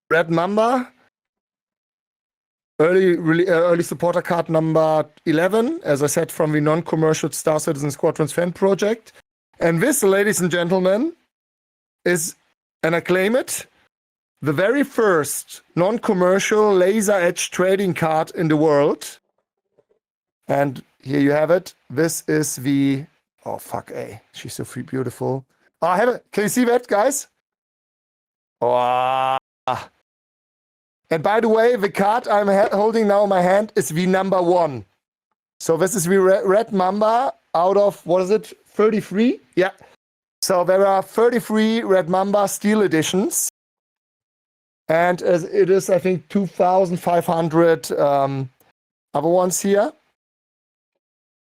Red Mamba. early supporter card number 11, as I said, from the non-commercial Star Citizen Squadrons fan project. And this, ladies and gentlemen, is, and I claim it, the very first non-commercial laser edge trading card in the world. And here you have it. This is the, oh fuck, she's so beautiful. Oh, I have it. Can you see that, guys? Oh. And by the way, the card I'm holding now in my hand is the number 1. So this is the red Mamba out of, what is it, 33? Yeah. So there are 33 Red Mamba Steel editions. And it is, I think, 2,500 other ones here.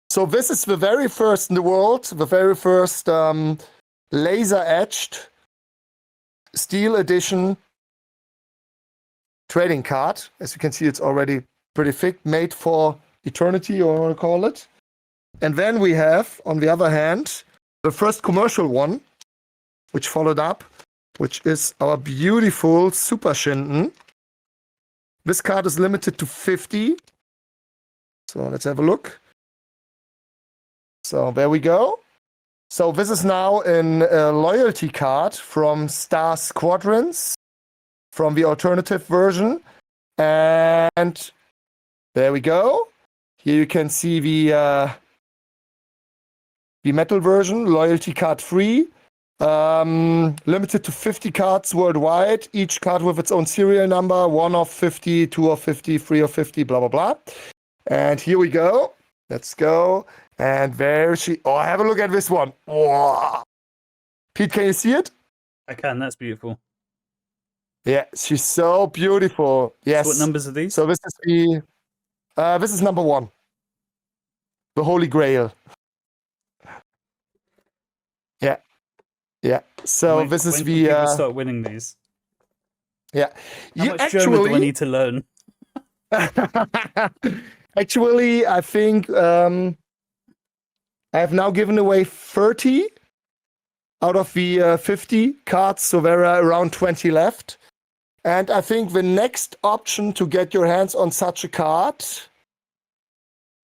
So this is the very first in the world, the very first laser-etched Steel edition trading card. As you can see, it's already pretty thick, made for eternity, or what you want to call it. And then we have, on the other hand, the first commercial one, which followed up, which is our beautiful Super Shinden. This card is limited to 50. So let's have a look. So there we go. So this is now a loyalty card from Star Squadrons, from the alternative version. And there we go. Here you can see the metal version, loyalty card free. Limited to 50 cards worldwide, each card with its own serial number, 1 of 50, 2 of 50, 3 of 50, blah, blah, blah. And here we go. Let's go. And there she... Oh, have a look at this one. Whoa. Pete, can you see it? I can. That's beautiful. Yeah, she's so beautiful. Yes. So what numbers are these? So this is this is number 1. The Holy Grail. Yeah. Yeah. So this is when the... people start winning these? Yeah. How much German do I need to learn? Actually, I think I have now given away 30 out of the 50 cards, so there are around 20 left. And I think the next option to get your hands on such a card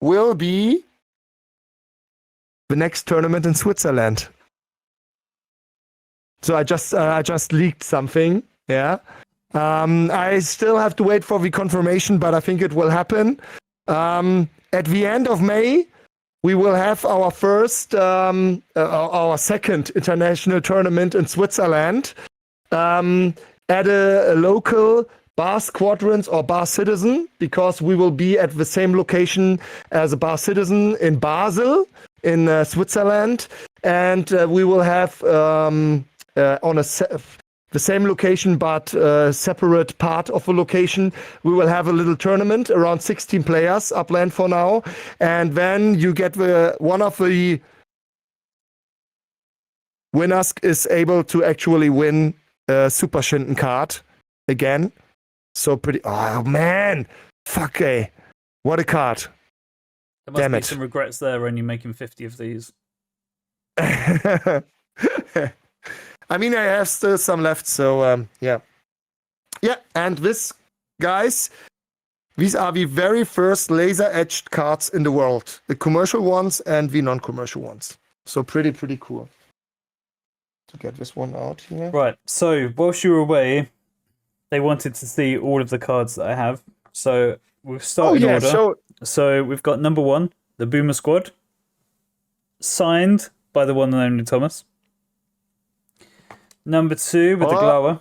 will be the next tournament in Switzerland. So I just leaked something, yeah. I still have to wait for the confirmation, but I think it will happen. At the end of May, we will have our first, our second international tournament in Switzerland at a local Bar Squadrons or Bar Citizen, because we will be at the same location as a Bar Citizen in Basel, in Switzerland, and we will have on the same location, but separate part of the location. We will have a little tournament, around 16 players, upland for now. And then you get one of the winners is able to actually win a Super Shinden card again. So pretty, oh man, fuck what a card. There must Damn be it. some regrets there only making 50 of these. I mean, I have still some left, so yeah. Yeah, and this, guys, these are the very first laser-etched cards in the world. The commercial ones and the non-commercial ones. So pretty cool. To get this one out here. Right, so whilst you were away, they wanted to see all of the cards that I have. So we'll start in order. So we've got number 1, the Boomer Squad, signed by the one and only Thomas. Number 2 with the Glower.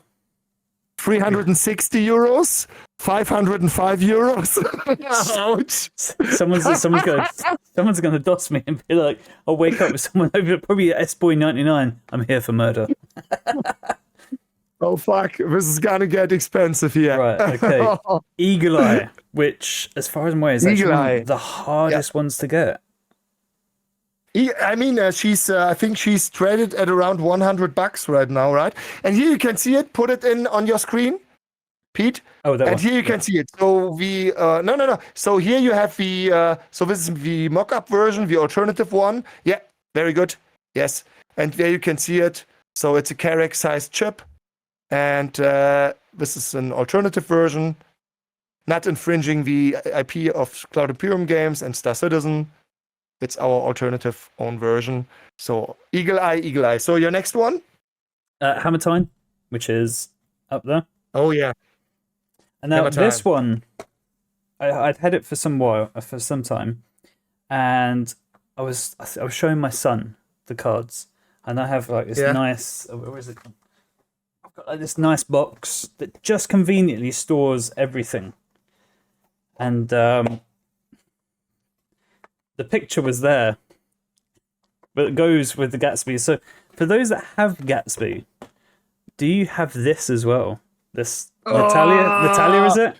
360 euros, 505 euros. Ouch. Someone's gonna doss me and be like, I'll wake up with someone over probably at S-Boy 99. I'm here for murder. Oh fuck, this is gonna get expensive here. Right, okay. Eagle Eye, which as far as I'm aware is actually one of the hardest ones to get. I mean, I think she's traded at around $100 right now, right? And here you can see it. Put it in on your screen, Pete. Oh, that one. And here you can see it. So the no. So here you have the so this is the mock-up version, the alternative one. Yeah, very good. Yes, and there you can see it. So it's a Carrack-sized chip, and this is an alternative version. not infringing the IP of Cloud Imperium Games and Star Citizen. It's our alternative own version. So Eagle Eye. So your next one? Hammer Time, which is up there. Oh yeah. And now Hammer Time. this one, I'd had it for some time, and I was showing my son the cards, and I have like this nice. Where is it? I've got like this nice box that just conveniently stores everything, and the picture was there, but it goes with the Gatsby. So for those that have Gatsby, do you have this as well? This Natalia, is it?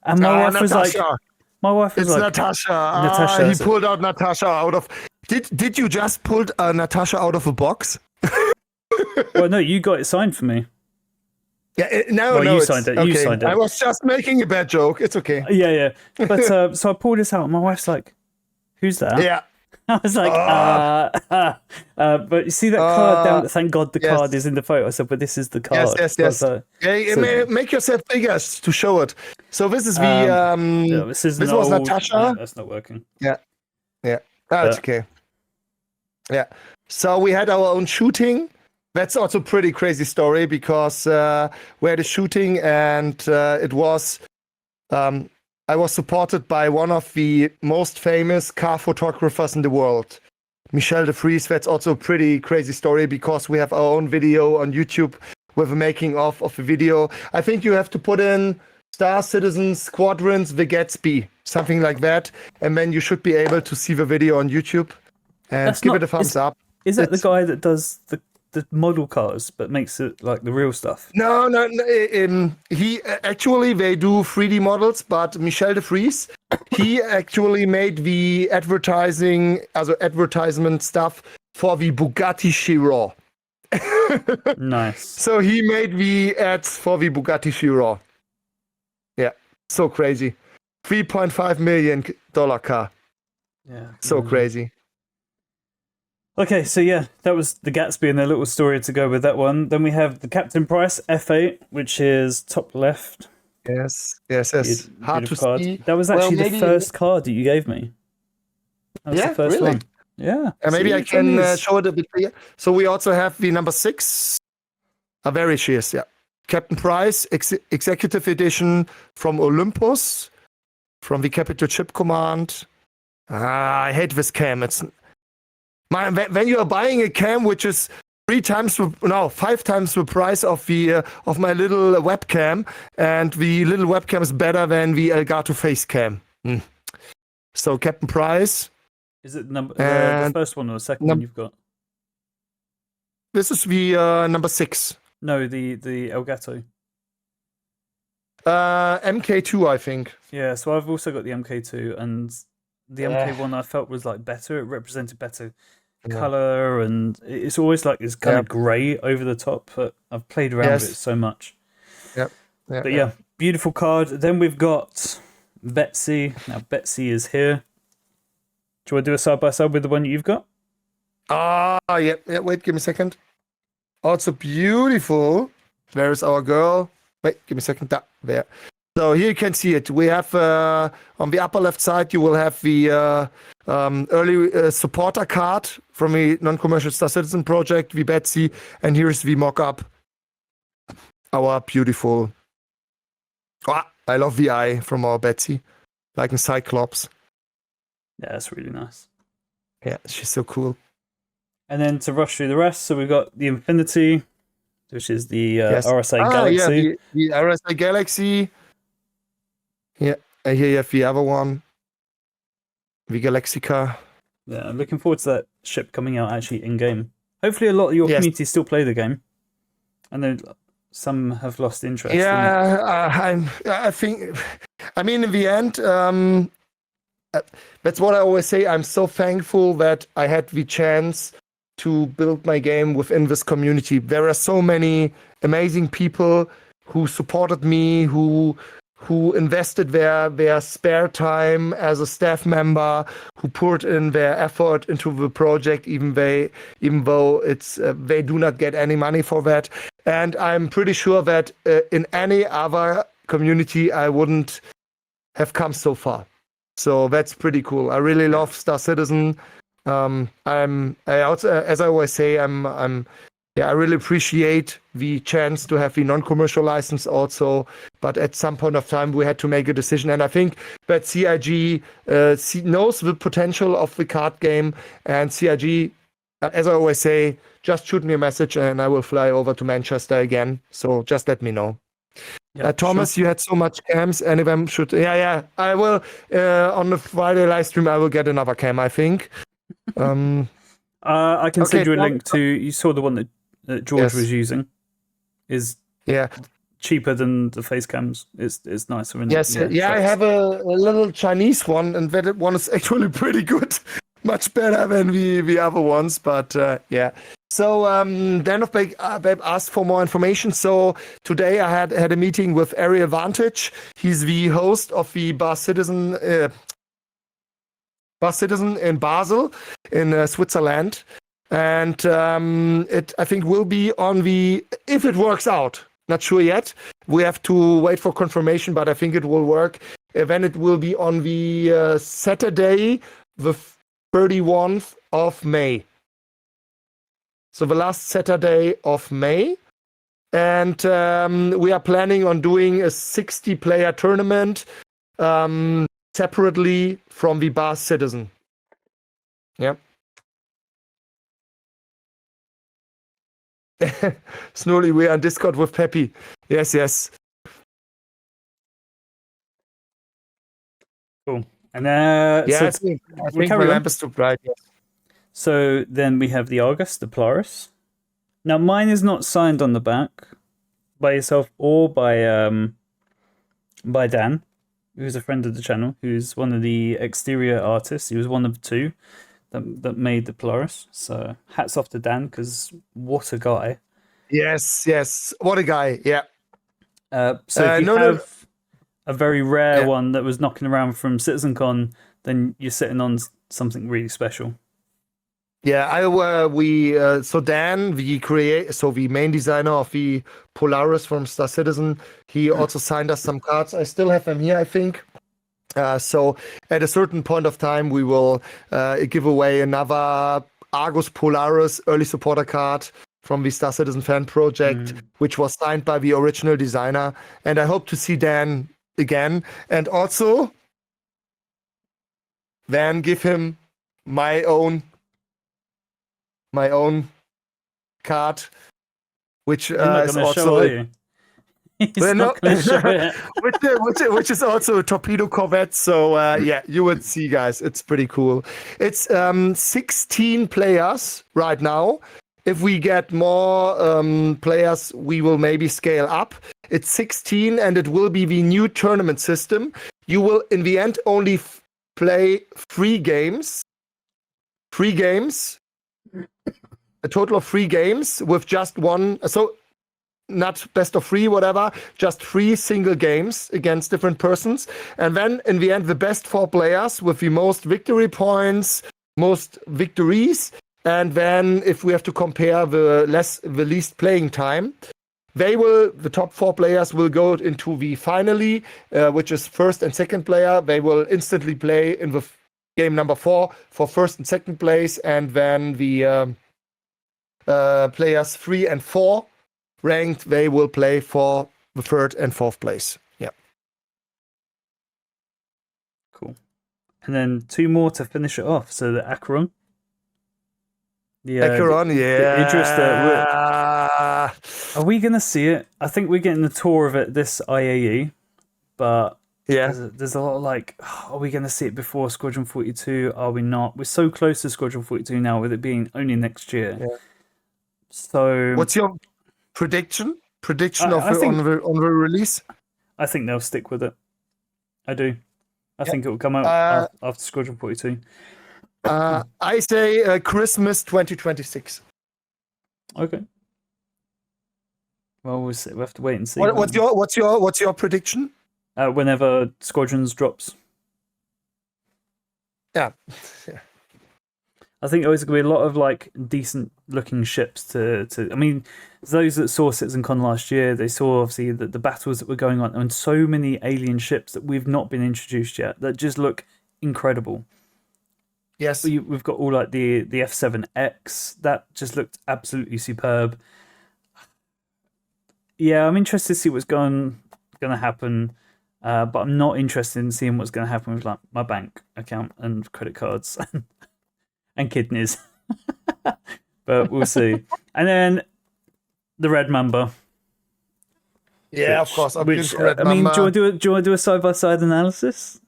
And my wife was like, it's Natasha. Natasha. He pulled out Natasha out of. Did you just pull Natasha out of a box? Well, no, you got it signed for me. Yeah, you signed it. Okay. You signed it. I was just making a bad joke. It's okay. Yeah. But so I pulled this out, and my wife's like, "Who's that?" Yeah. I was like, but you see that card down? Thank God the card is in the photo. I said, but this is the card. Yes. Make yourself bigger to show it. So this is the this was Natasha. That's not working. Yeah. It's okay. Yeah. So we had our own shooting. That's also a pretty crazy story because we had a shooting and it was. I was supported by one of the most famous car photographers in the world, Michel de Vries. That's also a pretty crazy story because we have our own video on YouTube with a making of a video. I think you have to put in Star Squadrons, the Gatsby, something like that, and then you should be able to see the video on YouTube and give it a thumbs up. Is that the guy that does the model cars but makes it like the real stuff? No. He actually, they do 3D models, but Michel de Vries, he actually made the advertisement stuff for the Bugatti Chiron. Nice. So he made the ads for the Bugatti Chiron. Yeah, so crazy. $3.5 million car. Yeah. So crazy. Okay, so yeah, that was the Gatsby and their little story to go with that one. Then we have the Captain Price F8, which is top left. Yes. Hard to card. see. That was actually the first card that you gave me. That was the first really? one. Yeah. Maybe I can show it a bit clear. So we also have the number 6. Avaricious, yeah. Captain Price, Executive Edition from Olympus, from the Capital Ship Command. I hate this cam. When you are buying a cam which is 5 times the price of my little webcam, and the little webcam is better than the Elgato face cam. So Captain Price. Is it the first one or the second one you've got? This is the number 6. No, the Elgato. MK2, I think. Yeah, so I've also got the MK2, and the MK1 I felt was like better. It represented better color, and it's always like this kind of grey over the top. But I've played around with it so much. But yeah, beautiful card. Then we've got Betsy. Now Betsy is here. Do you want to do a side by side with the one you've got? Yeah. Wait, give me a second. Also beautiful. Where is our girl? Wait, give me a second. There. So here you can see it. We have on the upper left side, you will have the early supporter card from the non-commercial Star Citizen project, the Betsy, and here's the mock-up. Our beautiful. I love the eye from our Betsy, like in Cyclops. Yeah, that's really nice. Yeah, she's so cool. And then to rush through the rest, so we've got the Infinity, which is the RSA Galaxy. Yeah, the RSA Galaxy. Yeah, and here you have the other one, the Galaxica. Yeah, I'm looking forward to that ship coming out actually in game. Hopefully, a lot of your community still play the game. I know some have lost interest. Yeah, I think. I mean, in the end, that's what I always say. I'm so thankful that I had the chance to build my game within this community. There are so many amazing people who supported me, who invested their spare time as a staff member, who poured in their effort into the project, even though it's they do not get any money for that. And I'm pretty sure that in any other community, I wouldn't have come so far. So that's pretty cool. I really love Star Citizen. I also, as I always say, I really appreciate the chance to have the non-commercial license also. But at some point of time, we had to make a decision, and I think that CIG knows the potential of the card game, and CIG, as I always say, just shoot me a message, and I will fly over to Manchester again. So just let me know. Yeah, Thomas, sure. you had so much cams. Any of them should? Yeah. I will on the Friday live stream. I will get another cam. I think. I can Okay, send you a Tom- link to. You saw the one that George Yes. was using. Is Yeah. cheaper than the face cams. It's nicer. And Yes. Yeah. I shows. have a little Chinese one, and that one is actually pretty good. Much better than the other ones, but yeah. So Dan of Babe asked for more information. So today I had a meeting with Ariel Vantage. He's the host of the Bar Citizen in Basel in Switzerland, and I think will be on the, if it works out. Not sure yet. We have to wait for confirmation, but I think it will work. Then it will be on the Saturday, the 31st of May. So the last Saturday of May. And we are planning on doing a 60-player tournament separately from the Bar Citizen. Yep. Snurly, we are on Discord with Peppy. Yes. Cool. And Yeah, so I think we my carry on. lamp is too bright. Yes. So then we have the Argus, the Polaris. Now mine is not signed on the back by yourself or by Dan, who's a friend of the channel, who's one of the exterior artists. He was one of two that made the Polaris. So hats off to Dan, because what a guy. Yes. What a guy. Yeah. So if you no. have a very rare Yeah. one that was knocking around from CitizenCon, then you're sitting on something really special. Yeah, so Dan, the main designer of the Polaris from Star Citizen, he also signed us some cards. I still have them here, I think. So at a certain point of time, we will give away another Argus Polaris early supporter card from the Star Citizen fan project, which was signed by the original designer. And I hope to see Dan again, and also then give him my own card, which You're not is going to show, also are you? He's Well, not no. going to show it. which is also a torpedo corvette. So yeah, you would see, guys. It's pretty cool. It's 16 players right now. If we get more players, we will maybe scale up. It's 16, and it will be the new tournament system. You will, in the end, only play 3 games. 3 games. A total of 3 games with just one. So not best of 3, whatever, just 3 single games against different persons. And then in the end, the best 4 players with the most victory points, most victories. And then if we have to compare the least playing time, the top 4 players will go into the finale, which is first and second player. They will instantly play in the game number 4 for first and second place. And then the players 3 and 4 ranked, they will play for the third and fourth place. Yeah. Cool. And then 2 more to finish it off. So the Acheron. Acheron, yeah. The Idris are we going to see it? I think we're getting the tour of it this IAE, but yeah, there's a lot of like, are we going to see it before Squadron 42? Are we not? We're so close to Squadron 42 now, with it being only next year. Yeah. So what's your prediction I think- on the release? I think they'll stick with it. I do. I think it will come out after Squadron 42. I say Christmas 2026. Okay. Well, we'll have to wait and see. What's your prediction? Whenever Squadrons drops. Yeah. I think there's going to be a lot of like decent looking ships to. I mean, those that saw CitizenCon last year, they saw obviously the battles that were going on, and so many alien ships that we've not been introduced yet that just look incredible. Yes. We've got all like the F7X that just looked absolutely superb. Yeah, I'm interested to see what's going to happen, but I'm not interested in seeing what's going to happen with like my bank account and credit cards and kidneys. But we'll see. And then the Red Mamba. Yeah, of course. I'm into Red I mean, Mamba. do you want to do a side by side analysis?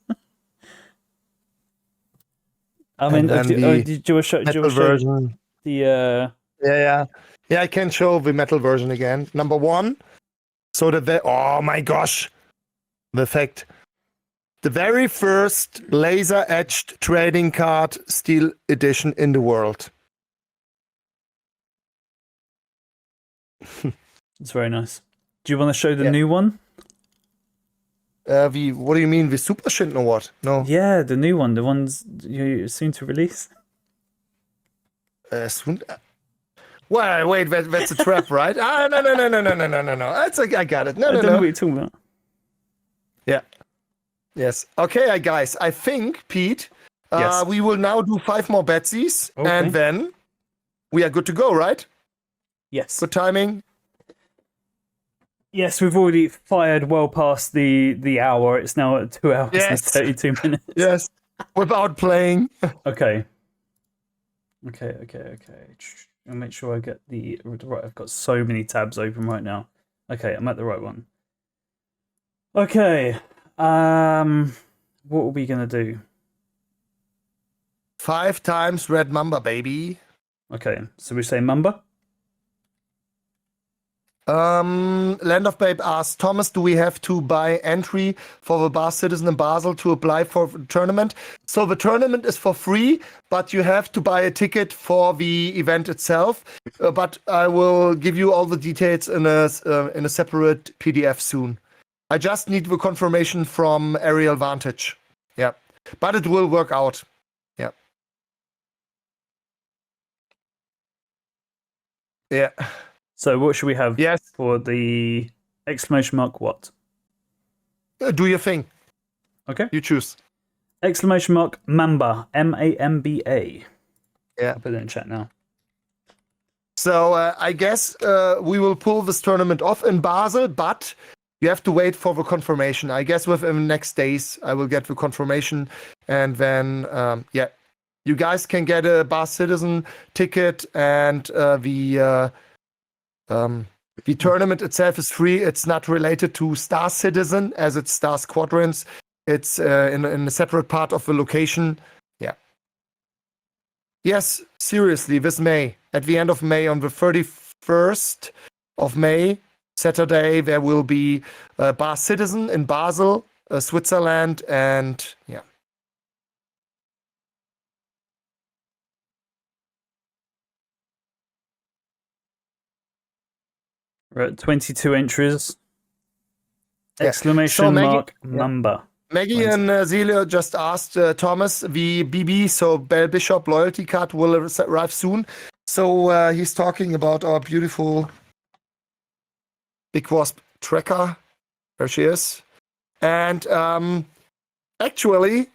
I mean, And do then you want to show metal version. the Yeah. I can show the metal version again. Number 1. So oh my gosh, the fact. The very first laser-etched trading card steel edition in the world. It's very nice. Do you want to show the Yeah. new one? What do you mean, the Super Shin or what? No. Yeah, the new one, the ones you're soon to release. Soon. Well, wait, that's a trap, right? No. That's I got it. I don't know what you're talking about. Yeah. Yes. Okay, guys. I think, Pete, Yes. we will now do 5 more Betsies, Okay. and then we are good to go, right? Yes. Good timing. Yes, we've already fired well past the hour. It's now at 2 hours Yes. and 32 minutes. Yes. Without playing. Okay. I'll make sure I get the right. I've got so many tabs open right now. Okay, I'm at the right one. Okay. What are we gonna do? 5 times Red Mamba, baby. Okay, so we say Mamba. Land of Babe asks, Thomas, do we have to buy entry for the Bar Citizen in Basel to apply for the tournament? So the tournament is for free, but you have to buy a ticket for the event itself. But I will give you all the details in a separate PDF soon. I just need the confirmation from Aerial Vantage. Yeah, but it will work out. Yeah. Yeah. So what should we have Yes. for the exclamation mark what? Do your thing. Okay. You choose. Exclamation mark Mamba. Mamba. Yeah. I'll put it in chat now. So I guess we will pull this tournament off in Basel, but you have to wait for the confirmation. I guess within the next days I will get the confirmation, and then you guys can get a Bar Citizen ticket, and the tournament itself is free. It's not related to Star Citizen as it's Star Squadrons. It's in a separate part of the location. Yeah. Yes, seriously, this May, at the end of May, on the 31st of May, Saturday, there will be a Bar Citizen in Basel, Switzerland, and yeah. We're at 22 entries. Yeah. Exclamation So Maggie- mark yeah. Mamba. Maggie and Zelia just asked Thomas, the BB, so Bell Bishop loyalty card will arrive soon. So he's talking about our beautiful Big Wasp tracker. There she is. And actually,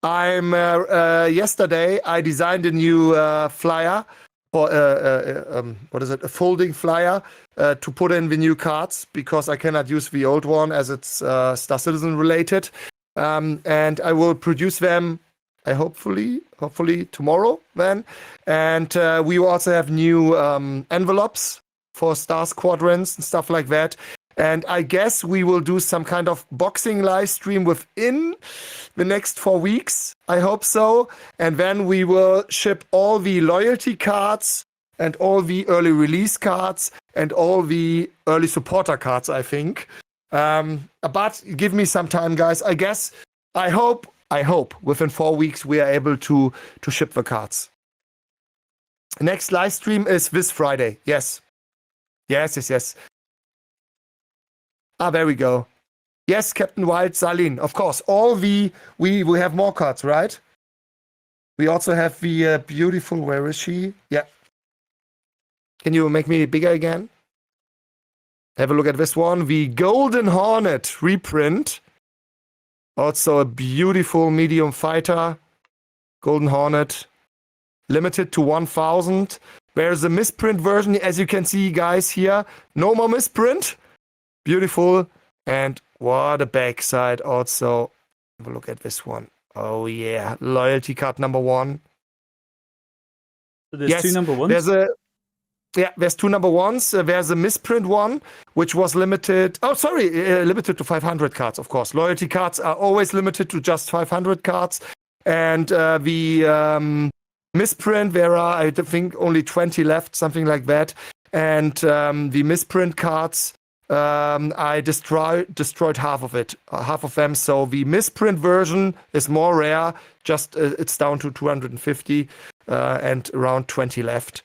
yesterday I designed a new flyer for a folding flyer to put in the new cards, because I cannot use the old one as it's Star Citizen related. And I will produce them hopefully tomorrow then. And we will also have new envelopes for Star Squadrons and stuff like that. And I guess we will do some kind of boxing live stream within the next 4 weeks. I hope so. And then we will ship all the loyalty cards and all the early release cards and all the early supporter cards, I think. But give me some time, guys. I hope within 4 weeks we are able to ship the cards. Next live stream is this Friday. Yes. There we go. Yes, Captain Wild, Salin. Of course. We have more cards, right? We also have the beautiful, where is she? Yeah. Can you make me bigger again? Have a look at this one. The Golden Hornet reprint. Also a beautiful medium fighter. Golden Hornet. Limited to 1,000. There's a misprint version, as you can see, guys, here. No more misprint. Beautiful. And what a backside also. Have a look at this one. Oh, yeah. Loyalty card number 1. So there's two number ones? There's two number ones. There's a misprint one, which was limited. Oh, sorry, limited to 500 cards, of course. Loyalty cards are always limited to just 500 cards. And the misprint, there are, I think, only 20 left, something like that. And the misprint cards, I destroyed half of them. So the misprint version is more rare. Just it's down to 250 and around 20 left.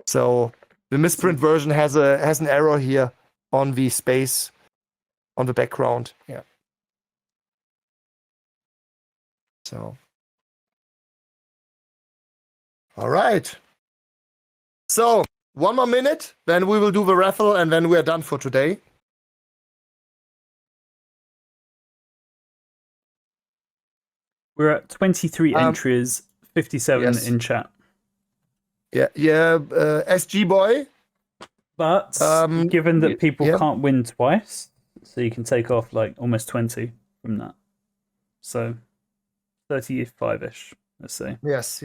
So the misprint version has an error here on the space on the background. Yeah. So. All right. So 1 more minute, then we will do the raffle, and then we are done for today. We're at 23 entries, 57 in chat. Yeah, SG boy. But given that people yeah. can't win twice, so you can take off like almost 20 from that. So 35-ish, let's say. Yes.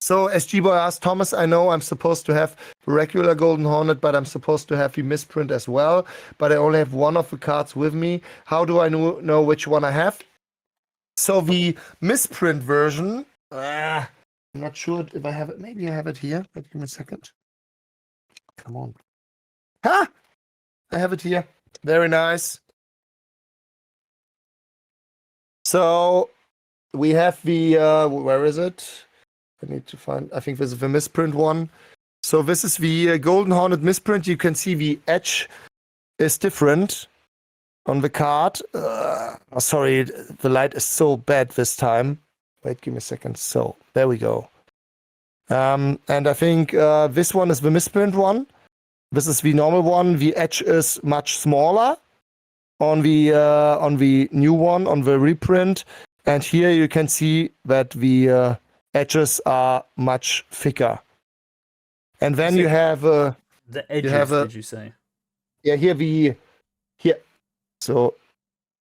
So SG boy asked Thomas, I know I'm supposed to have regular Golden Hornet, but I'm supposed to have the misprint as well. But I only have one of the cards with me. How do I know which one I have? So the misprint version, I'm not sure if I have it. Maybe I have it here. But give me a second. Come on. I have it here. Very nice. So we have the, where is it? I need to find, I think this is the misprint one. So this is the Golden Hornet misprint. You can see the edge is different on the card. Sorry, the light is so bad this time. Wait, give me a second. So, there we go. And I think this one is the misprint one. This is the normal one. The edge is much smaller on the new one, on the reprint. And here you can see that the edges are much thicker. And then you have the edges, did you say? Yeah, here. So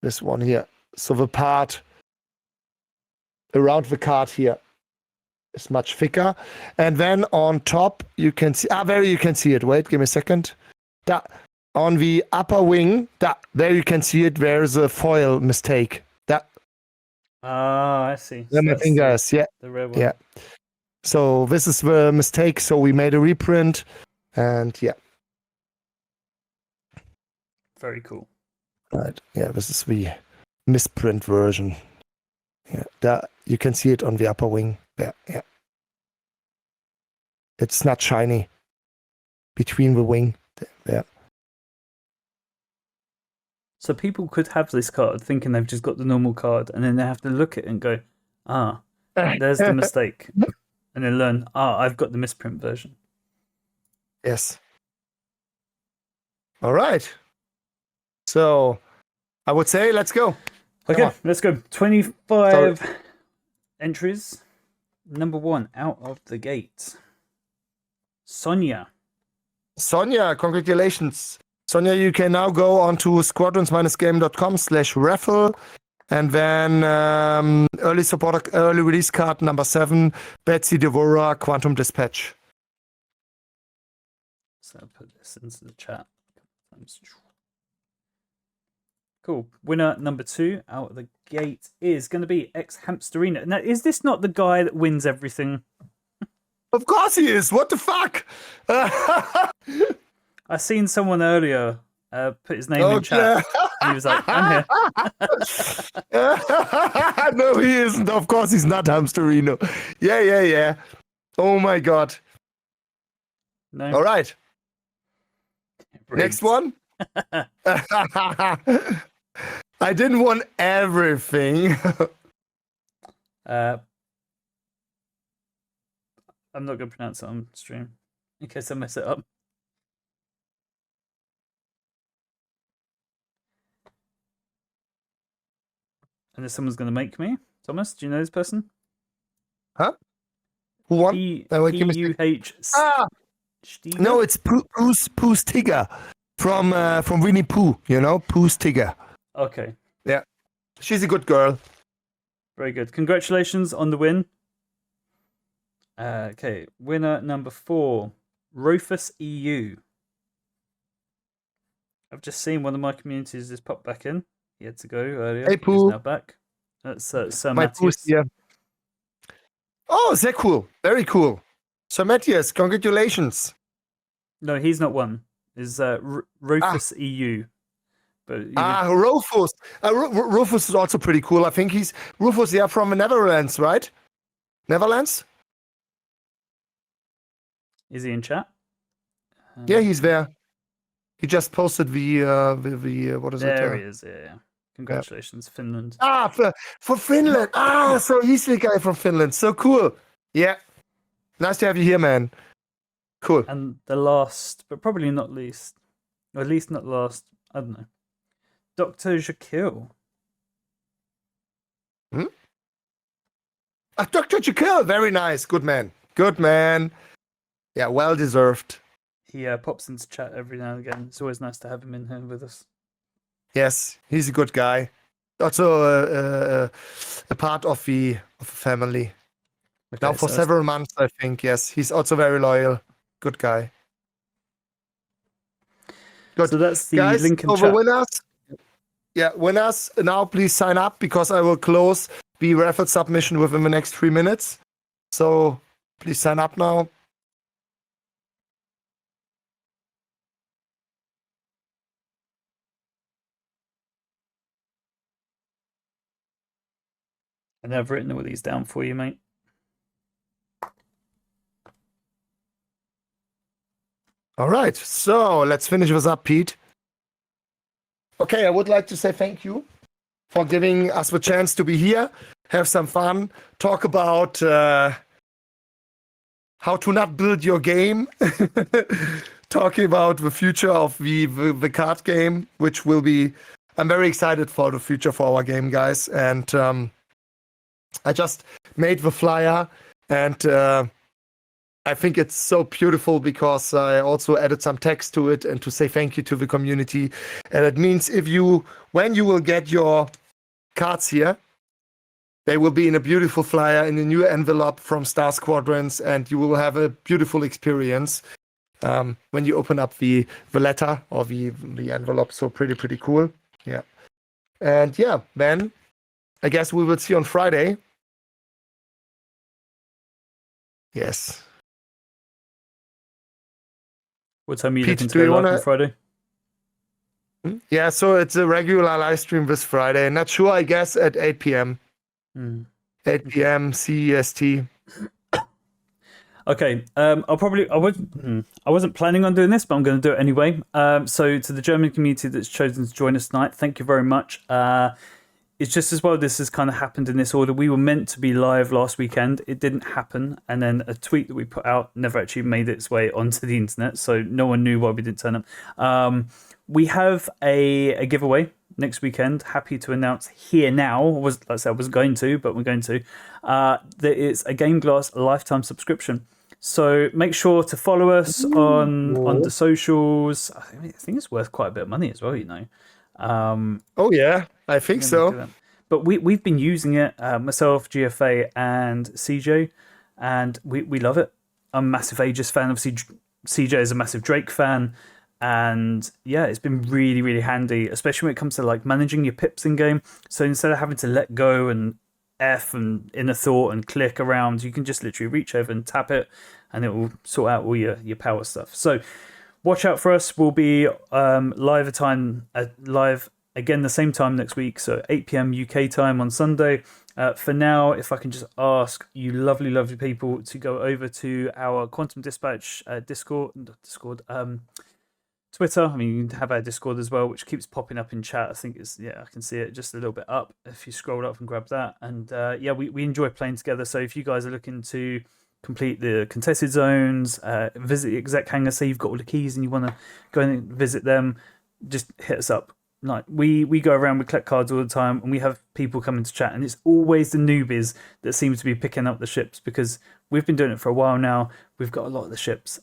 this one here. So the part around the card here is much thicker. And then on top you can see there you can see it. Wait, give me a second. On the upper wing, there you can see it. There's a foil mistake. I see. So my fingers, yeah. The red one. Yeah. So this is the mistake. So we made a reprint, and yeah. Very cool. Right. Yeah, this is the misprint version. Yeah. You can see it on the upper wing. Yeah. It's not shiny between the wing. Yeah. So people could have this card thinking they've just got the normal card, and then they have to look at it and go, there's the mistake. And then learn, I've got the misprint version. Yes. All right. So I would say let's go. Okay, let's go. 25 entries. Number 1 out of the gate. Sonia, congratulations. Sonia, you can now go on to squadrons-game.com/raffle, and then early release card number 7, Betsy Devora, Quantum Dispatch. So I'll put this into the chat. Cool. Winner number 2 out of the gate is going to be Hamsterino. Now, is this not the guy that wins everything? Of course he is. What the fuck? I seen someone earlier put his name in chat. And he was like, I'm here. No, he isn't. Of course he's not Hamsterino. Yeah. Oh my god. No. All right. Rigged. Next one. I didn't want everything. I'm not going to pronounce it on stream in case I mess it up. And if someone's going to make me. Thomas, do you know this person? Huh? Who won? Wait, give me a sec. P-U-H... Ah! Stiger? No, it's Pooh's Tigger from Winnie Pooh. You know, Pooh's Tigger. Okay. Yeah, she's a good girl. Very good. Congratulations on the win. Okay, winner number 4, Rufus EU. I've just seen one of my communities just popped back in. He had to go earlier. Hey, He's Pooh. now back. That's Sir My Pooh's Matthias. here. Oh, sehr cool. Very cool. So, Matthias, congratulations. No, he's not one. Is Rufus EU. But Rufus. Rufus is also pretty cool. I think he's Rufus. Yeah, from the Netherlands, right? Netherlands. Is he in chat? Yeah, he's there. He just posted the what is it? There he is. Yeah. Congratulations, Finland. For Finland. So he's the guy from Finland. So cool. Yeah. Nice to have you here, man. Cool. And the last, but probably not least, or at least not last, I don't know. Dr. Jekyll. Dr. Jekyll, very nice. Good man. Good man. Yeah, well deserved. He pops into chat every now and again. It's always nice to have him in here with us. Yes, he's a good guy. Also a part of the family. Okay, Now for so several months, I think. Yes, he's also very loyal. Good guy. Good. So that's the Guys, link in over chat. winners. Yeah, winners. Now please sign up because I will close the raffle submission within the next 3 minutes. So please sign up now. And I've written all these down for you, mate. All right, so let's finish this up, Pete. Okay, I would like to say thank you for giving us the chance to be here, have some fun, talk about how to not build your game, talking about the future of the card game, which will be, I'm very excited for the future for our game, guys. And I just made the flyer and I think it's so beautiful because I also added some text to it and to say thank you to the community. And it means when you will get your cards here, they will be in a beautiful flyer in a new envelope from Star Squadrons, and you will have a beautiful experience when you open up the letter or the envelope. So pretty cool. Yeah. And yeah, then I guess we will see you on Friday. Yes. What time are you Pete, looking to do you go live wanna- on Friday? Yeah, so it's a regular live stream this Friday. Not sure, I guess at 8 p.m. 8 p.m. CEST. Okay, I wasn't planning on doing this, but I'm going to do it anyway. So to the German community that's chosen to join us tonight, thank you very much. It's just as well this has kind of happened in this order. We were meant to be live last weekend. It didn't happen. And then a tweet that we put out never actually made its way onto the internet. So no one knew why we didn't turn up. We have a giveaway next weekend. Happy to announce here now. Like I said, I was going to, but we're going to. That it's a Game Glass lifetime subscription. So make sure to follow us on the socials. I think it's worth quite a bit of money as well, you know. Oh yeah, I think so. But we've been using it, myself, GFA, and CJ, and we love it. I'm a massive Aegis fan. Obviously, CJ is a massive Drake fan, and yeah, it's been really, really handy, especially when it comes to like managing your pips in game. So instead of having to let go and F and inner thought and click around, you can just literally reach over and tap it, and it will sort out all your power stuff. So watch out for us. We'll be live again the same time next week, so 8 p.m. UK time on Sunday. For now, if I can just ask you lovely, lovely people to go over to our Quantum Dispatch Discord, Twitter. I mean, you can have our Discord as well, which keeps popping up in chat. I think I can see it just a little bit up if you scroll up and grab that. And we enjoy playing together. So if you guys are looking to complete the contested zones, visit the exec hangar, say you've got all the keys and you want to go and visit them, just hit us up. Like we go around, we collect cards all the time, and we have people coming to chat, and it's always the newbies that seem to be picking up the ships because we've been doing it for a while now. We've got a lot of the ships.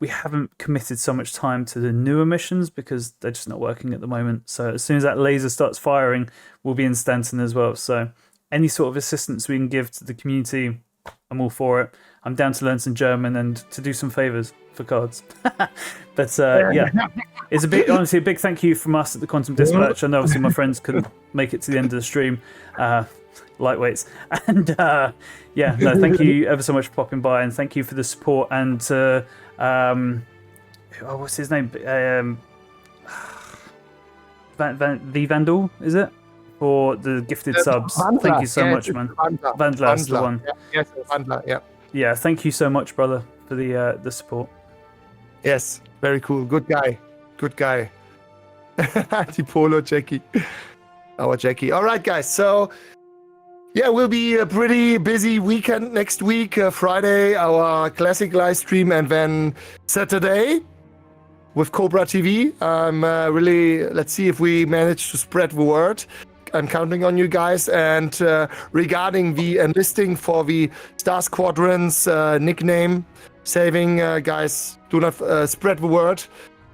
We haven't committed so much time to the newer missions because they're just not working at the moment. So as soon as that laser starts firing, we'll be in Stanton as well. So any sort of assistance we can give to the community, I'm all for it. I'm down to learn some German and to do some favors for cards. But it's honestly a big thank you from us at the Quantum Dispatch. I know obviously my friends couldn't make it to the end of the stream, lightweights, and thank you ever so much for popping by, and thank you for the support. And what's his name? The Vandal, is it? For the gifted subs. Vandler. Thank you so much, it's man. Vandler. Vandler's the one. Yeah, yes, Vandler, yeah. Yeah, thank you so much, brother, for the support. Yes, very cool. Good guy. The Polo Jackie. Our Jackie. All right, guys. So, yeah, we'll be a pretty busy weekend next week. Friday, our classic live stream, and then Saturday with Cobra TV. Let's see if we manage to spread the word. I'm counting on you guys. And regarding the enlisting for the Star Squadrons nickname saving, guys, do not spread the word.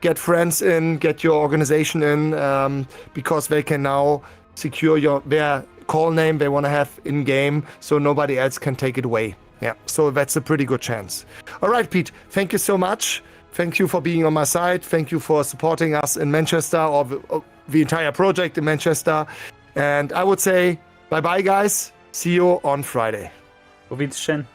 Get friends in, get your organization in, because they can now secure their call name they want to have in game, so nobody else can take it away. Yeah, so that's a pretty good chance. All right, Pete, thank you so much. Thank you for being on my side. Thank you for supporting us in Manchester, or the entire project in Manchester. And I would say bye-bye, guys. See you on Friday. Auf Wiedersehen.